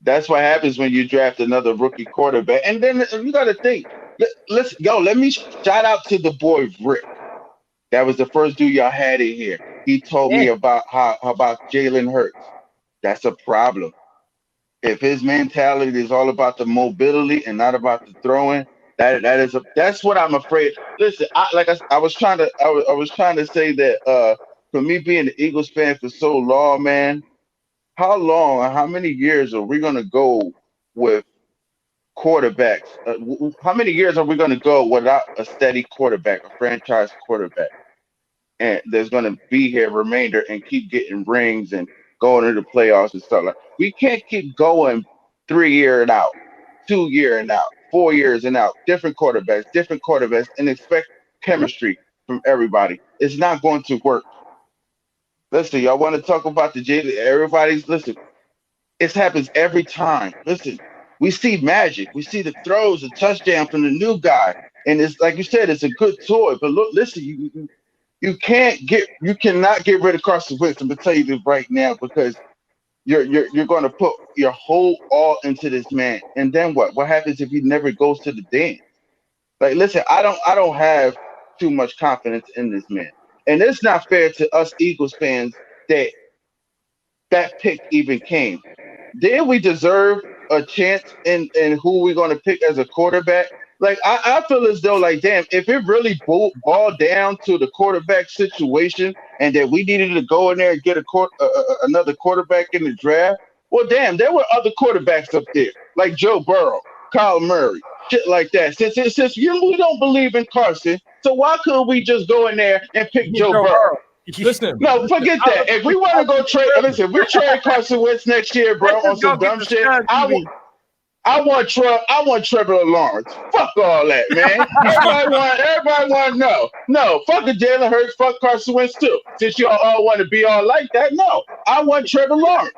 that's what happens when you draft another rookie quarterback. And then you got to think. Let me shout out to the boy Rick. That was the first dude y'all had in here. He told me about how about Jalen Hurts. That's a problem. If his mentality is all about the mobility and not about the throwing, that's what I'm afraid. Listen, I was trying to say that for me being an Eagles fan for so long, man, how long or how many years are we gonna go with quarterbacks? How many years are we gonna go without a steady quarterback, a franchise quarterback? And there's gonna be here remainder and keep getting rings and going into the playoffs and stuff like. We can't keep going 3 year and out, 2 year and out, 4 years and out, different quarterbacks, and expect chemistry from everybody. It's not going to work. Listen, y'all want to talk about the Jalen? Everybody's listen. It happens every time. Listen, we see magic. We see the throws, the touchdown from the new guy, and it's like you said, it's a good toy. But look, listen, you cannot get rid of Carson Wentz. I'm gonna tell you this right now because you're going to put your whole all into this man, and then what? What happens if he never goes to the dance? Like, listen, I don't have too much confidence in this man, and it's not fair to us Eagles fans that pick even came. Did we deserve a chance in who we're going to pick as a quarterback? Like, I feel as though, like, damn, if it really boiled down to the quarterback situation and that we needed to go in there and get another quarterback in the draft, well, damn, there were other quarterbacks up there, like Joe Burrow, Kyle Murray, shit like that. Since we don't believe in Carson, so why couldn't we just go in there and pick Joe Burrow? Listen, no, forget that. If we want to go trade, listen, we trade Carson Wentz next year, bro, on some dumb shit. I want Trevor Lawrence. Fuck all that, man. Everybody want no. Fuck the Jalen Hurts. Fuck Carson Wentz too. Since you all want to be all like that, no. I want Trevor Lawrence.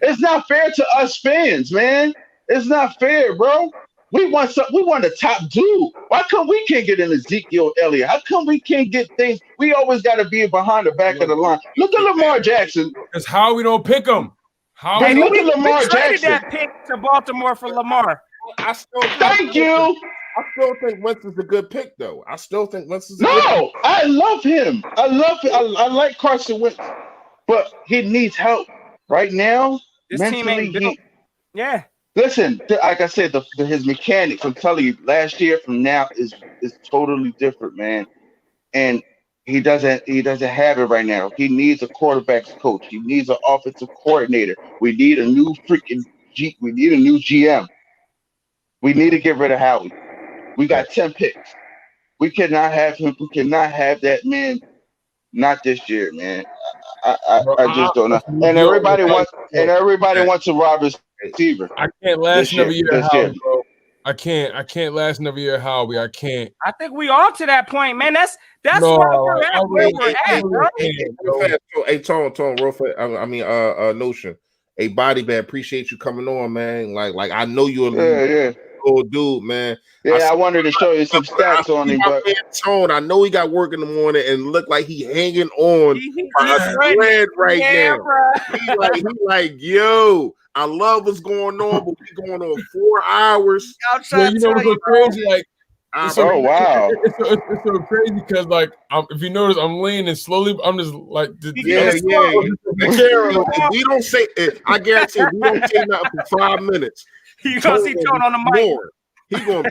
It's not fair to us fans, man. It's not fair, bro. We want a top dude. Why come we can't get an Ezekiel Elliott? How come we can't get things? We always got to be behind the back of the line. Look at Lamar Jackson. That's how we don't pick him. Hey, look at Lamar we traded Jackson. that pick to Baltimore for Lamar. Thank you. I still think Wentz is a good pick, though. I still think Wentz is. No, I love him. I like Carson Wentz, but he needs help right now. This mentally, team ain't built. Yeah. Listen, like I said, his mechanics. I'm telling you, last year from now is totally different, man. And he doesn't have it right now. He needs a quarterbacks coach. He needs an offensive coordinator. We need a new we need a new GM. We need to get rid of Howie. We got 10 picks. We cannot have him. We cannot have that man. Not this year, man. I just don't know. And everybody wants a Rob receiver. I can't last another year, Howie, bro. I can't last another year, Howie. I can't. I think we all to that point, man. That's No, where we're at. Where we're at, bro. Hey, Tone, real fast. Notion. Hey, Body Bag, appreciate you coming on, man. Like I know you're a old dude, man. Yeah, I wanted to show you some stats on him, but Tone, I know he got work in the morning and look like he hanging on He's thread right yeah, now. bro. He like, yo, I love what's going on, but we going on 4 hours. Well, you know what's so crazy? Like Oh wow! It's so crazy because like if you notice, I'm leaning slowly. I'm just like Yeah. If we don't say it, I guarantee if we don't say nothing for 5 minutes. You gonna see Tone on the mic. He gonna be.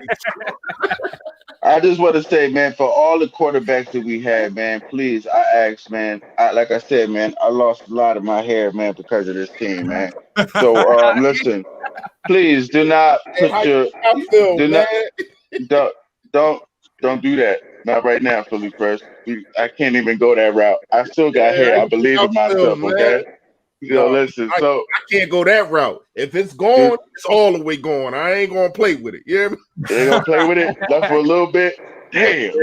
I just want to say, man, for all the quarterbacks that we had, man, please, I ask, man. Like I said, man, I lost a lot of my hair, man, because of this team, man. So listen, please do not put your don't do that. Not right now, Philly Fresh. I can't even go that route. I still got hair. I believe in myself. Okay. Listen. So I can't go that route. If it's gone, it's all the way gone. I ain't gonna play with it. You hear me? You ain't gonna play with it left for a little bit. Damn.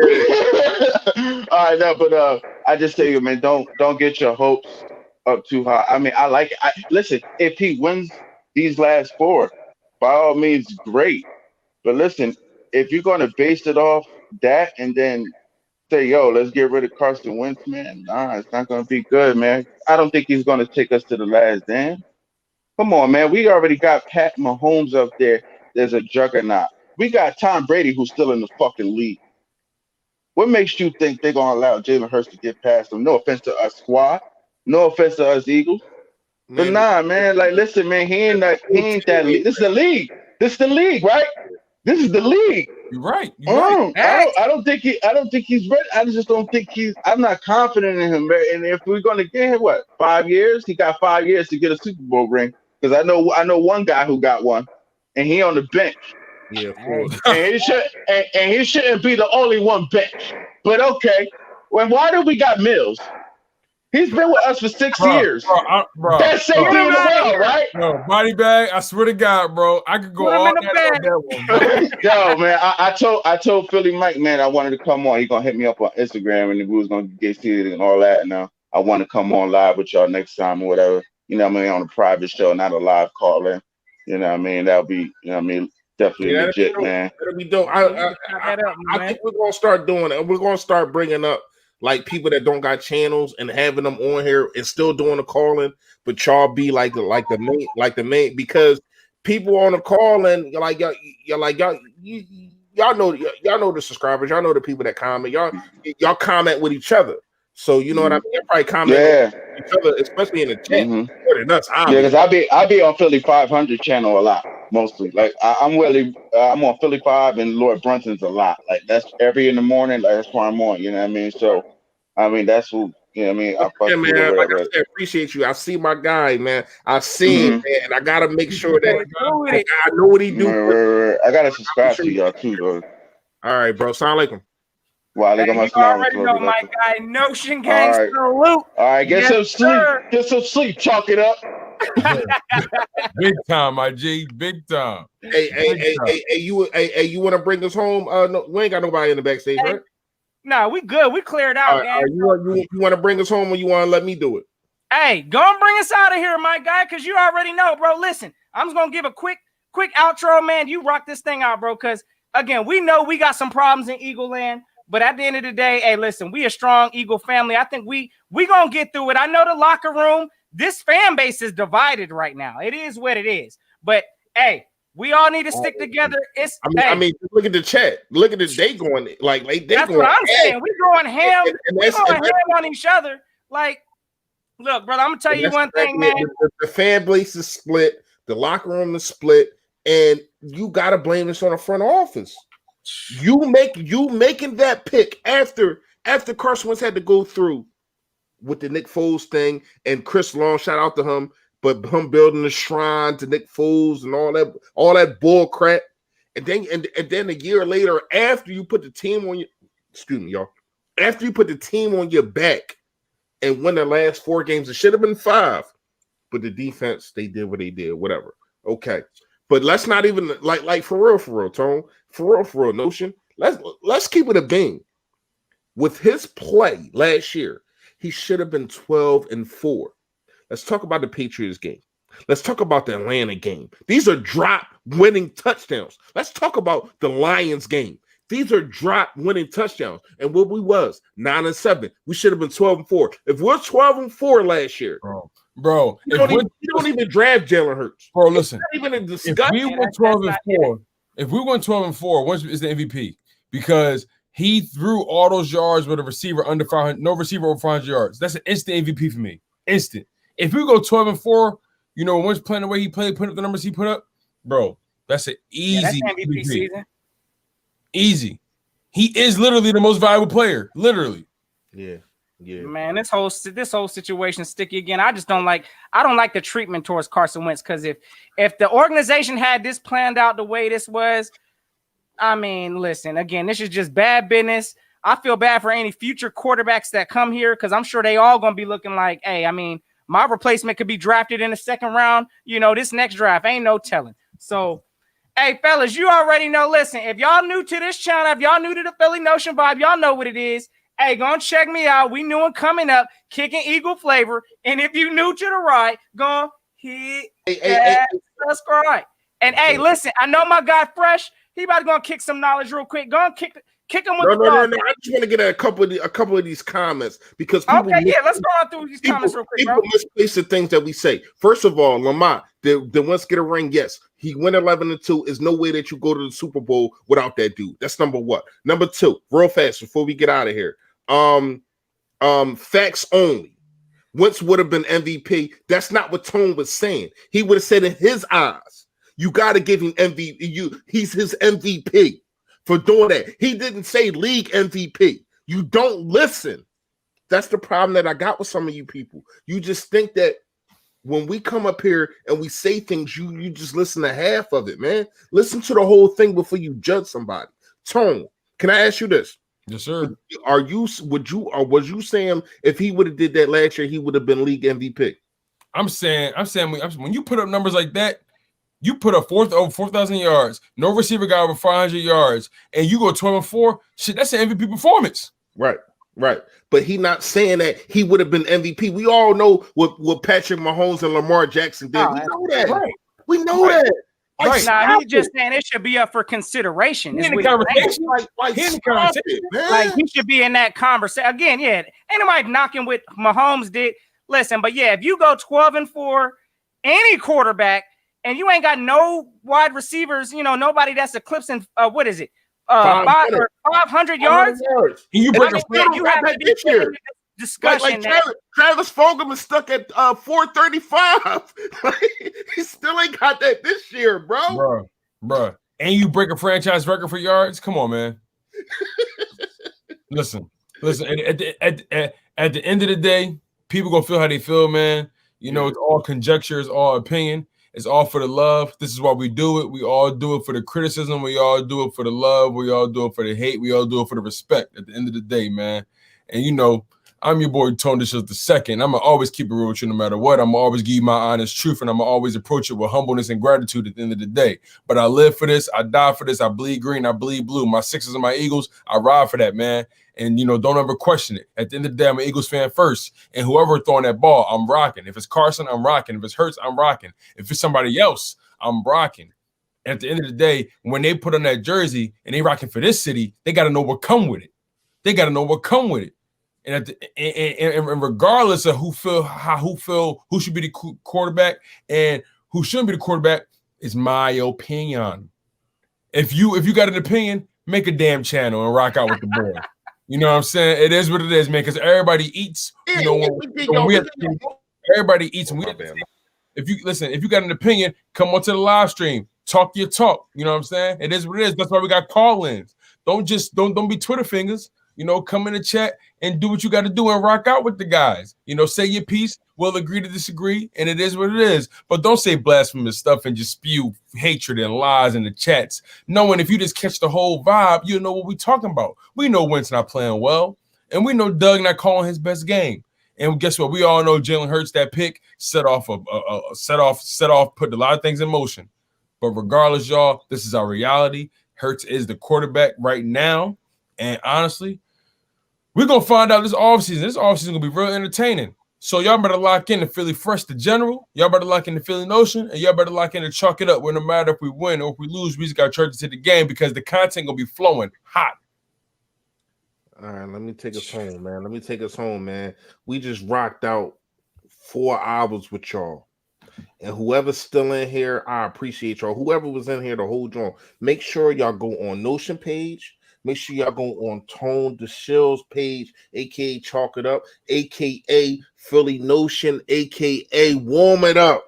All right, no, but I just tell you, man, don't get your hopes up too high. I mean, I like it. Listen, if he wins these last 4, by all means, great. But listen, if you're gonna base it off that and then say, yo, let's get rid of Carson Wentz, man. Nah, it's not gonna be good, man. I don't think he's gonna take us to the last dance. Come on, man. We already got Pat Mahomes up there. There's a juggernaut. We got Tom Brady who's still in the fucking league. What makes you think they're gonna allow Jalen Hurts to get past them? No offense to us squad. No offense to us Eagles. But nah, man. Like, listen, man. He ain't that league. This is the league. This is the league, right? This is the league. You're right. I don't think he's ready. I just don't think I'm not confident in him. And if we're gonna get him 5 years, he got 5 years to get a Super Bowl ring. Because I know one guy who got one, and he on the bench. Yeah, of course. and he shouldn't be the only one bench. But okay. Well, why do we got Mills? He's been with us for 6 years. Bro, Best safety in the world, right? No, body bag. I swear to God, bro. I could go all night on that one. Yo, man, I told Philly Mike, man, I wanted to come on. He's gonna hit me up on Instagram, and we was gonna get seated and all that. Now I want to come on live with y'all next time or whatever. You know what I mean, on a private show, not a live call in. You know what I mean? That'll be, you know what I mean, definitely legit, man. That'll be dope. I think we're gonna start doing it. We're gonna start bringing up like people that don't got channels and having them on here and still doing the calling, but y'all be like the main because people on the calling, y'all know the subscribers, y'all know the people that comment, y'all comment with each other. So you know what I mean? Y'all probably comment with each other, especially in the chat. More than us, because I be on Philly 500 channel a lot, mostly. Like I'm on Philly 5 and Lord Brunson's a lot. Like that's every in the morning. Like, that's where I'm on. You know what I mean? So I mean that's who. You know what I mean? Man, like I said, appreciate you. I see my guy, man. I see him, man. I gotta make sure that I know what he do. I gotta subscribe to y'all too, though. All right, bro. Assalamu alaikum. You already know my guy, Notion Gang salute. All right, get some sleep. Get some sleep. Chalk it up. Big time, my G. Big time. Hey, you want to bring us home? No, we ain't got nobody in the backstage, right? No, we good. We cleared out, man. You want to bring us home, or you want to let me do it? Hey, go and bring us out of here, my guy, because you already know, bro. Listen, I'm just gonna give a quick outro, man. You rock this thing out, bro. Because again, we know we got some problems in Eagle Land. But at the end of the day, hey, listen, we a strong Eagle family. I think we gonna get through it. I know the locker room, this fan base is divided right now. It is what it is. But hey, we all need to stick together. I mean, look at the chat. Look at they going like they that's going. What I'm saying. We going ham. We going ham on each other. Like, look, brother, I'm gonna tell you one thing, man. The fan base is split. The locker room is split, and you gotta blame this on the front office. You making that pick after Carson Wentz had to go through with the Nick Foles thing and Chris Long, shout out to him, but him building the shrine to Nick Foles and all that bull crap, and then a year later, after you put the team on after you put the team on your back and win the last 4 games, it should have been 5, but the defense, they did what they did, whatever. Okay. But let's not even like for real, Tone. For real, Notion. Let's keep it a bean. With his play last year, he should have been 12-4. Let's talk about the Patriots game. Let's talk about the Atlanta game. These are drop winning touchdowns. Let's talk about the Lions game. These are drop winning touchdowns. And what we was 9-7. We should have been 12-4. If we're 12-4 last year, bro, you don't even draft Jalen Hurts. Bro, listen. It's not even a discussion. If we went 12-4, once is the MVP. because he threw all those yards with a receiver under 500, no receiver over 500 yards. That's an instant MVP for me. Instant. If we go 12-4, you know, once playing the way he played, put up the numbers he put up, bro, that's an easy that's MVP season. Easy. He is literally the most valuable player. Literally. Yeah. Yeah. Man, this whole situation is sticky again. I don't like the treatment towards Carson Wentz, because if the organization had this planned out the way this was, I mean, listen, again, this is just bad business. I feel bad for any future quarterbacks that come here, because I'm sure they all gonna be looking like, hey, I mean, my replacement could be drafted in the second round. You know, this next draft ain't no telling. So, hey, fellas, you already know. Listen, if y'all new to this channel, if y'all new to the Philly Notion vibe, y'all know what it is. Hey, go and check me out. We new and coming up, Kicking Eagle Flavor. And if you new to the ride, go hit that subscribe. And hey, listen, I know my guy Fresh. He about to go and kick some knowledge real quick. Go and kick him with the dog. No. I just want to get a couple of these comments, because people let's go on through these comments real quick, bro. People misplace the things that we say. First of all, Lamont, the Wentz get a ring. Yes, he went 11-2. There's no way that you go to the Super Bowl without that dude. That's number one. Number two, real fast before we get out of here. Facts only. Wentz would have been MVP. That's not what Tone was saying. He would have said in his eyes, you got to give him MVP. He's his MVP for doing that. He didn't say league MVP. You don't listen. That's the problem that I got with some of you people. You just think that when we come up here and we say things, you just listen to half of it, man. Listen to the whole thing before you judge somebody. Tone, can I ask you this? Yes, sir. Was you saying if he would have did that last year, he would have been league MVP? I'm saying when you put up numbers like that, you put up over 4,000 yards, no receiver got over 500 yards, and you go 12-4. Shit, that's an MVP performance. Right. But he not saying that he would have been MVP. We all know what Patrick Mahomes and Lamar Jackson did. We know that. Right. We know that. Right. Nah, he's just saying it should be up for consideration. He in the conversation. Like he should be in that conversation. Again, yeah. Ain't nobody knocking what Mahomes did. Listen, but yeah, if you go 12-4, any quarterback, and you ain't got no wide receivers, you know, nobody that's eclipsing what is it? 500 yards. You have to be this year. Discussion. Travis Fulgham is stuck at 435. He still ain't got that this year, bro. Bro. And you break a franchise record for yards? Come on, man. Listen. At the end of the day, people gonna feel how they feel, man. You know, it's all conjecture, it's all opinion. It's all for the love. This is why we do it. We all do it for the criticism. We all do it for the love. We all do it for the hate. We all do it for the respect at the end of the day, man. And, you know, I'm your boy, Tone DeShields II. I'm going to always keep it real with you no matter what. I'm going to always give you my honest truth, and I'm going to always approach it with humbleness and gratitude at the end of the day. But I live for this. I die for this. I bleed green. I bleed blue. My Sixers and my Eagles, I ride for that, man. And, you know, don't ever question it. At the end of the day, I'm an Eagles fan first. And whoever throwing that ball, I'm rocking. If it's Carson, I'm rocking. If it's Hurts, I'm rocking. If it's somebody else, I'm rocking. And at the end of the day, when they put on that jersey and they rocking for this city, they got to know what come with it. And regardless of who should be the quarterback and who shouldn't be the quarterback, is my opinion. If you got an opinion, make a damn channel and rock out with the boy. You know what I'm saying? It is what it is, man. Because everybody eats. You know, everybody eats. And if you got an opinion, come onto the live stream. Talk your talk. You know what I'm saying? It is what it is. That's why we got call-ins. Don't be Twitter fingers. You know, come in the chat and do what you got to do and rock out with the guys. You know, say your piece. We'll agree to disagree, and it is what it is. But don't say blasphemous stuff and just spew hatred and lies in the chats. Knowing if you just catch the whole vibe, you know what we're talking about. We know Wentz not playing well, and we know Doug not calling his best game. And guess what? We all know Jalen Hurts, that pick set off, put a lot of things in motion. But regardless, y'all, this is our reality. Hurts is the quarterback right now, and honestly, we're going to find out this offseason. This offseason going to be real entertaining. So y'all better lock in the Philly Fresh, the general. Y'all better lock in the Philly Notion. And y'all better lock in and chalk it up. Where no matter if we win or if we lose, we just got to charge it to the game because the content going to be flowing hot. All right, let me take us home, man. We just rocked out 4 hours with y'all. And whoever's still in here, I appreciate y'all. Whoever was in here the whole joint, make sure y'all go on Notion page. Make sure y'all go on Tone DeShields page, aka Chalk It Up, aka Philly Notion, aka Warm It Up.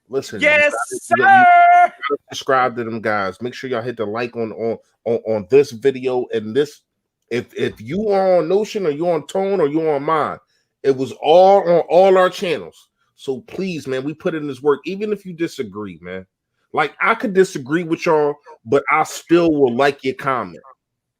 Listen, yes, you sir. gotta subscribe to them guys. Make sure y'all hit the like on this video and this. If you are on Notion or you on Tone or you on mine, it was all on all our channels. So please, man, we put in this work, even if you disagree, man. Like I could disagree with y'all, but I still will like your comment.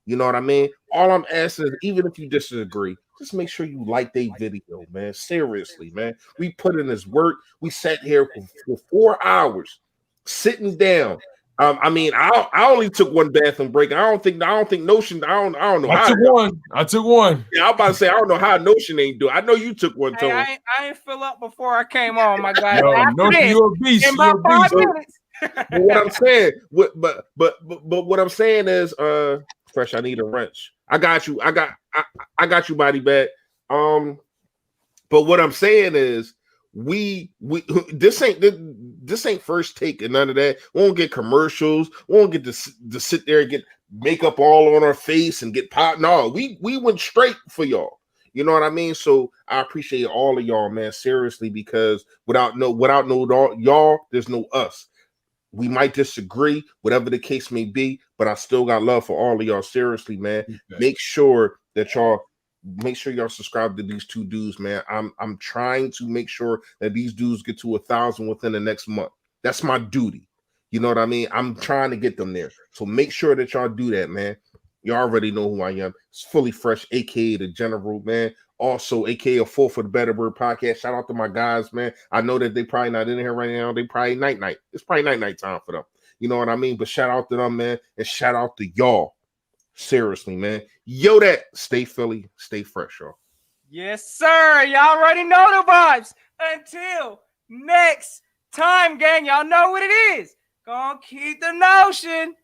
You know what I mean? All I'm asking is, even if you disagree, just make sure you like their video, man. Seriously, man. We put in this work. We sat here for 4 hours, sitting down. I mean, I only took one bathroom break. I don't think Notion. I don't know. I took one. Yeah, I'm about to say I don't know how Notion ain't do. I know you took one, Hey, Tone. I ain't fill up before I came on, my guy. Yo, After Notion, this, you a beast. in You about a 5 beast. minutes. But what I'm saying, but what I'm saying is, Fresh, I need a wrench. I got you. I got you, body bag. But what I'm saying is, we this ain't first take and none of that. We won't get commercials. We won't get to sit there and get makeup all on our face and get pot. No, we went straight for y'all. You know what I mean? So I appreciate all of y'all, man. Seriously, because without y'all, there's no us. We might disagree, whatever the case may be, but I still got love for all of y'all. Seriously, man. Make sure y'all subscribe to these two dudes, man. I'm trying to make sure that these dudes get to 1,000 within the next month. That's my duty. You know what I mean? I'm trying to get them there. So make sure that y'all do that, man. You already know who I am. It's Fully Fresh, aka the General, man. Also, aka a Full for the Better Word podcast. Shout out to my guys, man. I know that they probably not in here right now. They probably night. It's probably night time for them. You know what I mean? But shout out to them, man. And shout out to y'all. Seriously, man. Yo, that stay Philly, stay fresh, y'all. Yes, sir. Y'all already know the vibes. Until next time, gang. Y'all know what it is. Gonna keep the notion.